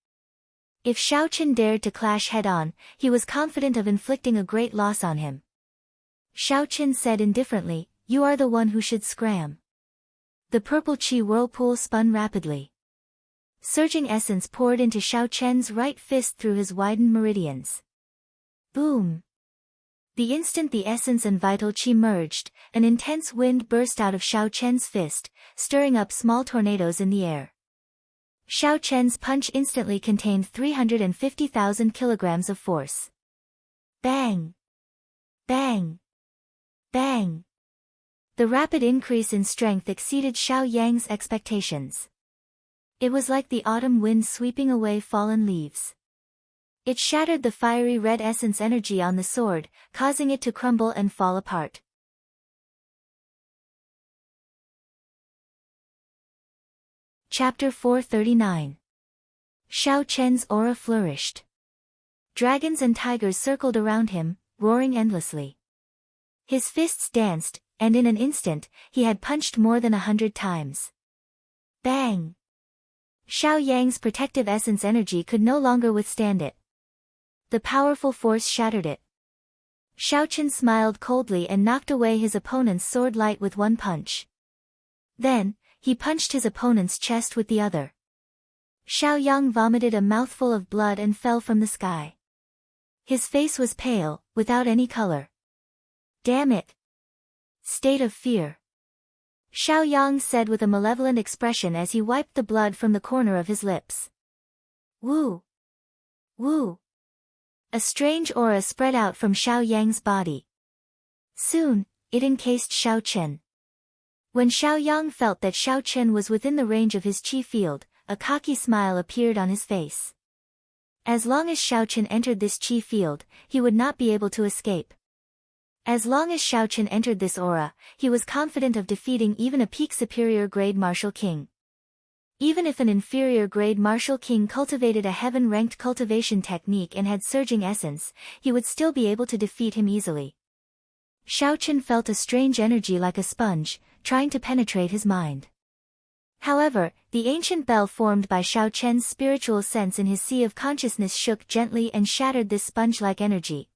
If Xiao Chen dared to clash head-on, he was confident of inflicting a great loss on him. Xiao Chen said indifferently, "You are the one who should scram." The purple qi whirlpool spun rapidly. Surging essence poured into Xiao Chen's right fist through his widened meridians. Boom! The instant the essence and vital qi merged, an intense wind burst out of Xiao Chen's fist, stirring up small tornadoes in the air. Xiao Chen's punch instantly contained 350,000 kilograms of force. Bang! Bang! Bang! The rapid increase in strength exceeded Xiao Yang's expectations. It was like the autumn wind sweeping away fallen leaves. It shattered the fiery red essence energy on the sword, causing it to crumble and fall apart. Chapter 439. Xiao Chen's aura flourished. Dragons and tigers circled around him, roaring endlessly. His fists danced, and in an instant, he had punched more than 100 times. Bang! Xiao Yang's protective essence energy could no longer withstand it. The powerful force shattered it. Xiao Chen smiled coldly and knocked away his opponent's sword light with one punch. Then, he punched his opponent's chest with the other. Xiao Yang vomited a mouthful of blood and fell from the sky. His face was pale, without any color. Damn it! State of fear. Xiao Yang said with a malevolent expression as he wiped the blood from the corner of his lips. Woo! Woo! A strange aura spread out from Xiao Yang's body. Soon, it encased Xiao Chen. When Xiao Yang felt that Xiao Chen was within the range of his qi field, a cocky smile appeared on his face. As long as Xiao Chen entered this qi field, he would not be able to escape. As long as Xiao Chen entered this aura, he was confident of defeating even a peak superior grade martial king. Even if an inferior grade martial king cultivated a heaven-ranked cultivation technique and had surging essence, he would still be able to defeat him easily. Xiao Chen felt a strange energy like a sponge, trying to penetrate his mind. However, the ancient bell formed by Xiao Chen's spiritual sense in his sea of consciousness shook gently and shattered this sponge-like energy.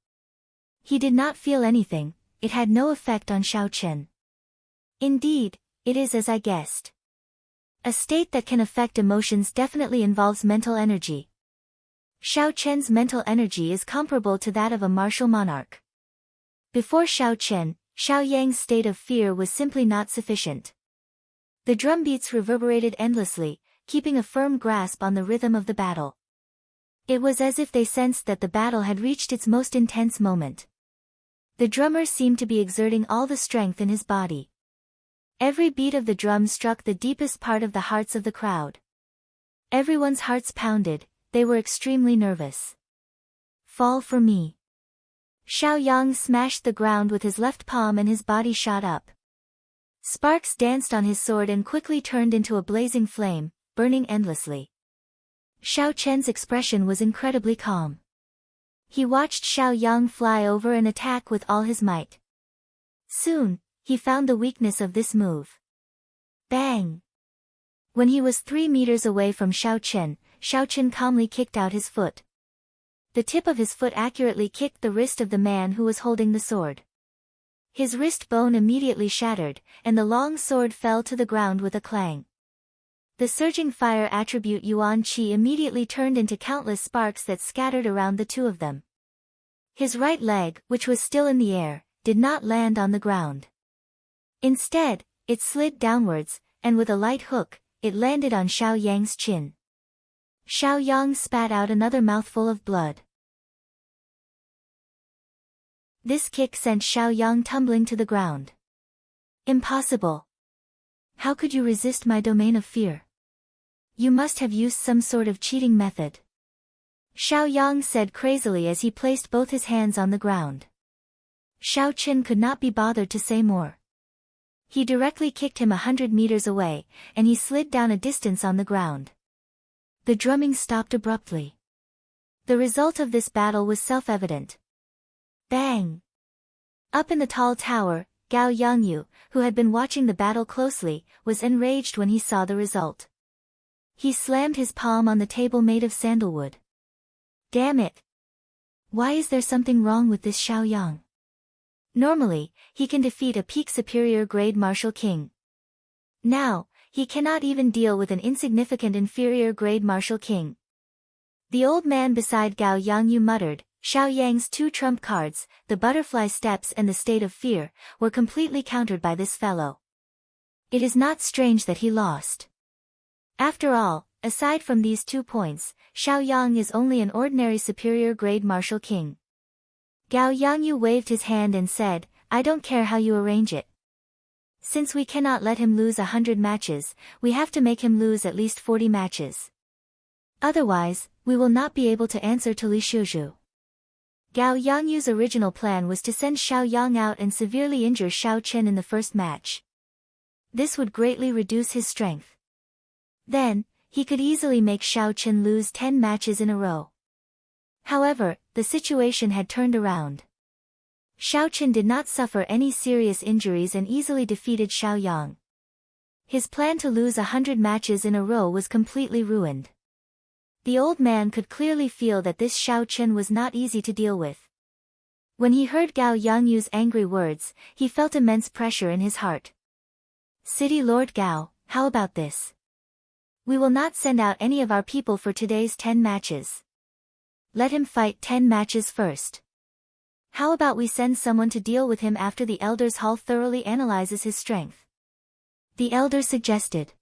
He did not feel anything, it had no effect on Xiao Chen. Indeed, it is as I guessed. A state that can affect emotions definitely involves mental energy. Xiao Chen's mental energy is comparable to that of a martial monarch. Before Xiao Chen, Xiao Yang's state of fear was simply not sufficient. The drumbeats reverberated endlessly, keeping a firm grasp on the rhythm of the battle. It was as if they sensed that the battle had reached its most intense moment. The drummer seemed to be exerting all the strength in his body. Every beat of the drum struck the deepest part of the hearts of the crowd. Everyone's hearts pounded, they were extremely nervous. Fall for me. Xiao Yang smashed the ground with his left palm and his body shot up. Sparks danced on his sword and quickly turned into a blazing flame, burning endlessly. Xiao Chen's expression was incredibly calm. He watched Xiao Yang fly over and attack with all his might. Soon, he found the weakness of this move. Bang! When he was 3 meters away from Xiao Chen calmly kicked out his foot. The tip of his foot accurately kicked the wrist of the man who was holding the sword. His wrist bone immediately shattered, and the long sword fell to the ground with a clang. The surging fire attribute Yuan Qi immediately turned into countless sparks that scattered around the two of them. His right leg, which was still in the air, did not land on the ground. Instead, it slid downwards, and with a light hook, it landed on Xiao Yang's chin. Xiao Yang spat out another mouthful of blood. This kick sent Xiao Yang tumbling to the ground. Impossible. How could you resist my domain of fear? You must have used some sort of cheating method. Xiao Yang said crazily as he placed both his hands on the ground. Xiao Chen could not be bothered to say more. He directly kicked him 100 meters away, and he slid down a distance on the ground. The drumming stopped abruptly. The result of this battle was self-evident. Bang! Up in the tall tower, Gao Yangyu, who had been watching the battle closely, was enraged when he saw the result. He slammed his palm on the table made of sandalwood. Damn it! Why is there something wrong with this Xiaoyang? Normally, he can defeat a peak superior grade martial king. Now, he cannot even deal with an insignificant inferior grade martial king. The old man beside Gao Yangyu muttered, Xiaoyang's 2 trump cards, the butterfly steps and the state of fear, were completely countered by this fellow. It is not strange that he lost. After all, aside from these 2 points, Xiaoyang is only an ordinary superior grade martial king. Gao Yangyu waved his hand and said, I don't care how you arrange it. Since we cannot let him lose 100 matches, we have to make him lose at least 40 matches. Otherwise, we will not be able to answer to Li Shuzhu. Gao Yangyu's original plan was to send Xiaoyang out and severely injure Xiao Chen in the first match. This would greatly reduce his strength. Then, he could easily make Xiao Chen lose 10 matches in a row. However, the situation had turned around. Xiao Chen did not suffer any serious injuries and easily defeated Xiaoyang. His plan to lose 100 matches in a row was completely ruined. The old man could clearly feel that this Xiao Chen was not easy to deal with. When he heard Gao Yangyu's angry words, he felt immense pressure in his heart. City Lord Gao, how about this? We will not send out any of our people for today's 10 matches. Let him fight 10 matches first. How about we send someone to deal with him after the Elder's Hall thoroughly analyzes his strength? The elder suggested.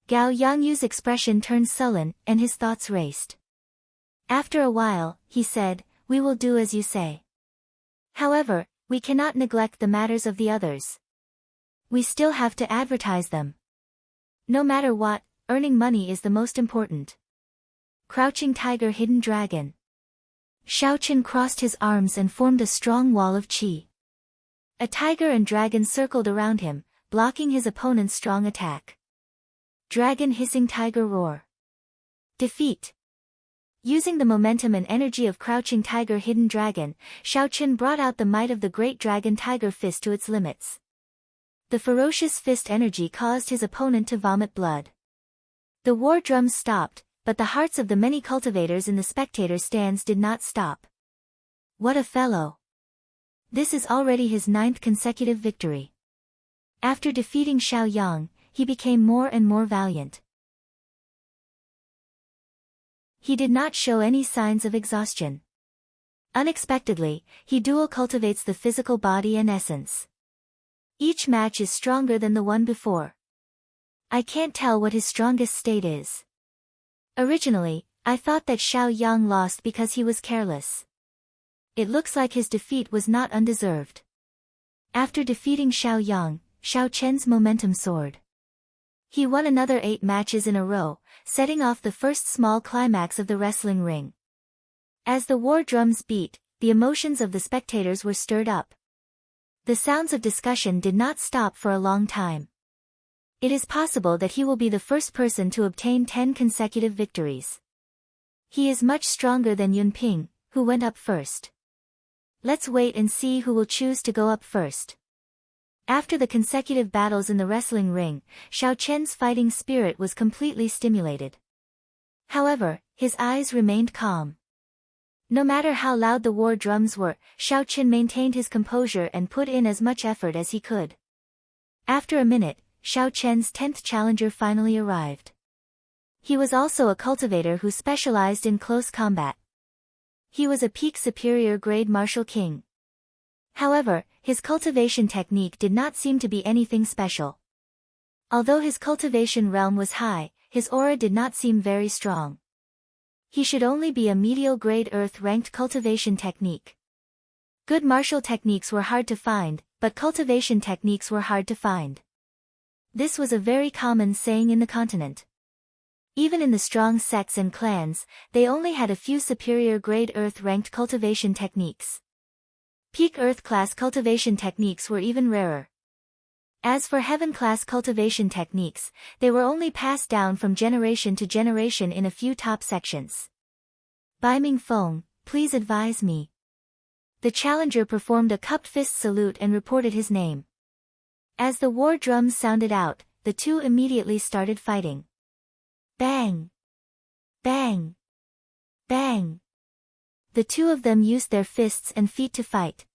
Gao Yangyu's expression turned sullen, and his thoughts raced. After a while, he said, we will do as you say. However, we cannot neglect the matters of the others. We still have to advertise them. No matter what, earning money is the most important. Crouching Tiger Hidden Dragon. Xiao Chen crossed his arms and formed a strong wall of qi. A tiger and dragon circled around him, blocking his opponent's strong attack. Dragon Hissing Tiger Roar. Defeat. Using the momentum and energy of Crouching Tiger Hidden Dragon, Xiao Chen brought out the might of the Great Dragon Tiger Fist to its limits. The ferocious fist energy caused his opponent to vomit blood. The war drums stopped, but the hearts of the many cultivators in the spectator stands did not stop. What a fellow! This is already his 9th consecutive victory. After defeating Xiaoyang, he became more and more valiant. He did not show any signs of exhaustion. Unexpectedly, he dual cultivates the physical body and essence. Each match is stronger than the one before. I can't tell what his strongest state is. Originally, I thought that Xiaoyang lost because he was careless. It looks like his defeat was not undeserved. After defeating Xiaoyang, Xiao Chen's momentum soared. He won another 8 matches in a row, setting off the first small climax of the wrestling ring. As the war drums beat, the emotions of the spectators were stirred up. The sounds of discussion did not stop for a long time. It is possible that he will be the first person to obtain 10 consecutive victories. He is much stronger than Yunping, who went up first. Let's wait and see who will choose to go up first. After the consecutive battles in the wrestling ring, Xiao Chen's fighting spirit was completely stimulated. However, his eyes remained calm. No matter how loud the war drums were, Xiao Chen maintained his composure and put in as much effort as he could. After a minute, Xiao Chen's 10th challenger finally arrived. He was also a cultivator who specialized in close combat. He was a peak superior grade martial king. However, his cultivation technique did not seem to be anything special. Although his cultivation realm was high, his aura did not seem very strong. He should only be a medial grade earth-ranked cultivation technique. Good martial techniques were hard to find, but cultivation techniques were hard to find. This was a very common saying in the continent. Even in the strong sects and clans, they only had a few superior grade earth-ranked cultivation techniques. Peak Earth-class cultivation techniques were even rarer. As for Heaven-class cultivation techniques, they were only passed down from generation to generation in a few top sections. Bai Ming Feng, please advise me. The challenger performed a cupped fist salute and reported his name. As the war drums sounded out, the two immediately started fighting. Bang! Bang! Bang! The two of them used their fists and feet to fight.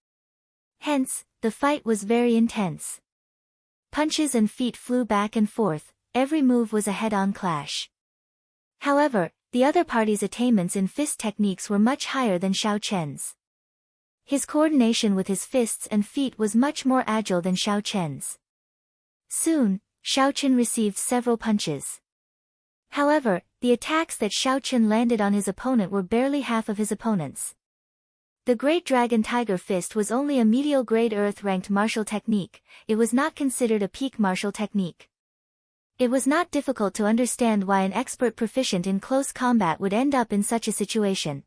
Hence, the fight was very intense. Punches and feet flew back and forth, every move was a head-on clash. However, the other party's attainments in fist techniques were much higher than Xiao Chen's. His coordination with his fists and feet was much more agile than Xiao Chen's. Soon, Xiao Chen received several punches. However, the attacks that Xiao Chen landed on his opponent were barely half of his opponent's. The Great Dragon Tiger Fist was only a medial grade Earth-ranked martial technique, it was not considered a peak martial technique. It was not difficult to understand why an expert proficient in close combat would end up in such a situation.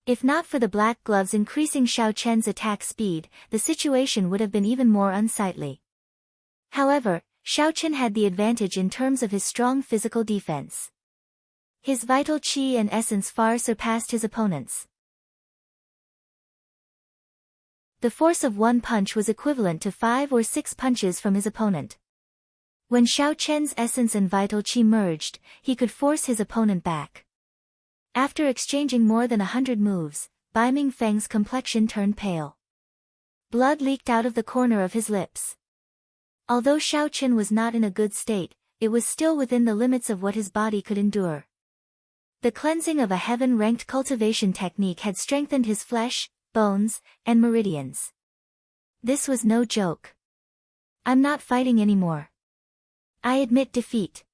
If not for the black gloves increasing Xiao Chen's attack speed, the situation would have been even more unsightly. However, Xiao Chen had the advantage in terms of his strong physical defense. His vital qi and essence far surpassed his opponent's. The force of one punch was equivalent to 5 or 6 punches from his opponent. When Xiao Chen's essence and vital qi merged, he could force his opponent back. After exchanging more than 100 moves, Bai Ming Feng's complexion turned pale. Blood leaked out of the corner of his lips. Although Xiao Chen was not in a good state, it was still within the limits of what his body could endure. The cleansing of a heaven-ranked cultivation technique had strengthened his flesh, bones, and meridians. This was no joke. I'm not fighting anymore. I admit defeat.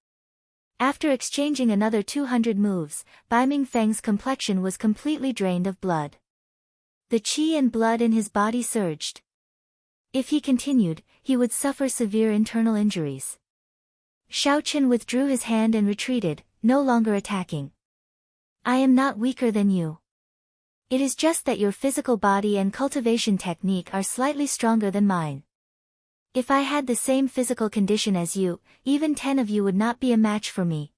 After exchanging another 200 moves, Bai Ming Feng's complexion was completely drained of blood. The qi and blood in his body surged. If he continued, he would suffer severe internal injuries. Xiao Chen withdrew his hand and retreated, no longer attacking. I am not weaker than you. It is just that your physical body and cultivation technique are slightly stronger than mine. If I had the same physical condition as you, even 10 of you would not be a match for me.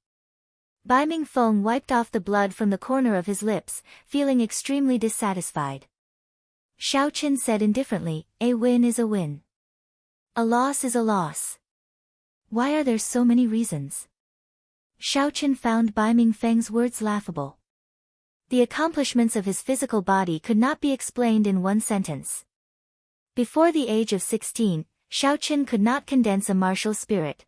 Bai Ming Feng wiped off the blood from the corner of his lips, feeling extremely dissatisfied. Xiao Chen said indifferently, a win is a win. A loss is a loss. Why are there so many reasons? Xiao Chen found Bai Ming Feng's words laughable. The accomplishments of his physical body could not be explained in one sentence. Before the age of 16, Xiao Chen could not condense a martial spirit.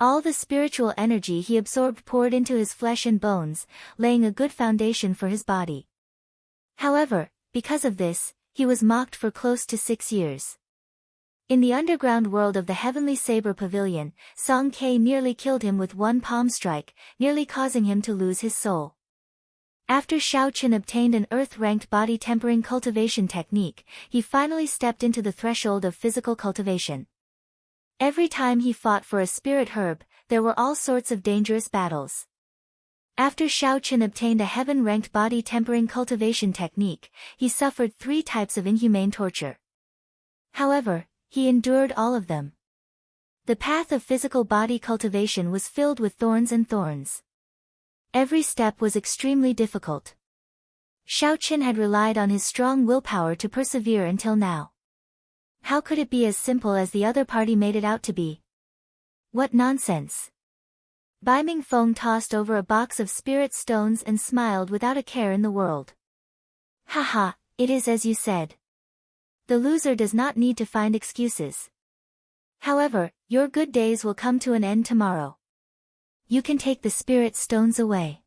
All the spiritual energy he absorbed poured into his flesh and bones, laying a good foundation for his body. However, because of this, he was mocked for close to 6 years. In the underground world of the Heavenly Saber Pavilion, Song Ke nearly killed him with one palm strike, nearly causing him to lose his soul. After Xiao Chen obtained an earth-ranked body tempering cultivation technique, he finally stepped into the threshold of physical cultivation. Every time he fought for a spirit herb, there were all sorts of dangerous battles. After Xiao Chen obtained a heaven-ranked body tempering cultivation technique, he suffered 3 types of inhumane torture. However, he endured all of them. The path of physical body cultivation was filled with thorns and thorns. Every step was extremely difficult. Xiao Chen had relied on his strong willpower to persevere until now. How could it be as simple as the other party made it out to be? What nonsense! Bai Ming Feng tossed over a box of spirit stones and smiled without a care in the world. Haha, it is as you said. The loser does not need to find excuses. However, your good days will come to an end tomorrow. You can take the spirit stones away.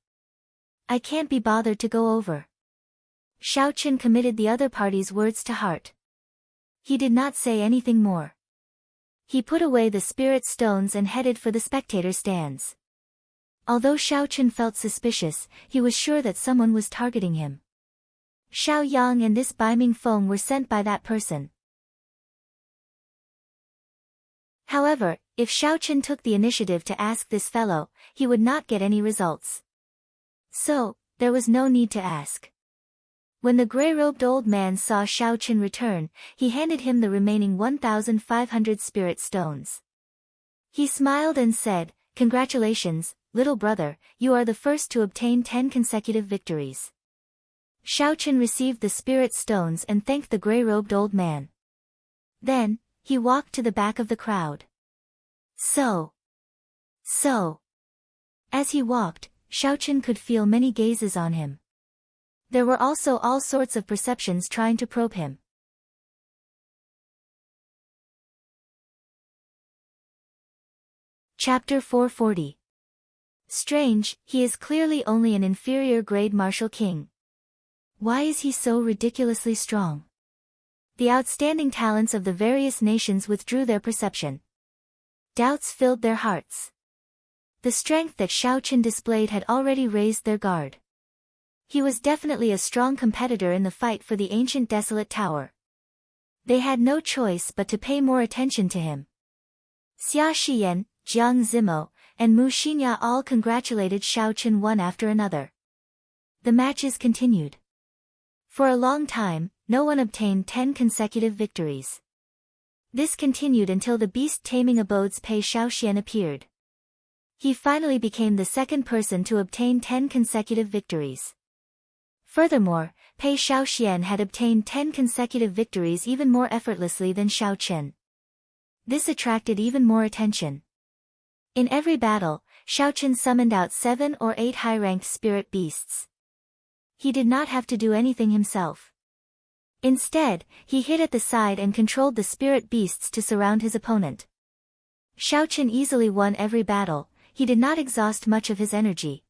I can't be bothered to go over. Xiao Chen committed the other party's words to heart. He did not say anything more. He put away the spirit stones and headed for the spectator stands. Although Xiao Chen felt suspicious, he was sure that someone was targeting him. Xiao Yang and this Bai Ming Feng were sent by that person. However, if Xiao Chen took the initiative to ask this fellow, he would not get any results. So, there was no need to ask. When the gray-robed old man saw Xiao Chen return, he handed him the remaining 1,500 spirit stones. He smiled and said, "Congratulations, little brother, you are the first to obtain 10 consecutive victories." Xiaochen received the spirit stones and thanked the gray-robed old man. Then, he walked to the back of the crowd. So. As he walked, Xiaochen could feel many gazes on him. There were also all sorts of perceptions trying to probe him. Chapter 440. Strange, he is clearly only an inferior grade martial king. Why is he so ridiculously strong? The outstanding talents of the various nations withdrew their perception. Doubts filled their hearts. The strength that Xiaochen displayed had already raised their guard. He was definitely a strong competitor in the fight for the ancient desolate tower. They had no choice but to pay more attention to him. Xia Shiyan, Jiang Zimo, and Mu Xinya all congratulated Xiaochen one after another. The matches continued. For a long time, no one obtained 10 consecutive victories. This continued until the beast-taming abode's Pei Xiaoxian appeared. He finally became the second person to obtain 10 consecutive victories. Furthermore, Pei Xiaoxian had obtained 10 consecutive victories even more effortlessly than Xiaochen. This attracted even more attention. In every battle, Xiaochen summoned out 7 or 8 high-ranked spirit beasts. He did not have to do anything himself. Instead, he hid at the side and controlled the spirit beasts to surround his opponent. Xiaochen easily won every battle. He did not exhaust much of his energy.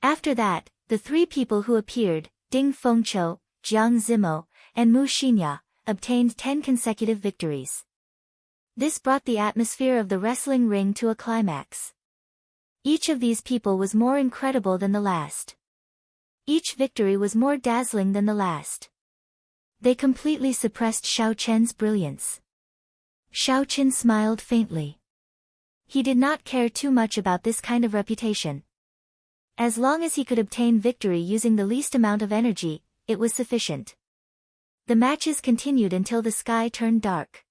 After that, the 3 people who appeared, Ding Fengqiu, Jiang Zimo, and Mu Xinya, obtained 10 consecutive victories. This brought the atmosphere of the wrestling ring to a climax. Each of these people was more incredible than the last. Each victory was more dazzling than the last. They completely suppressed Xiaochen's brilliance. Xiaochen smiled faintly. He did not care too much about this kind of reputation. As long as he could obtain victory using the least amount of energy, it was sufficient. The matches continued until the sky turned dark.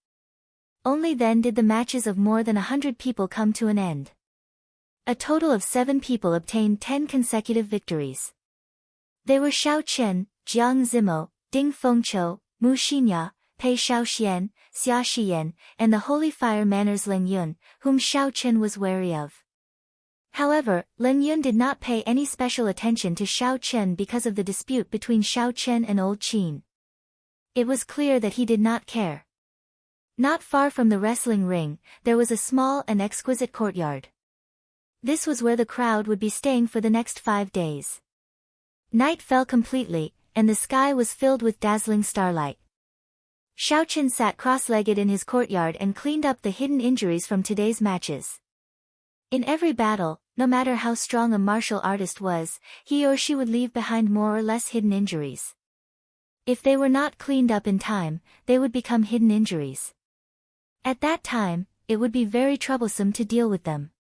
Only then did the matches of more than 100 people come to an end. A total of 7 people obtained 10 consecutive victories. They were Xiaochen, Jiang Zimo, Ding Fengqiu, Mu Xinya, Pei Xiaoxian, Xia Shiyan, and the Holy Fire Manners Ling Yun, whom Xiaochen was wary of. However, Ling Yun did not pay any special attention to Xiaochen because of the dispute between Xiaochen and Old Qin. It was clear that he did not care. Not far from the wrestling ring, there was a small and exquisite courtyard. This was where the crowd would be staying for the next 5 days. Night fell completely, and the sky was filled with dazzling starlight. Xiaochen sat cross-legged in his courtyard and cleaned up the hidden injuries from today's matches. In every battle, no matter how strong a martial artist was, he or she would leave behind more or less hidden injuries. If they were not cleaned up in time, they would become hidden injuries. At that time, it would be very troublesome to deal with them.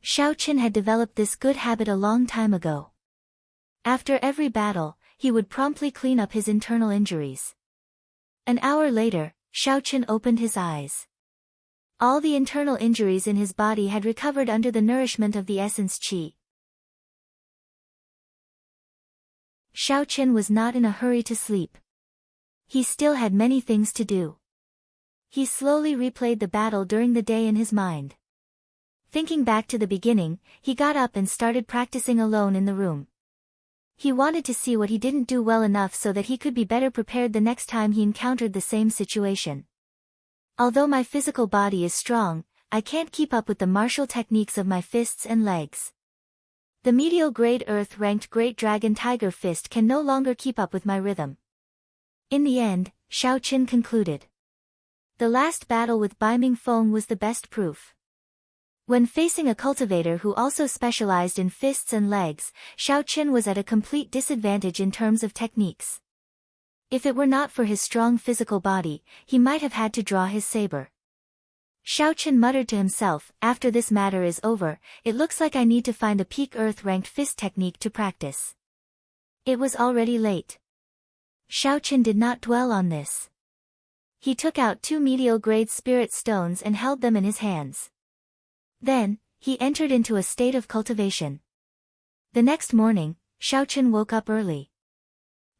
Xiaochen had developed this good habit a long time ago. After every battle, he would promptly clean up his internal injuries. An hour later, Xiaochen opened his eyes. All the internal injuries in his body had recovered under the nourishment of the essence qi. Xiaochen was not in a hurry to sleep. He still had many things to do. He slowly replayed the battle during the day in his mind. Thinking back to the beginning, he got up and started practicing alone in the room. He wanted to see what he didn't do well enough so that he could be better prepared the next time he encountered the same situation. Although my physical body is strong, I can't keep up with the martial techniques of my fists and legs. The medial grade earth-ranked Great Dragon Tiger Fist can no longer keep up with my rhythm. In the end, Xiaochen concluded. The last battle with Bai Mingfeng was the best proof. When facing a cultivator who also specialized in fists and legs, Xiaochen was at a complete disadvantage in terms of techniques. If it were not for his strong physical body, he might have had to draw his saber. Xiaochen muttered to himself, after this matter is over, it looks like I need to find a peak earth-ranked fist technique to practice. It was already late. Xiaochen did not dwell on this. He took out 2 medial grade spirit stones and held them in his hands. Then, he entered into a state of cultivation. The next morning, Xiaochen woke up early.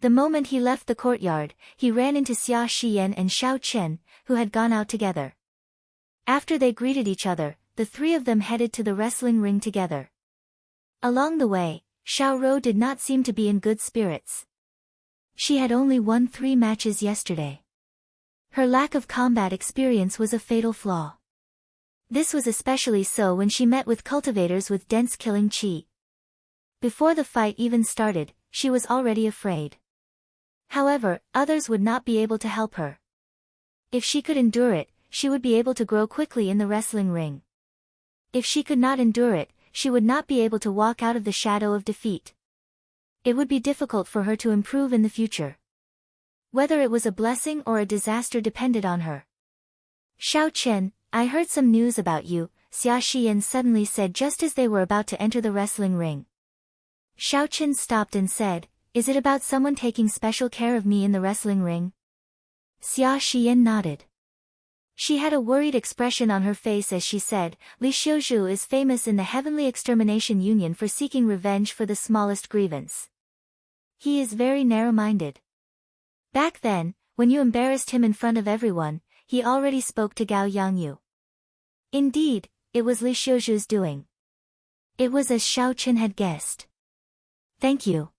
The moment he left the courtyard, he ran into Xia Xiyan and Xiao Chen, who had gone out together. After they greeted each other, the three of them headed to the wrestling ring together. Along the way, Xiao Rou did not seem to be in good spirits. She had only won 3 matches yesterday. Her lack of combat experience was a fatal flaw. This was especially so when she met with cultivators with dense killing qi. Before the fight even started, she was already afraid. However, others would not be able to help her. If she could endure it, she would be able to grow quickly in the wrestling ring. If she could not endure it, she would not be able to walk out of the shadow of defeat. It would be difficult for her to improve in the future. Whether it was a blessing or a disaster depended on her. Xiao Chen, I heard some news about you, Xia Xiyan suddenly said just as they were about to enter the wrestling ring. Xiao Chen stopped and said, is it about someone taking special care of me in the wrestling ring? Xia Xiyan nodded. She had a worried expression on her face as she said, Li Xiuzhu is famous in the Heavenly Extermination Union for seeking revenge for the smallest grievance. He is very narrow-minded. Back then, when you embarrassed him in front of everyone, he already spoke to Gao Yangyu. Indeed, it was Li Xiuzhu's doing. It was as Xiao Chen had guessed. Thank you.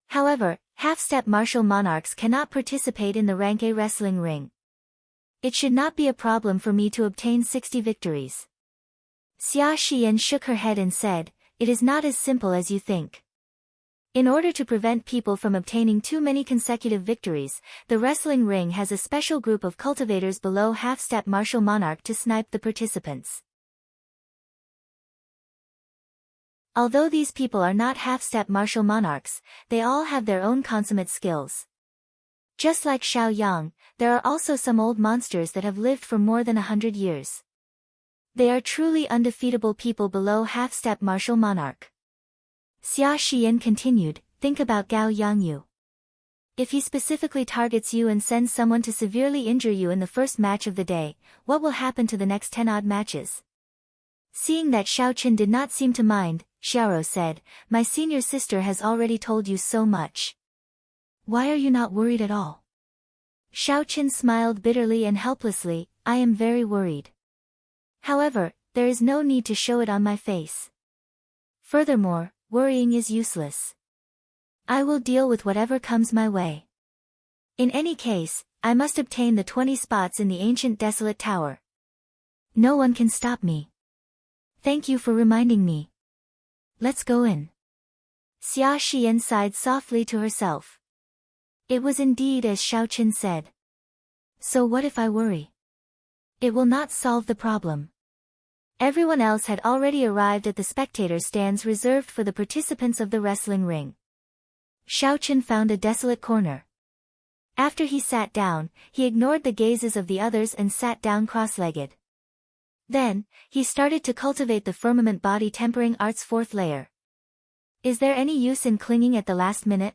However, half-step martial monarchs cannot participate in the rank A wrestling ring. It should not be a problem for me to obtain 60 victories. Xia Xiyan shook her head and said, it is not as simple as you think. In order to prevent people from obtaining too many consecutive victories, the wrestling ring has a special group of cultivators below half-step martial monarch to snipe the participants. Although these people are not half-step martial monarchs, they all have their own consummate skills. Just like Xiao Yang, there are also some old monsters that have lived for more than 100 years. They are truly undefeatable people below half-step martial monarch. Xia Xiyan continued, think about Gao Yangyu. If he specifically targets you and sends someone to severely injure you in the first match of the day, what will happen to the next 10 odd matches? Seeing that Xiao Chen did not seem to mind, Xiaorou said, my senior sister has already told you so much. Why are you not worried at all? Xiao Chen smiled bitterly and helplessly, I am very worried. However, there is no need to show it on my face. Furthermore, worrying is useless. I will deal with whatever comes my way. In any case, I must obtain the 20 spots in the ancient desolate tower. No one can stop me. Thank you for reminding me. Let's go in. Xia Xiyan sighed softly to herself. It was indeed as Xiao Chen said. So what if I worry? It will not solve the problem. Everyone else had already arrived at the spectator stands reserved for the participants of the wrestling ring. Xiao Chen found a desolate corner. After he sat down, he ignored the gazes of the others and sat down cross-legged. Then, he started to cultivate the firmament body tempering art's 4th layer. Is there any use in clinging at the last minute?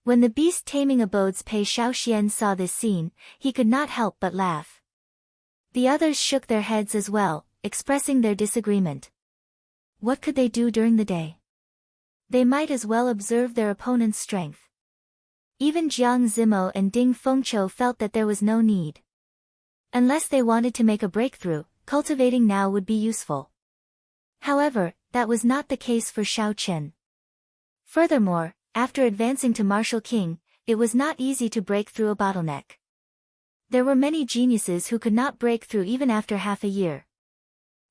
When the beast taming abodes Pei Xiaoxian saw this scene, he could not help but laugh. The others shook their heads as well, expressing their disagreement. What could they do during the day? They might as well observe their opponent's strength. Even Jiang Zimo and Ding Fengqiu felt that there was no need. Unless they wanted to make a breakthrough, cultivating now would be useful. However, that was not the case for Xiao Chen. Furthermore, after advancing to Martial King, it was not easy to break through a bottleneck. There were many geniuses who could not break through even after half a year.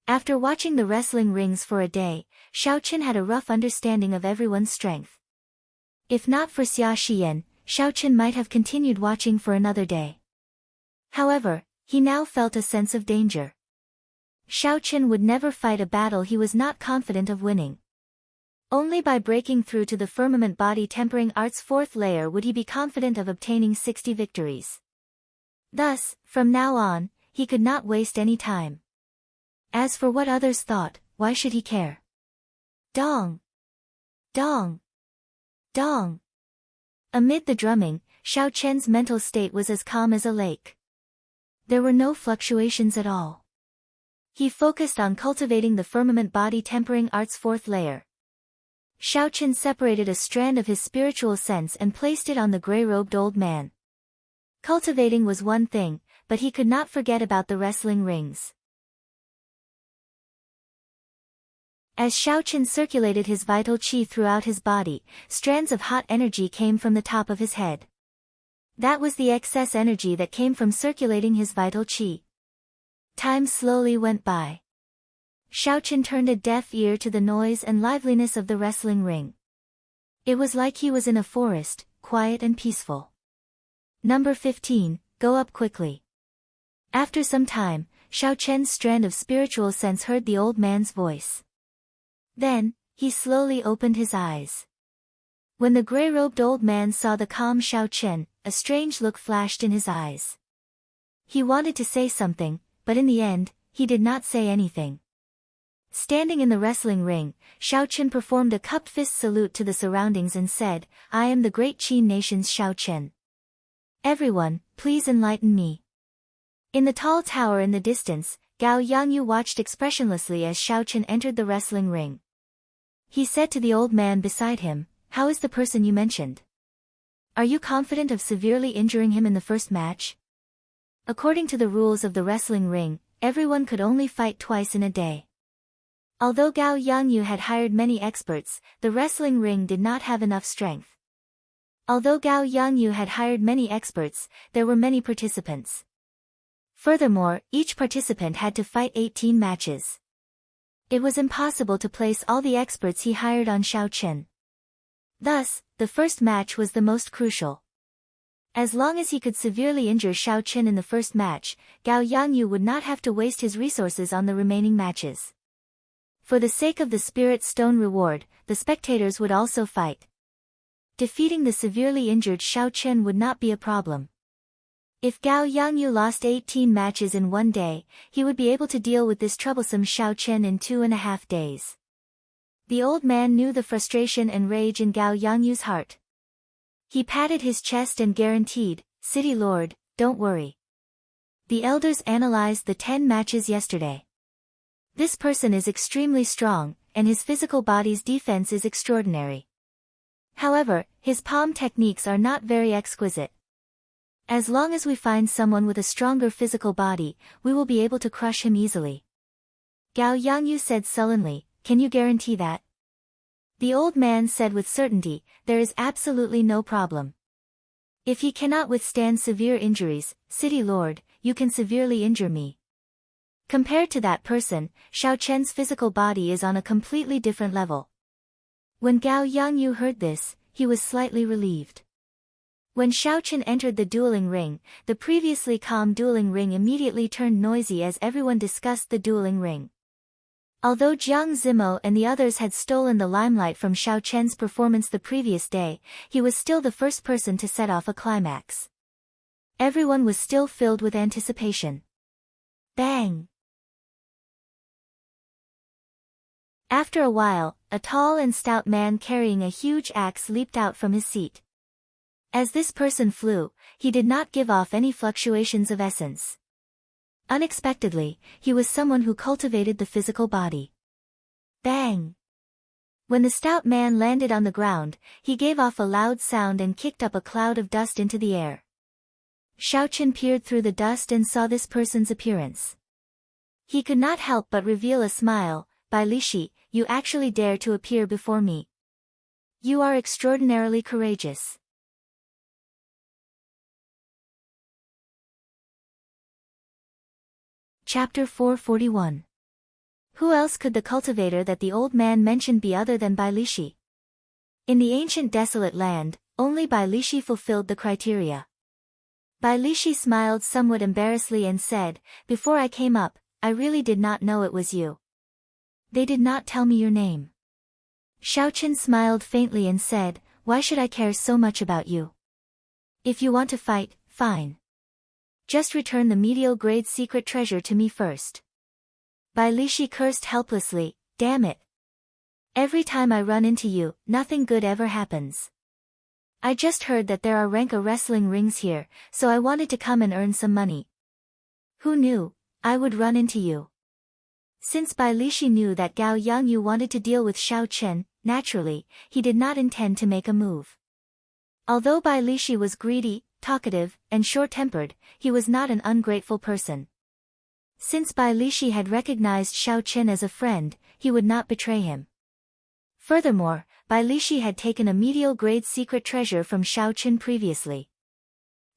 After watching the wrestling rings for a day, Xiao Chen had a rough understanding of everyone's strength. If not for Xia Xiyan, Xiao Chen might have continued watching for another day. However, he now felt a sense of danger. Xiao Chen would never fight a battle he was not confident of winning. Only by breaking through to the firmament body tempering art's 4th layer would he be confident of obtaining 60 victories. Thus, from now on, he could not waste any time. As for what others thought, why should he care? Dong! Dong! Dong! Amid the drumming, Xiao Chen's mental state was as calm as a lake. There were no fluctuations at all. He focused on cultivating the firmament body tempering art's fourth layer. Xiaoqian separated a strand of his spiritual sense and placed it on the gray-robed old man. Cultivating was one thing, but he could not forget about the wrestling rings. As Xiaoqian circulated his vital qi throughout his body, strands of hot energy came from the top of his head. That was the excess energy that came from circulating his vital qi. Time slowly went by. Xiaoqian turned a deaf ear to the noise and liveliness of the wrestling ring. It was like he was in a forest, quiet and peaceful. Number 15, go up quickly. After some time, Xiaoqian's strand of spiritual sense heard the old man's voice. Then, he slowly opened his eyes. When the gray-robed old man saw the calm Xiaoqian, a strange look flashed in his eyes. He wanted to say something, but in the end, he did not say anything. Standing in the wrestling ring, Xiaoqian performed a cupped fist salute to the surroundings and said, "I am the great Qin nation's Xiaoqian. Everyone, please enlighten me." In the tall tower in the distance, Gao Yangyu watched expressionlessly as Xiaoqian entered the wrestling ring. He said to the old man beside him, "How is the person you mentioned? Are you confident of severely injuring him in the first match?" According to the rules of the wrestling ring, everyone could only fight twice in a day. Although Gao Yangyu had hired many experts, the wrestling ring did not have enough strength. Although Gao Yangyu had hired many experts, there were many participants. Furthermore, each participant had to fight 18 matches. It was impossible to place all the experts he hired on Xiaoqian. Thus, the first match was the most crucial. As long as he could severely injure Xiaoqian in the first match, Gao Yangyu would not have to waste his resources on the remaining matches. For the sake of the Spirit Stone reward, the spectators would also fight. Defeating the severely injured Xiaoqian would not be a problem. If Gao Yangyu lost 18 matches in one day, he would be able to deal with this troublesome Xiaoqian in 2.5 days. The old man knew the frustration and rage in Gao Yangyu's heart. He patted his chest and guaranteed, "City Lord, don't worry. The elders analyzed the 10 matches yesterday. This person is extremely strong, and his physical body's defense is extraordinary. However, his palm techniques are not very exquisite. As long as we find someone with a stronger physical body, we will be able to crush him easily." Gao Yangyu said sullenly, "Can you guarantee that?" The old man said with certainty, "There is absolutely no problem. If he cannot withstand severe injuries, City Lord, you can severely injure me." Compared to that person, Xiaoqian's physical body is on a completely different level. When Gao Yangyu heard this, he was slightly relieved. When Xiaoqian entered the dueling ring, the previously calm dueling ring immediately turned noisy as everyone discussed the dueling ring. Although Jiang Zimo and the others had stolen the limelight from Xiaoqian's performance the previous day, he was still the first person to set off a climax. Everyone was still filled with anticipation. Bang! After a while, a tall and stout man carrying a huge axe leaped out from his seat. As this person flew, he did not give off any fluctuations of essence. Unexpectedly, he was someone who cultivated the physical body. Bang! When the stout man landed on the ground, he gave off a loud sound and kicked up a cloud of dust into the air. Xiaoqian peered through the dust and saw this person's appearance. He could not help but reveal a smile. "Bai Lishi, you actually dare to appear before me. You are extraordinarily courageous." Chapter 441. Who else could the cultivator that the old man mentioned be other than Bai Lishi? In the ancient desolate land, only Bai Lishi fulfilled the criteria. Bai Lishi smiled somewhat embarrassedly and said, "Before I came up, I really did not know it was you. They did not tell me your name." Xiaoqian smiled faintly and said, "Why should I care so much about you? If you want to fight, fine. Just return the medial grade secret treasure to me first." Bai Lishi cursed helplessly, "Damn it. Every time I run into you, nothing good ever happens. I just heard that there are rank-a wrestling rings here, so I wanted to come and earn some money. Who knew I would run into you?" Since Bai Lishi knew that Gao Yangyu wanted to deal with Xiao Chen, naturally, he did not intend to make a move. Although Bai Lishi was greedy, talkative, and short-tempered, he was not an ungrateful person. Since Bai Lishi had recognized Xiao Chen as a friend, he would not betray him. Furthermore, Bai Lishi had taken a medial-grade secret treasure from Xiao Chen previously.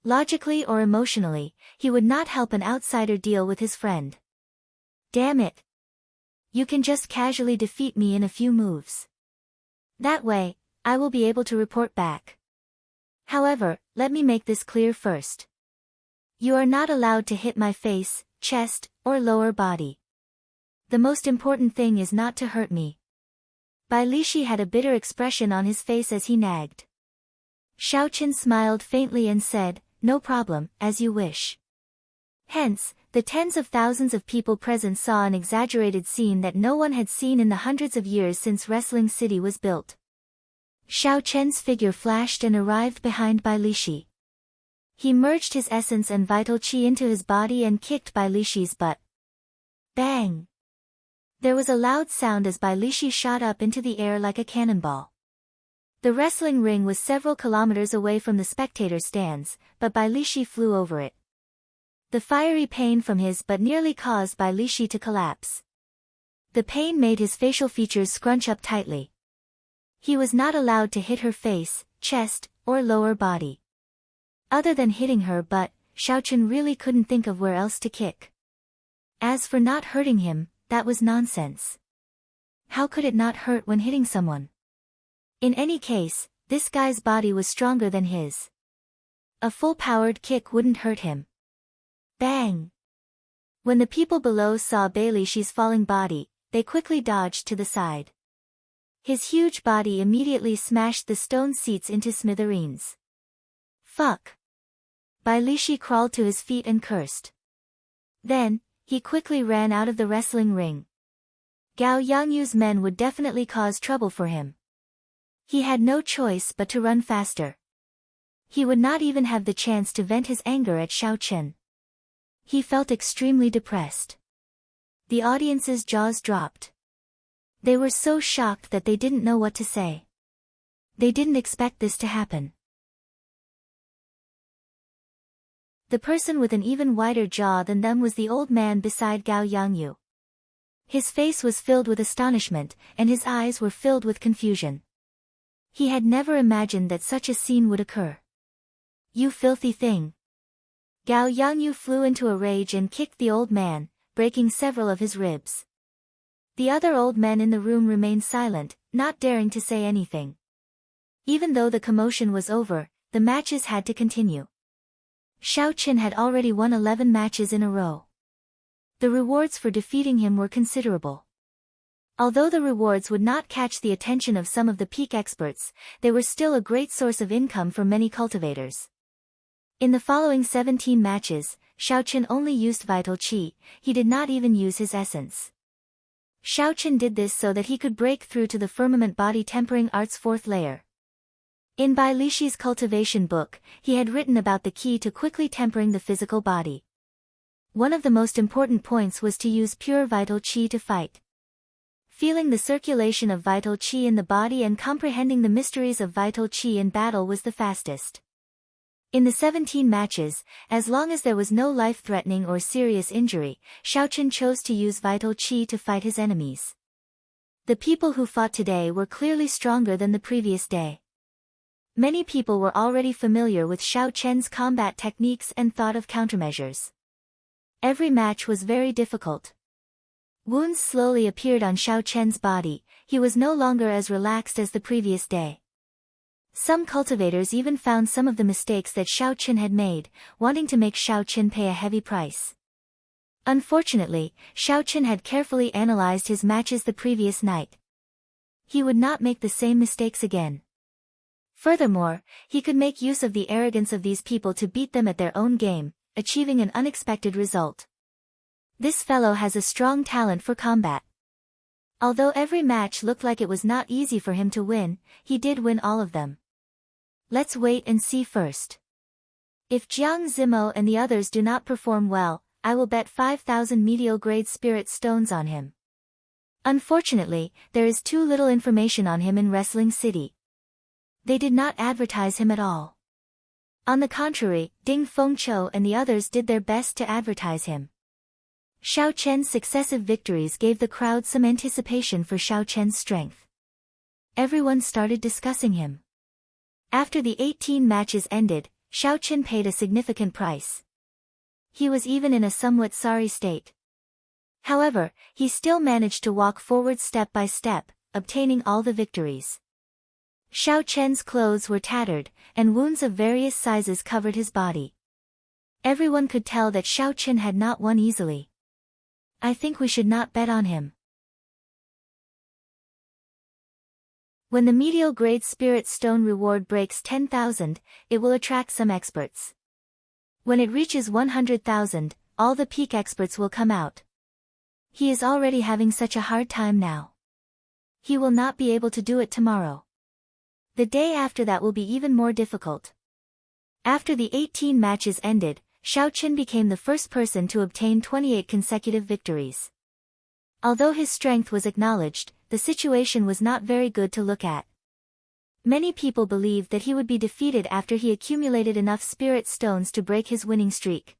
Logically or emotionally, he would not help an outsider deal with his friend. Damn it! You can just casually defeat me in a few moves. That way, I will be able to report back. However, let me make this clear first. You are not allowed to hit my face, chest, or lower body. The most important thing is not to hurt me. Bai Lishi had a bitter expression on his face as he nagged. Xiao Chen smiled faintly and said, "No problem, as you wish." Hence, the tens of thousands of people present saw an exaggerated scene that no one had seen in the hundreds of years since Wrestling City was built. Xiao Chen's figure flashed and arrived behind Bai Lishi. He merged his essence and vital qi into his body and kicked Bai Lishi's butt. Bang! There was a loud sound as Bai Lishi shot up into the air like a cannonball. The wrestling ring was several kilometers away from the spectator stands, but Bai Lishi flew over it. The fiery pain from his butt nearly caused Bai Lishi to collapse. The pain made his facial features scrunch up tightly. He was not allowed to hit her face, chest, or lower body. Other than hitting her butt, Xiao Chen really couldn't think of where else to kick. As for not hurting him, that was nonsense. How could it not hurt when hitting someone? In any case, this guy's body was stronger than his. A full-powered kick wouldn't hurt him. Bang! When the people below saw Bai Lishi's falling body, they quickly dodged to the side. His huge body immediately smashed the stone seats into smithereens. Fuck! Bai Lishi crawled to his feet and cursed. Then, he quickly ran out of the wrestling ring. Gao Yangyu's men would definitely cause trouble for him. He had no choice but to run faster. He would not even have the chance to vent his anger at Xiao Chen. He felt extremely depressed. The audience's jaws dropped. They were so shocked that they didn't know what to say. They didn't expect this to happen. The person with an even wider jaw than them was the old man beside Gao Yangyu. His face was filled with astonishment, and his eyes were filled with confusion. He had never imagined that such a scene would occur. You filthy thing! Gao Yangyu flew into a rage and kicked the old man, breaking several of his ribs. The other old men in the room remained silent, not daring to say anything. Even though the commotion was over, the matches had to continue. Xiao Chen had already won 11 matches in a row. The rewards for defeating him were considerable. Although the rewards would not catch the attention of some of the peak experts, they were still a great source of income for many cultivators. In the following 17 matches, Xiao Chen only used vital qi, he did not even use his essence. Xiao Chen did this so that he could break through to the firmament body tempering art's 4th layer. In Bai Lishi's cultivation book, he had written about the key to quickly tempering the physical body. One of the most important points was to use pure vital qi to fight. Feeling the circulation of vital qi in the body and comprehending the mysteries of vital qi in battle was the fastest. In the 17 matches, as long as there was no life-threatening or serious injury, Xiao Chen chose to use vital qi to fight his enemies. The people who fought today were clearly stronger than the previous day. Many people were already familiar with Xiao Chen's combat techniques and thought of countermeasures. Every match was very difficult. Wounds slowly appeared on Xiao Chen's body, he was no longer as relaxed as the previous day. Some cultivators even found some of the mistakes that Xiao Chen had made, wanting to make Xiao Chen pay a heavy price. Unfortunately, Xiao Chen had carefully analyzed his matches the previous night. He would not make the same mistakes again. Furthermore, he could make use of the arrogance of these people to beat them at their own game, achieving an unexpected result. This fellow has a strong talent for combat. Although every match looked like it was not easy for him to win, he did win all of them. Let's wait and see first. If Jiang Zimo and the others do not perform well, I will bet 5,000 medial-grade spirit stones on him. Unfortunately, there is too little information on him in Wrestling City. They did not advertise him at all. On the contrary, Ding Fengqiu and the others did their best to advertise him. Xiao Chen's successive victories gave the crowd some anticipation for Xiao Chen's strength. Everyone started discussing him. After the 18 matches ended, Xiao Chen paid a significant price. He was even in a somewhat sorry state. However, he still managed to walk forward step by step, obtaining all the victories. Xiao Chen's clothes were tattered, and wounds of various sizes covered his body. Everyone could tell that Xiao Chen had not won easily. I think we should not bet on him. When the medial grade spirit stone reward breaks 10,000, it will attract some experts. When it reaches 100,000, all the peak experts will come out. He is already having such a hard time now. He will not be able to do it tomorrow. The day after that will be even more difficult. After the 18 matches ended, Xiao Chen became the first person to obtain 28 consecutive victories. Although his strength was acknowledged, the situation was not very good to look at. Many people believed that he would be defeated after he accumulated enough spirit stones to break his winning streak.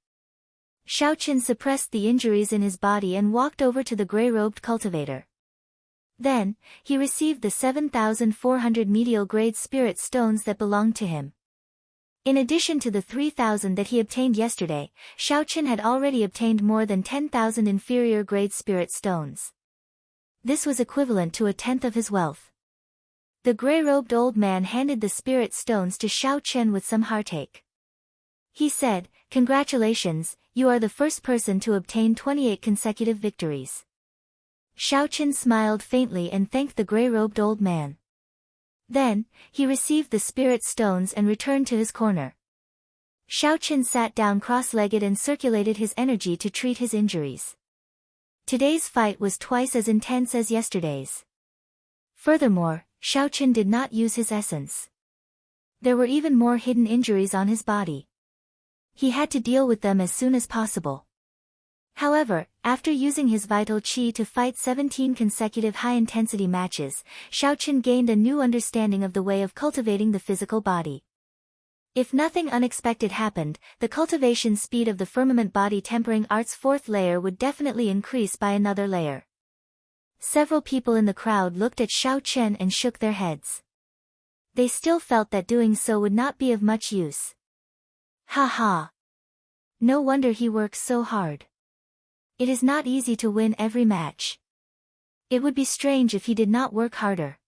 Xiao Chen suppressed the injuries in his body and walked over to the gray-robed cultivator. Then, he received the 7,400 medial-grade spirit stones that belonged to him. In addition to the 3,000 that he obtained yesterday, Xiao Chen had already obtained more than 10,000 inferior-grade spirit stones. This was equivalent to a tenth of his wealth. The gray-robed old man handed the spirit stones to Xiao Chen with some heartache. He said, "Congratulations, you are the first person to obtain 28 consecutive victories." Xiao Chen smiled faintly and thanked the gray-robed old man. Then, he received the spirit stones and returned to his corner. Xiao Chen sat down cross-legged and circulated his energy to treat his injuries. Today's fight was twice as intense as yesterday's. Furthermore, Xiao Chen did not use his essence. There were even more hidden injuries on his body. He had to deal with them as soon as possible. However, after using his vital qi to fight 17 consecutive high-intensity matches, Xiao Chen gained a new understanding of the way of cultivating the physical body. If nothing unexpected happened, the cultivation speed of the firmament body tempering art's fourth layer would definitely increase by another layer. Several people in the crowd looked at Xiao Chen and shook their heads. They still felt that doing so would not be of much use. Ha ha! No wonder he works so hard. It is not easy to win every match. It would be strange if he did not work harder.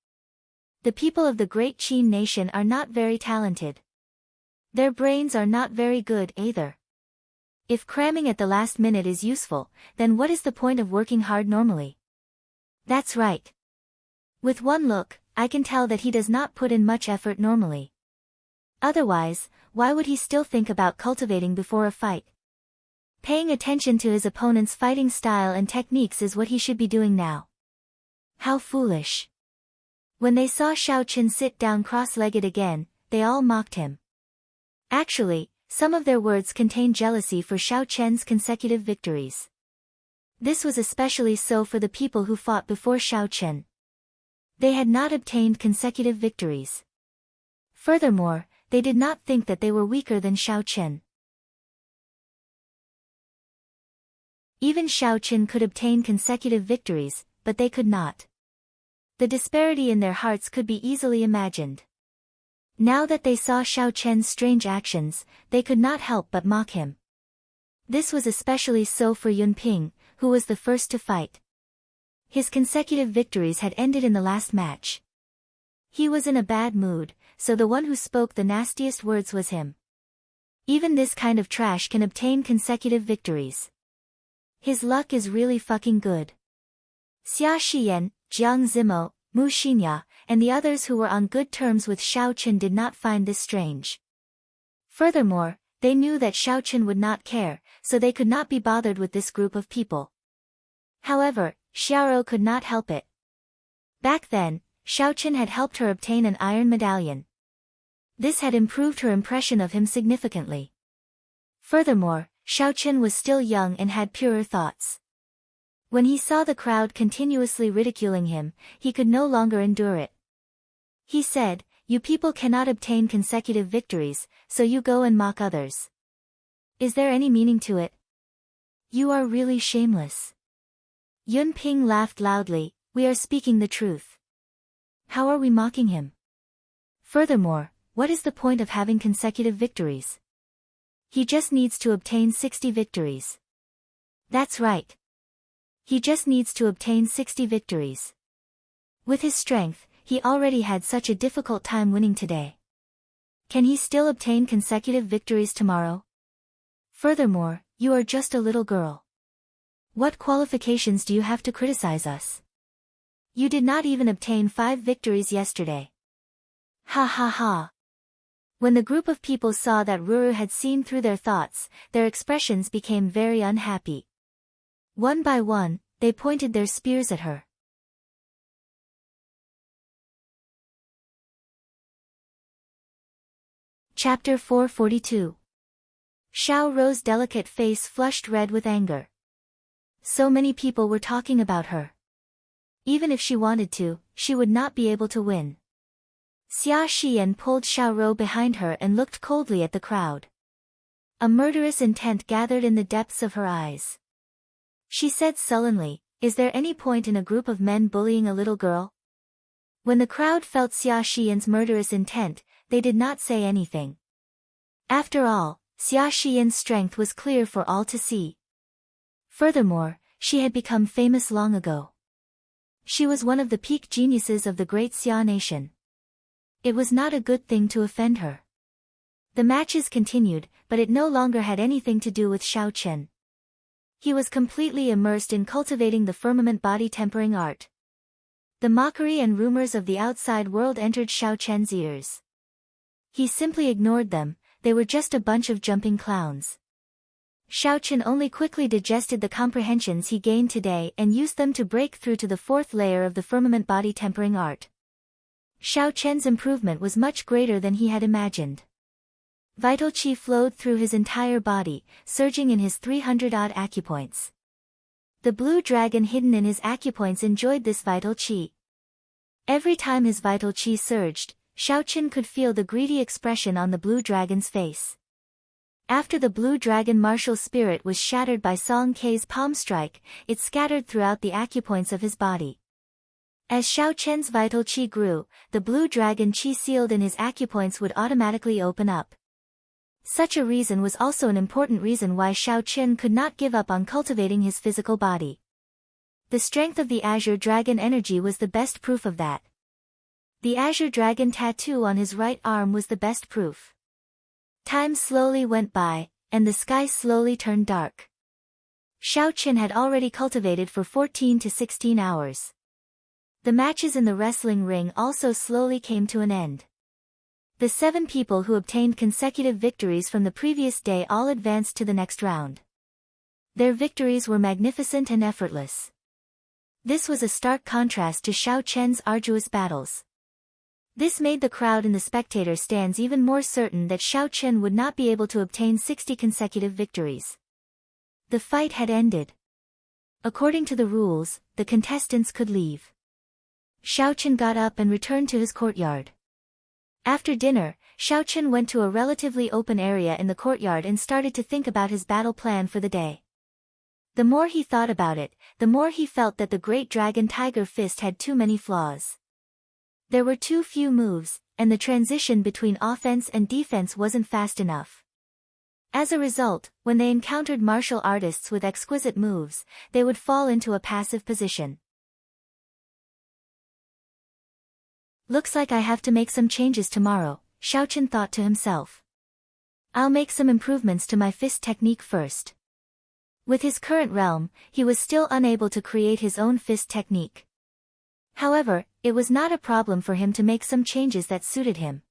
The people of the Great Qin nation are not very talented. Their brains are not very good either. If cramming at the last minute is useful, then what is the point of working hard normally? That's right. With one look, I can tell that he does not put in much effort normally. Otherwise, why would he still think about cultivating before a fight? Paying attention to his opponent's fighting style and techniques is what he should be doing now. How foolish. When they saw Xiao Chen sit down cross-legged again, they all mocked him. Actually, some of their words contained jealousy for Xiao Chen's consecutive victories. This was especially so for the people who fought before Xiao Chen. They had not obtained consecutive victories. Furthermore, they did not think that they were weaker than Xiao Chen. Even Xiao Chen could obtain consecutive victories, but they could not. The disparity in their hearts could be easily imagined. Now that they saw Xiao Chen's strange actions, they could not help but mock him. This was especially so for Yunping, who was the first to fight. His consecutive victories had ended in the last match. He was in a bad mood, so the one who spoke the nastiest words was him. Even this kind of trash can obtain consecutive victories. His luck is really fucking good. Xia Shiyan, Jiang Zimo, Mu Xinya, and the others who were on good terms with Xiao Chen did not find this strange. Furthermore, they knew that Xiao Chen would not care, so they could not be bothered with this group of people. However, Xiaoro could not help it. Back then, Xiao Chen had helped her obtain an iron medallion. This had improved her impression of him significantly. Furthermore, Xiao Chen was still young and had purer thoughts. When he saw the crowd continuously ridiculing him, he could no longer endure it. He said, "You people cannot obtain consecutive victories, so you go and mock others. Is there any meaning to it? You are really shameless." Yun Ping laughed loudly, "We are speaking the truth. How are we mocking him? Furthermore, what is the point of having consecutive victories? He just needs to obtain 60 victories. That's right. He just needs to obtain 60 victories. With his strength, he already had such a difficult time winning today. Can he still obtain consecutive victories tomorrow? Furthermore, you are just a little girl. What qualifications do you have to criticize us? You did not even obtain 5 victories yesterday." Ha ha ha. When the group of people saw that Ruru had seen through their thoughts, their expressions became very unhappy. One by one, they pointed their spears at her. Chapter 442. Xiao Rou's delicate face flushed red with anger. So many people were talking about her. Even if she wanted to, she would not be able to win. Xia Xian pulled Xiao Rou behind her and looked coldly at the crowd. A murderous intent gathered in the depths of her eyes. She said sullenly, "Is there any point in a group of men bullying a little girl?" When the crowd felt Xia Xian's murderous intent, they did not say anything. After all, Xia Xian's strength was clear for all to see. Furthermore, she had become famous long ago. She was one of the peak geniuses of the great Xia nation. It was not a good thing to offend her. The matches continued, but it no longer had anything to do with Xiao Chen. He was completely immersed in cultivating the firmament body tempering art. The mockery and rumors of the outside world entered Xiao Chen's ears. He simply ignored them, they were just a bunch of jumping clowns. Xiao Chen only quickly digested the comprehensions he gained today and used them to break through to the 4th layer of the firmament body tempering art. Xiao Chen's improvement was much greater than he had imagined. Vital qi flowed through his entire body, surging in his 300-odd acupoints. The blue dragon hidden in his acupoints enjoyed this vital qi. Every time his vital qi surged, Xiao Chen could feel the greedy expression on the blue dragon's face. After the blue dragon martial spirit was shattered by Song Kei's palm strike, it scattered throughout the acupoints of his body. As Xiao Chen's vital qi grew, the blue dragon qi sealed in his acupoints would automatically open up. Such a reason was also an important reason why Xiao Chen could not give up on cultivating his physical body. The strength of the azure dragon energy was the best proof of that. The azure dragon tattoo on his right arm was the best proof. Time slowly went by, and the sky slowly turned dark. Xiao Chen had already cultivated for 14 to 16 hours. The matches in the wrestling ring also slowly came to an end. The 7 people who obtained consecutive victories from the previous day all advanced to the next round. Their victories were magnificent and effortless. This was a stark contrast to Xiao Chen's arduous battles. This made the crowd in the spectator stands even more certain that Xiao Chen would not be able to obtain 60 consecutive victories. The fight had ended. According to the rules, the contestants could leave. Xiao Chen got up and returned to his courtyard. After dinner, Xiao Chen went to a relatively open area in the courtyard and started to think about his battle plan for the day. The more he thought about it, the more he felt that the Great Dragon Tiger Fist had too many flaws. There were too few moves, and the transition between offense and defense wasn't fast enough. As a result, when they encountered martial artists with exquisite moves, they would fall into a passive position. Looks like I have to make some changes tomorrow, Xiao Chen thought to himself. I'll make some improvements to my fist technique first. With his current realm, he was still unable to create his own fist technique. However, it was not a problem for him to make some changes that suited him.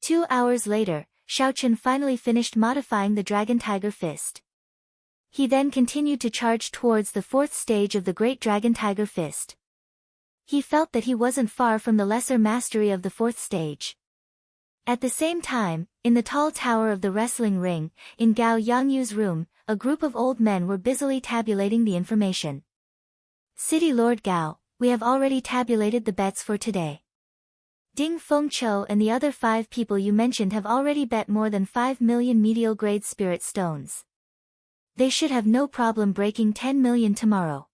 2 hours later, Xiao Chen finally finished modifying the Dragon Tiger Fist. He then continued to charge towards the 4th stage of the Great Dragon Tiger Fist. He felt that he wasn't far from the lesser mastery of the 4th stage. At the same time, in the tall tower of the wrestling ring, in Gao Yangyu's room, a group of old men were busily tabulating the information. City Lord Gao, we have already tabulated the bets for today. Ding Fengqiu and the other 5 people you mentioned have already bet more than 5 million medial-grade spirit stones. They should have no problem breaking 10 million tomorrow.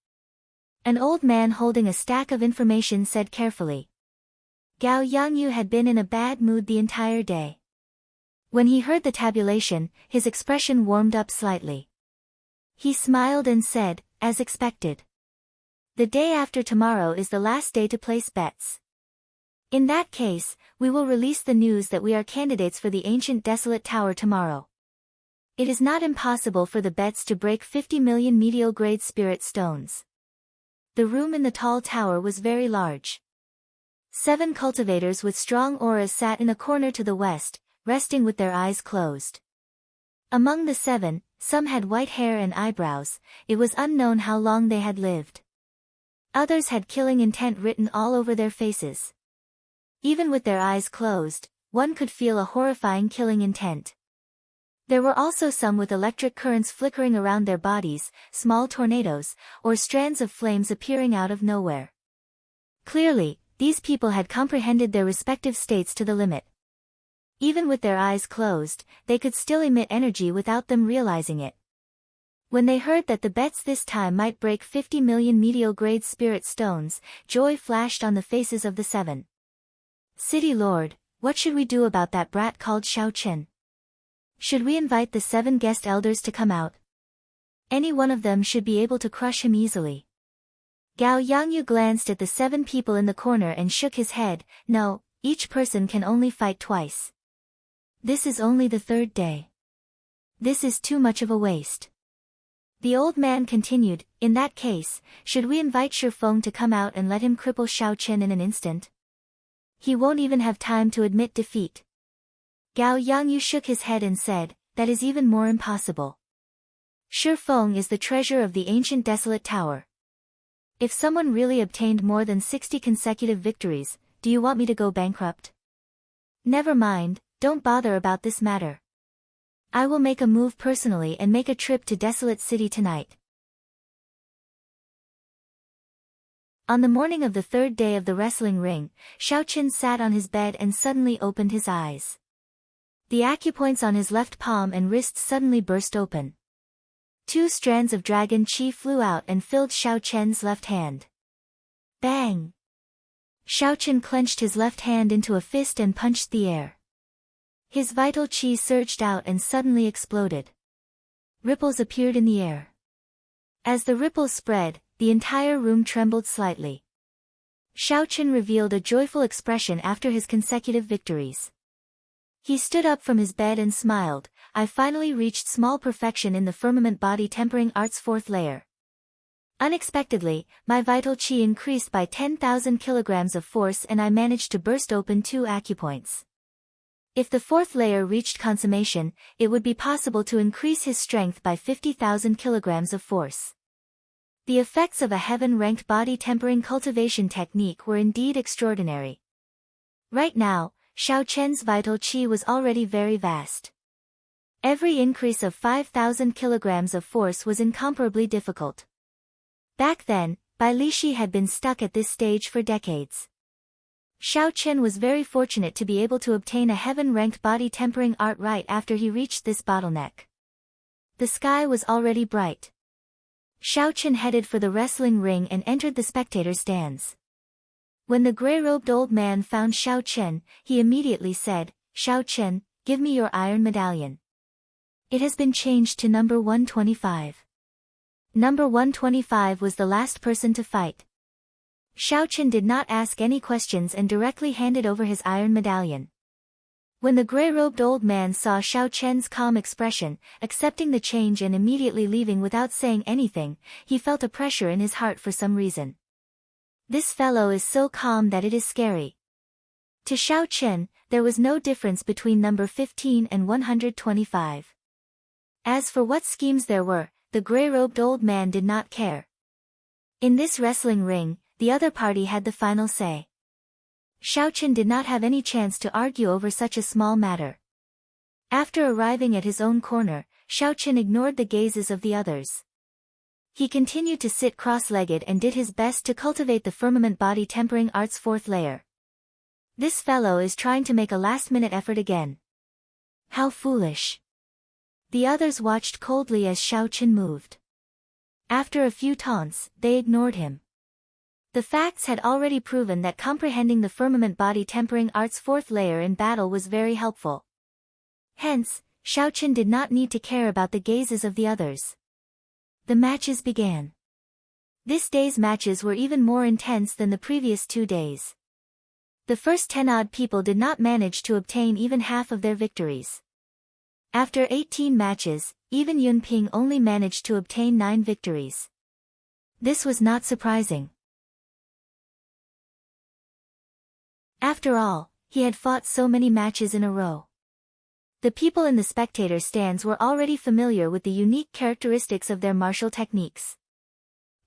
An old man holding a stack of information said carefully. Gao Yangyu had been in a bad mood the entire day. When he heard the tabulation, his expression warmed up slightly. He smiled and said, as expected. The day after tomorrow is the last day to place bets. In that case, we will release the news that we are candidates for the ancient desolate tower tomorrow. It is not impossible for the bets to break 50 million medial-grade spirit stones. The room in the tall tower was very large. 7 cultivators with strong auras sat in a corner to the west, resting with their eyes closed. Among the 7, some had white hair and eyebrows. It was unknown how long they had lived. Others had killing intent written all over their faces. Even with their eyes closed, one could feel a horrifying killing intent. There were also some with electric currents flickering around their bodies, small tornadoes, or strands of flames appearing out of nowhere. Clearly, these people had comprehended their respective states to the limit. Even with their eyes closed, they could still emit energy without them realizing it. When they heard that the bets this time might break 50 million medial-grade spirit stones, joy flashed on the faces of the 7. City Lord, what should we do about that brat called Xiao Chen? Should we invite the 7 guest elders to come out? Any one of them should be able to crush him easily. Gao Yangyu glanced at the 7 people in the corner and shook his head. No, each person can only fight twice. This is only the 3rd day. This is too much of a waste. The old man continued, in that case, should we invite Shi Feng to come out and let him cripple Xiao Chen in an instant? He won't even have time to admit defeat. Gao Yangyu shook his head and said, that is even more impossible. Shi Feng is the treasure of the ancient desolate tower. If someone really obtained more than 60 consecutive victories, do you want me to go bankrupt? Never mind, don't bother about this matter. I will make a move personally and make a trip to Desolate City tonight. On the morning of the 3rd day of the wrestling ring, Xiao Chen sat on his bed and suddenly opened his eyes. The acupoints on his left palm and wrist suddenly burst open. 2 strands of dragon qi flew out and filled Xiao Chen's left hand. Bang! Xiao Chen clenched his left hand into a fist and punched the air. His vital qi surged out and suddenly exploded. Ripples appeared in the air. As the ripples spread, the entire room trembled slightly. Xiao Chen revealed a joyful expression after his consecutive victories. He stood up from his bed and smiled. I finally reached small perfection in the firmament body tempering art's 4th layer. Unexpectedly, my vital qi increased by 10,000 kilograms of force and I managed to burst open 2 acupoints. If the 4th layer reached consummation, it would be possible to increase his strength by 50,000 kilograms of force. The effects of a heaven-ranked body tempering cultivation technique were indeed extraordinary. Right now, Xiao Chen's vital qi was already very vast. Every increase of 5,000 kilograms of force was incomparably difficult. Back then, Bai Lishi had been stuck at this stage for decades. Xiao Chen was very fortunate to be able to obtain a heaven-ranked body tempering art right after he reached this bottleneck. The sky was already bright. Xiao Chen headed for the wrestling ring and entered the spectator stands. When the gray-robed old man found Xiao Chen, he immediately said, Xiao Chen, give me your iron medallion. It has been changed to number 125. Number 125 was the last person to fight. Xiao Chen did not ask any questions and directly handed over his iron medallion. When the gray-robed old man saw Xiao Chen's calm expression, accepting the change and immediately leaving without saying anything, he felt a pressure in his heart for some reason. This fellow is so calm that it is scary. To Xiao Chen, there was no difference between number 15 and 125. As for what schemes there were, the gray-robed old man did not care. In this wrestling ring, the other party had the final say. Xiaochen did not have any chance to argue over such a small matter. After arriving at his own corner, Xiaochen ignored the gazes of the others. He continued to sit cross-legged and did his best to cultivate the firmament body tempering art's fourth layer. This fellow is trying to make a last-minute effort again. How foolish. The others watched coldly as Xiaochen moved. After a few taunts, they ignored him. The facts had already proven that comprehending the firmament body tempering art's fourth layer in battle was very helpful. Hence, Xiaochen did not need to care about the gazes of the others. The matches began. This day's matches were even more intense than the previous 2 days. The first 10-odd people did not manage to obtain even half of their victories. After 18 matches, even Yunping only managed to obtain 9 victories. This was not surprising. After all, he had fought so many matches in a row. The people in the spectator stands were already familiar with the unique characteristics of their martial techniques.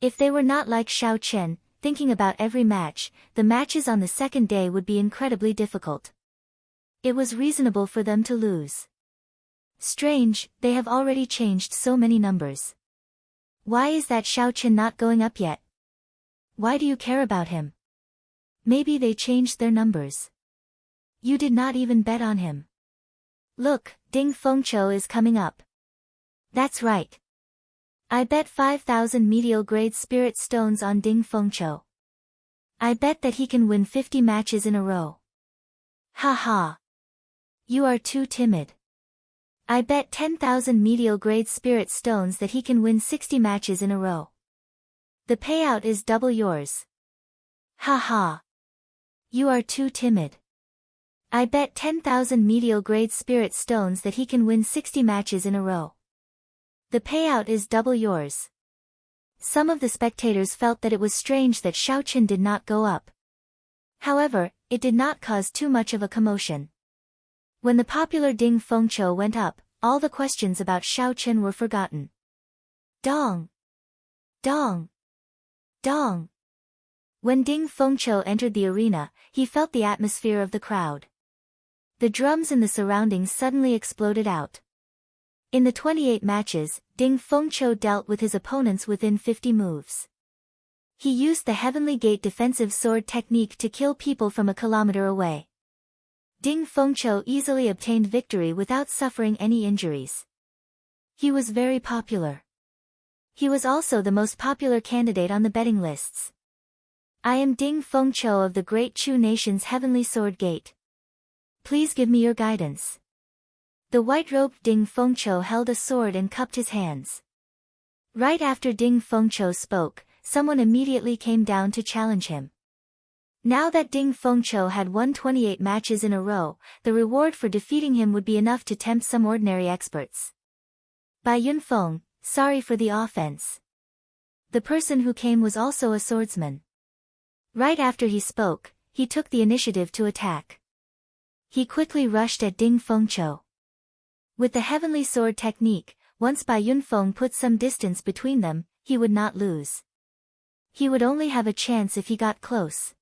If they were not like Xiaochen, thinking about every match, the matches on the second day would be incredibly difficult. It was reasonable for them to lose. Strange, they have already changed so many numbers. Why is that Xiaochen not going up yet? Why do you care about him? Maybe they changed their numbers. You did not even bet on him. Look, Ding Fengqiu is coming up. That's right. I bet 5,000 medial grade spirit stones on Ding Fengqiu. I bet that he can win 50 matches in a row. Ha ha. You are too timid. I bet 10,000 medial grade spirit stones that he can win 60 matches in a row. The payout is double yours. Ha ha. You are too timid. I bet 10,000 medial grade spirit stones that he can win 60 matches in a row. The payout is double yours. Some of the spectators felt that it was strange that Xiaochen did not go up. However, it did not cause too much of a commotion. When the popular Ding Fengqiu went up, all the questions about Xiaochen were forgotten. Dong! Dong! Dong! When Ding Fengqiu entered the arena, he felt the atmosphere of the crowd. The drums in the surroundings suddenly exploded out. In the 28 matches, Ding Fengqiu dealt with his opponents within 50 moves. He used the Heavenly Gate defensive sword technique to kill people from a kilometer away. Ding Fengqiu easily obtained victory without suffering any injuries. He was very popular. He was also the most popular candidate on the betting lists. I am Ding Fengqiu of the Great Chu Nation's Heavenly Sword Gate. Please give me your guidance. The white-robed Ding Fengqiu held a sword and cupped his hands. Right after Ding Fengqiu spoke, someone immediately came down to challenge him. Now that Ding Fengqiu had won 28 matches in a row, the reward for defeating him would be enough to tempt some ordinary experts. Bai Yunfeng, sorry for the offense. The person who came was also a swordsman. Right after he spoke, he took the initiative to attack. He quickly rushed at Ding Fengqiu. With the Heavenly Sword technique, once Bai Yunfeng put some distance between them, he would not lose. He would only have a chance if he got close.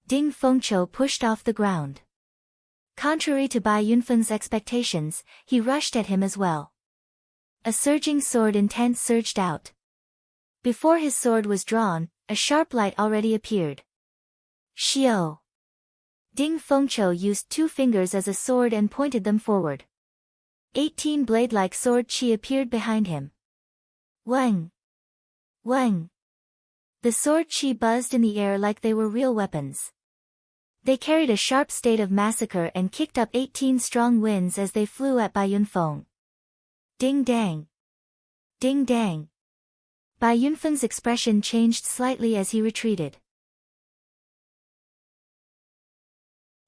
Ding Fengqiu pushed off the ground. Contrary to Bai Yunfeng's expectations, he rushed at him as well. A surging sword intent surged out. Before his sword was drawn, a sharp light already appeared. Xiao! Ding Fengqiu used 2 fingers as a sword and pointed them forward. 18 blade-like sword qi appeared behind him. Wang! Wang! The sword qi buzzed in the air like they were real weapons. They carried a sharp state of massacre and kicked up 18 strong winds as they flew at Bai Yunfeng. Ding dang! Ding dang! Bai Yunfeng's expression changed slightly as he retreated.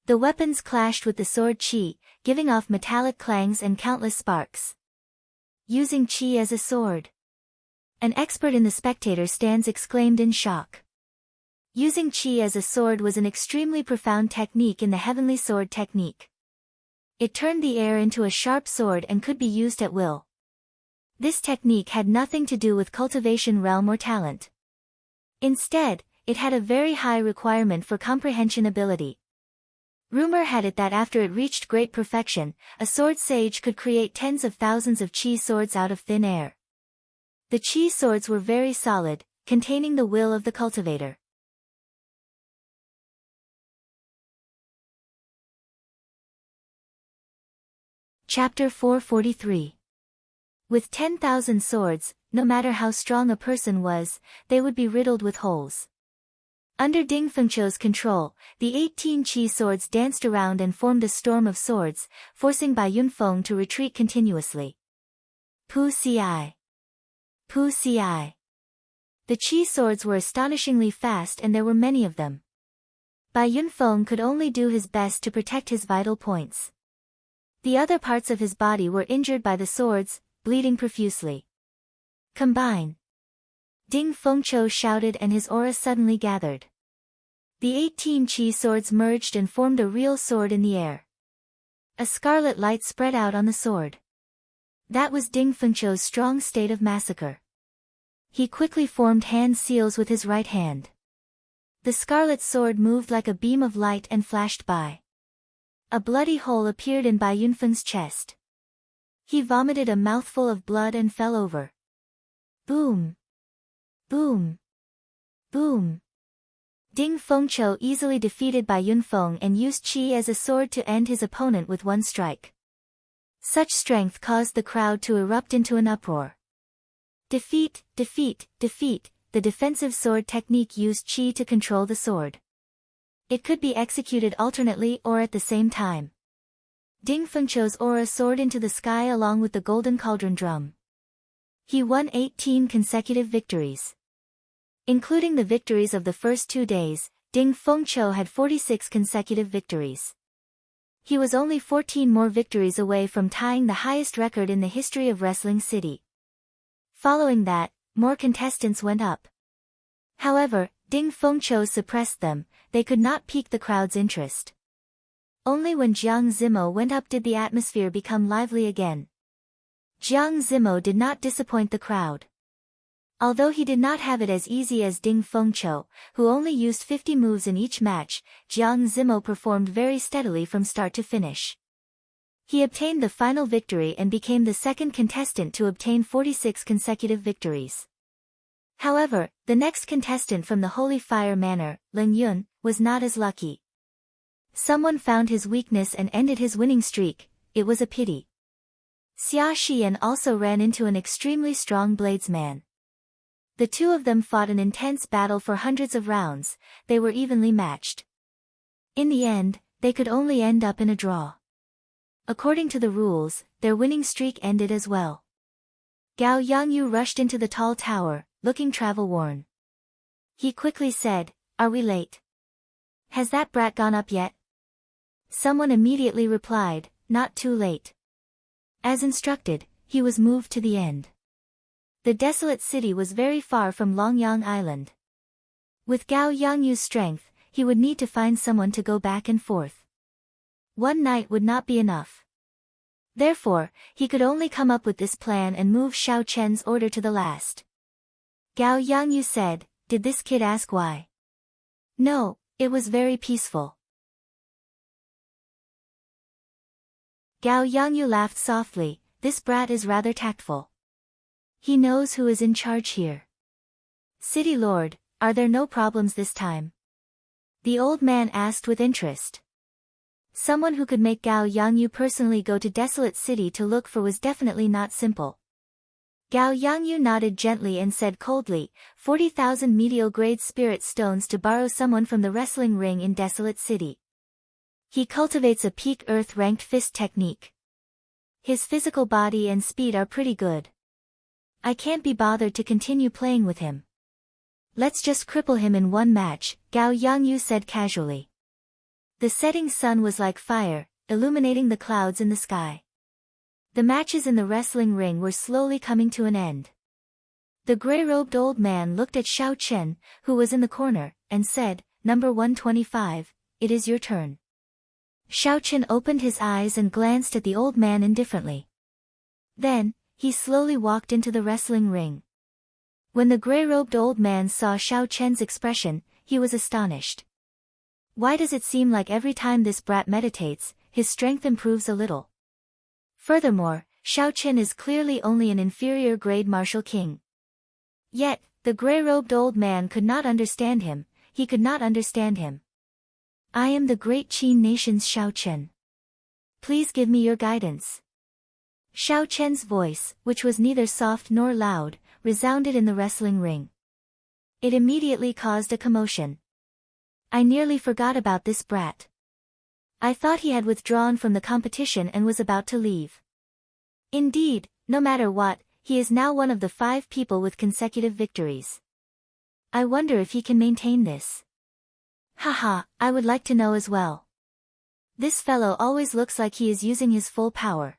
The weapons clashed with the sword qi, giving off metallic clangs and countless sparks. Using qi as a sword. An expert in the spectator stands exclaimed in shock. Using qi as a sword was an extremely profound technique in the Heavenly Sword technique. It turned the air into a sharp sword and could be used at will. This technique had nothing to do with cultivation realm or talent. Instead, it had a very high requirement for comprehension ability. Rumor had it that after it reached great perfection, a sword sage could create tens of thousands of chi swords out of thin air. The chi swords were very solid, containing the will of the cultivator. Chapter 443. With 10,000 swords, no matter how strong a person was, they would be riddled with holes. Under Ding Fengqiu's control, the 18 chi swords danced around and formed a storm of swords, forcing Bai Yunfeng to retreat continuously. Pu Ci. Pu Ci. The chi swords were astonishingly fast and there were many of them. Bai Yunfeng could only do his best to protect his vital points. The other parts of his body were injured by the swords, bleeding profusely. Combine! Ding Fengqiu shouted and his aura suddenly gathered. The 18 chi swords merged and formed a real sword in the air. A scarlet light spread out on the sword. That was Ding Fengqiu's strong state of massacre. He quickly formed hand seals with his right hand. The scarlet sword moved like a beam of light and flashed by. A bloody hole appeared in Bai Yunfeng's chest. He vomited a mouthful of blood and fell over. Boom! Boom! Boom! Ding Fengqiu easily defeated Bai Yunfeng and used qi as a sword to end his opponent with one strike. Such strength caused the crowd to erupt into an uproar. Defeat, defeat, defeat! The defensive sword technique used qi to control the sword. It could be executed alternately or at the same time. Ding Fengqiu's aura soared into the sky along with the golden cauldron drum. He won 18 consecutive victories. Including the victories of the first 2 days, Ding Fengqiu had 46 consecutive victories. He was only 14 more victories away from tying the highest record in the history of Wrestling City. Following that, more contestants went up. However, Ding Fengqiu suppressed them, they could not pique the crowd's interest. Only when Jiang Zimo went up did the atmosphere become lively again. Jiang Zimo did not disappoint the crowd. Although he did not have it as easy as Ding Fengqiu, who only used 50 moves in each match, Jiang Zimo performed very steadily from start to finish. He obtained the final victory and became the second contestant to obtain 46 consecutive victories. However, the next contestant from the Holy Fire Manor, Lin Yun, was not as lucky. Someone found his weakness and ended his winning streak. It was a pity. Xia Xian also ran into an extremely strong bladesman. The two of them fought an intense battle for hundreds of rounds, they were evenly matched. In the end, they could only end up in a draw. According to the rules, their winning streak ended as well. Gao Yangyu rushed into the tall tower, looking travel-worn. He quickly said, "Are we late? Has that brat gone up yet?" Someone immediately replied, "Not too late." As instructed, he was moved to the end. The desolate city was very far from Longyang Island. With Gao Yangyu's strength, he would need to find someone to go back and forth. One night would not be enough. Therefore, he could only come up with this plan and move Xiao Chen's order to the last. Gao Yangyu said, "Did this kid ask why?" "No, it was very peaceful." Gao Yangyu laughed softly, "This brat is rather tactful. He knows who is in charge here." "City Lord, are there no problems this time?" the old man asked with interest. Someone who could make Gao Yangyu personally go to Desolate City to look for was definitely not simple. Gao Yangyu nodded gently and said coldly, 40,000 medial-grade spirit stones to borrow someone from the wrestling ring in Desolate City. He cultivates a peak earth-ranked fist technique. His physical body and speed are pretty good. I can't be bothered to continue playing with him. Let's just cripple him in one match, Gao Yangyu said casually. The setting sun was like fire, illuminating the clouds in the sky. The matches in the wrestling ring were slowly coming to an end. The gray-robed old man looked at Xiao Chen, who was in the corner, and said, "Number 125, it is your turn." Xiao Chen opened his eyes and glanced at the old man indifferently. Then, he slowly walked into the wrestling ring. When the gray-robed old man saw Xiao Chen's expression, he was astonished. Why does it seem like every time this brat meditates, his strength improves a little? Furthermore, Xiao Qian is clearly only an inferior grade martial king. Yet, the gray-robed old man could not understand him, he could not understand him. I am the great Qin nation's Xiao Qian. Please give me your guidance. Xiao Qian's voice, which was neither soft nor loud, resounded in the wrestling ring. It immediately caused a commotion. I nearly forgot about this brat. I thought he had withdrawn from the competition and was about to leave. Indeed, no matter what, he is now one of the 5 people with consecutive victories. I wonder if he can maintain this. Haha, I would like to know as well. This fellow always looks like he is using his full power.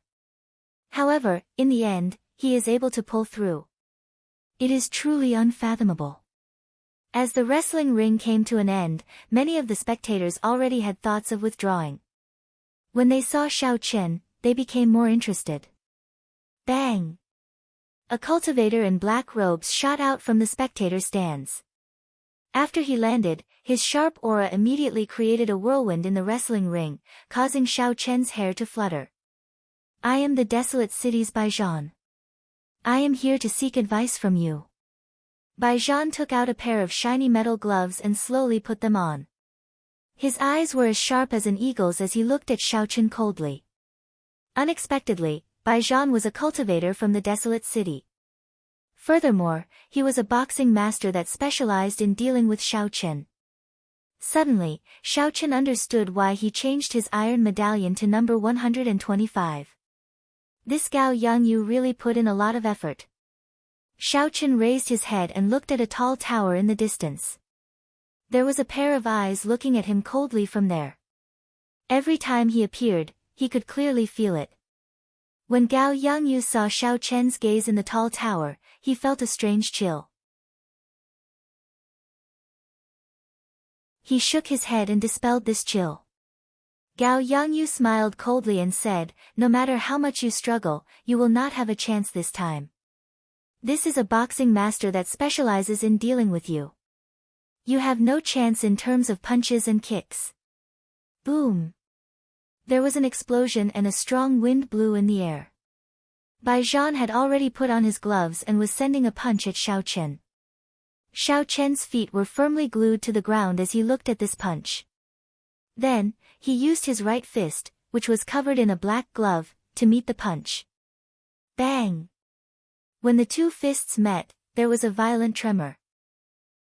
However, in the end, he is able to pull through. It is truly unfathomable. As the wrestling ring came to an end, many of the spectators already had thoughts of withdrawing. When they saw Xiao Qian, they became more interested. Bang! A cultivator in black robes shot out from the spectator stands. After he landed, his sharp aura immediately created a whirlwind in the wrestling ring, causing Xiao Qian's hair to flutter. I am the desolate city's Baijian. I am here to seek advice from you. Baijian took out a pair of shiny metal gloves and slowly put them on. His eyes were as sharp as an eagle's as he looked at Xiao Qian coldly. Unexpectedly, Baijian was a cultivator from the desolate city. Furthermore, he was a boxing master that specialized in dealing with Xiao Qian. Suddenly, Xiao Qian understood why he changed his iron medallion to number 125. This Gao Yangyu really put in a lot of effort. Xiao Qian raised his head and looked at a tall tower in the distance. There was a pair of eyes looking at him coldly from there. Every time he appeared, he could clearly feel it. When Gao Yangyu saw Xiao Qian's gaze in the tall tower, he felt a strange chill. He shook his head and dispelled this chill. Gao Yangyu smiled coldly and said, no matter how much you struggle, you will not have a chance this time. This is a boxing master that specializes in dealing with you. You have no chance in terms of punches and kicks. Boom! There was an explosion and a strong wind blew in the air. Baijian had already put on his gloves and was sending a punch at Xiao Qian. Xiao Qian's feet were firmly glued to the ground as he looked at this punch. Then, he used his right fist, which was covered in a black glove, to meet the punch. Bang! When the 2 fists met, there was a violent tremor.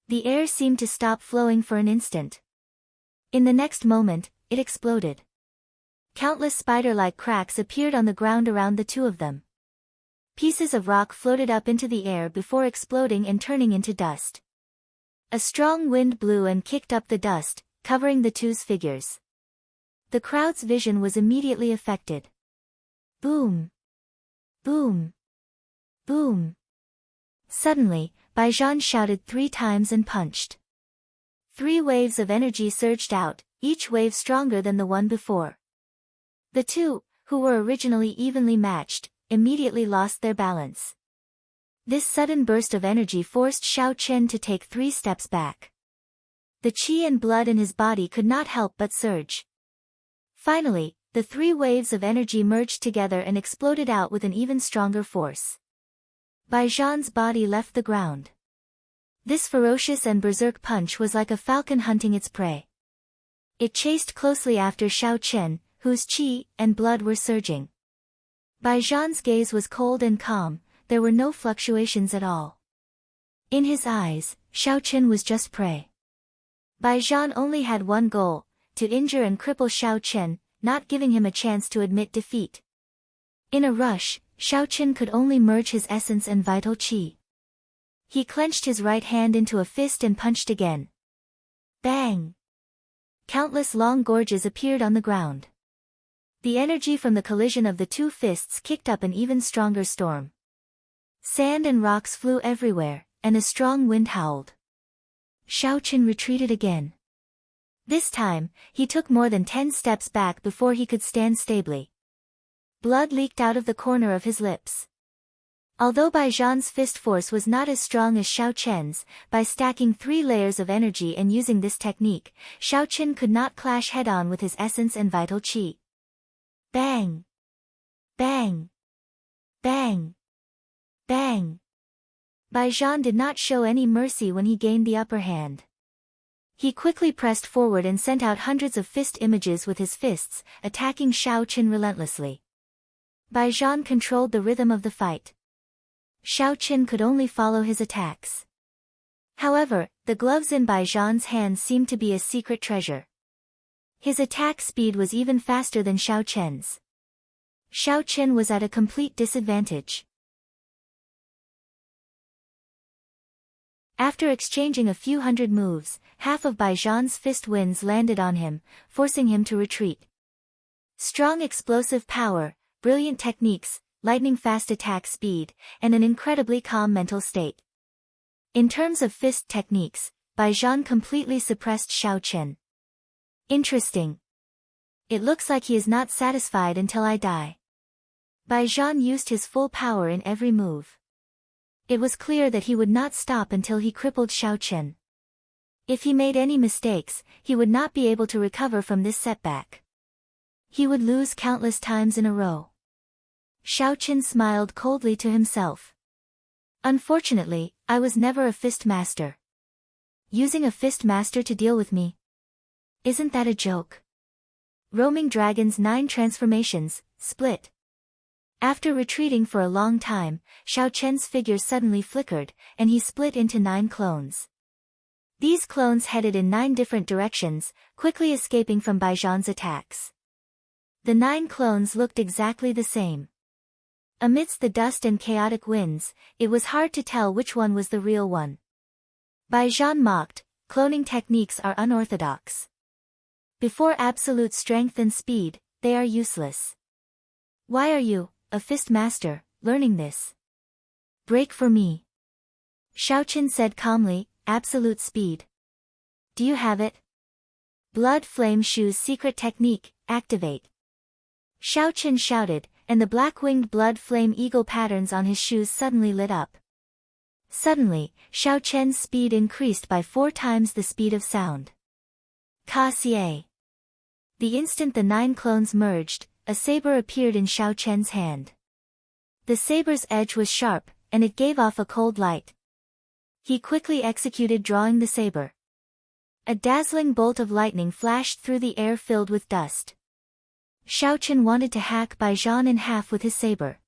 The air seemed to stop flowing for an instant. In the next moment, it exploded. Countless spider-like cracks appeared on the ground around the 2 of them. Pieces of rock floated up into the air before exploding and turning into dust. A strong wind blew and kicked up the dust, covering the 2's figures. The crowd's vision was immediately affected. Boom! Boom! Boom! Suddenly, Baijian shouted 3 times and punched. 3 waves of energy surged out, each wave stronger than the one before. The 2, who were originally evenly matched, immediately lost their balance. This sudden burst of energy forced Xiao Qian to take 3 steps back. The qi and blood in his body could not help but surge. Finally, the 3 waves of energy merged together and exploded out with an even stronger force. Baijian's body left the ground. This ferocious and berserk punch was like a falcon hunting its prey. It chased closely after Xiao Qian, whose qi and blood were surging. Baijian's gaze was cold and calm, there were no fluctuations at all. In his eyes, Xiao Qian was just prey. Baijian only had one goal, to injure and cripple Xiao Qian, not giving him a chance to admit defeat. In a rush, Xiao Qian could only merge his essence and vital qi. He clenched his right hand into a fist and punched again. Bang! Countless long gorges appeared on the ground. The energy from the collision of the 2 fists kicked up an even stronger storm. Sand and rocks flew everywhere, and a strong wind howled. Xiao Qian retreated again. This time, he took more than 10 steps back before he could stand stably. Blood leaked out of the corner of his lips. Although Bai Zhan's fist force was not as strong as Xiao Chen's, by stacking 3 layers of energy and using this technique, Xiao Chen could not clash head-on with his essence and vital qi. Bang! Bang! Bang! Bang! Bai Zhan did not show any mercy when he gained the upper hand. He quickly pressed forward and sent out hundreds of fist images with his fists, attacking Xiao Chen relentlessly. Bai Zhan controlled the rhythm of the fight. Xiao Chen could only follow his attacks. However, the gloves in Bai Zhan's hands seemed to be a secret treasure. His attack speed was even faster than Xiao Chen's. Xiao Chen was at a complete disadvantage. After exchanging a few hundred moves, half of Bai Zhan's fist winds landed on him, forcing him to retreat. Strong explosive power, brilliant techniques, lightning-fast attack speed, and an incredibly calm mental state. In terms of fist techniques, Bai Zhan completely suppressed Xiao Chen. Interesting. It looks like he is not satisfied until I die. Bai Zhan used his full power in every move. It was clear that he would not stop until he crippled Xiao Chen. If he made any mistakes, he would not be able to recover from this setback. He would lose countless times in a row. Xiao Chen smiled coldly to himself. Unfortunately, I was never a fist master. Using a fist master to deal with me? Isn't that a joke? Roaming Dragon's 9 transformations, split. After retreating for a long time, Xiao Chen's figure suddenly flickered, and he split into 9 clones. These clones headed in 9 different directions, quickly escaping from Bai Zhan's attacks. The 9 clones looked exactly the same. Amidst the dust and chaotic winds, it was hard to tell which one was the real one. Bai Zhan mocked, cloning techniques are unorthodox. Before absolute strength and speed, they are useless. Why are you, a fist master, learning this? Break for me. Xiao Chen said calmly, absolute speed. Do you have it? Blood Flame Shoe's secret technique, activate. Xiao Chen shouted, and the black-winged blood flame eagle patterns on his shoes suddenly lit up. Suddenly, Xiao Chen's speed increased by 4 times the speed of sound. Ka-Xie. The instant the 9 clones merged, a saber appeared in Xiao Chen's hand. The saber's edge was sharp, and it gave off a cold light. He quickly executed drawing the saber. A dazzling bolt of lightning flashed through the air filled with dust. Xiao Chen wanted to hack Bai Zhan in half with his saber.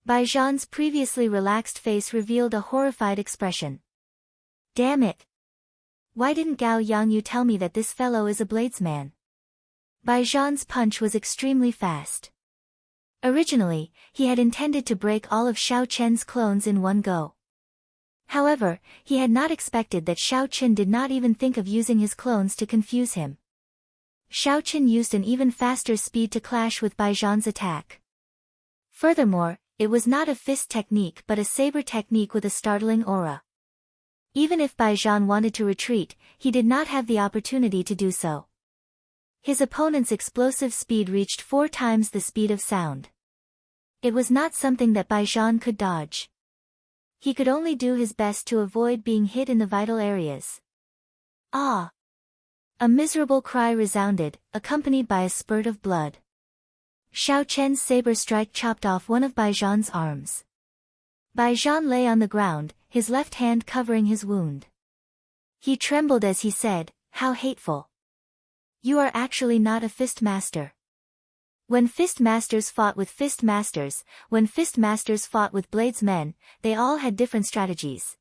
Bai Zhan's previously relaxed face revealed a horrified expression. Damn it! Why didn't Gao Yangyu tell me that this fellow is a bladesman? Bai Zhan's punch was extremely fast. Originally, he had intended to break all of Xiao Chen's clones in one go. However, he had not expected that Xiao Chen did not even think of using his clones to confuse him. Xiao Chen used an even faster speed to clash with Bai Zhan's attack. Furthermore, it was not a fist technique but a saber technique with a startling aura. Even if Bai Zhan wanted to retreat, he did not have the opportunity to do so. His opponent's explosive speed reached 4 times the speed of sound. It was not something that Bai Zhan could dodge. He could only do his best to avoid being hit in the vital areas. Ah! A miserable cry resounded, accompanied by a spurt of blood. Xiao Chen's saber strike chopped off one of Bai Zhan's arms. Bai Zhan lay on the ground, his left hand covering his wound. He trembled as he said, "How hateful. You are actually not a fist master." When fist masters fought with fist masters, when fist masters fought with bladesmen, they all had different strategies.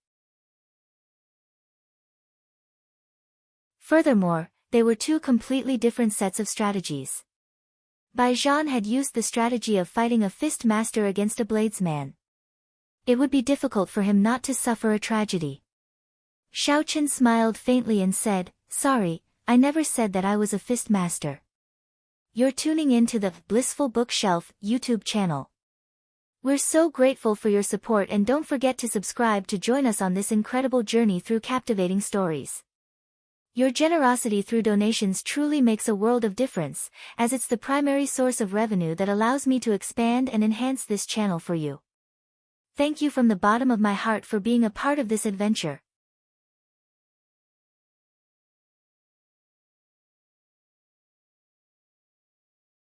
Furthermore, they were 2 completely different sets of strategies. Bai Zhan had used the strategy of fighting a fist master against a bladesman. It would be difficult for him not to suffer a tragedy. Xiao Chen smiled faintly and said, "Sorry, I never said that I was a fist master." You're tuning in to the Blissful Bookshelf YouTube channel. We're so grateful for your support, and don't forget to subscribe to join us on this incredible journey through captivating stories. Your generosity through donations truly makes a world of difference, as it's the primary source of revenue that allows me to expand and enhance this channel for you. Thank you from the bottom of my heart for being a part of this adventure.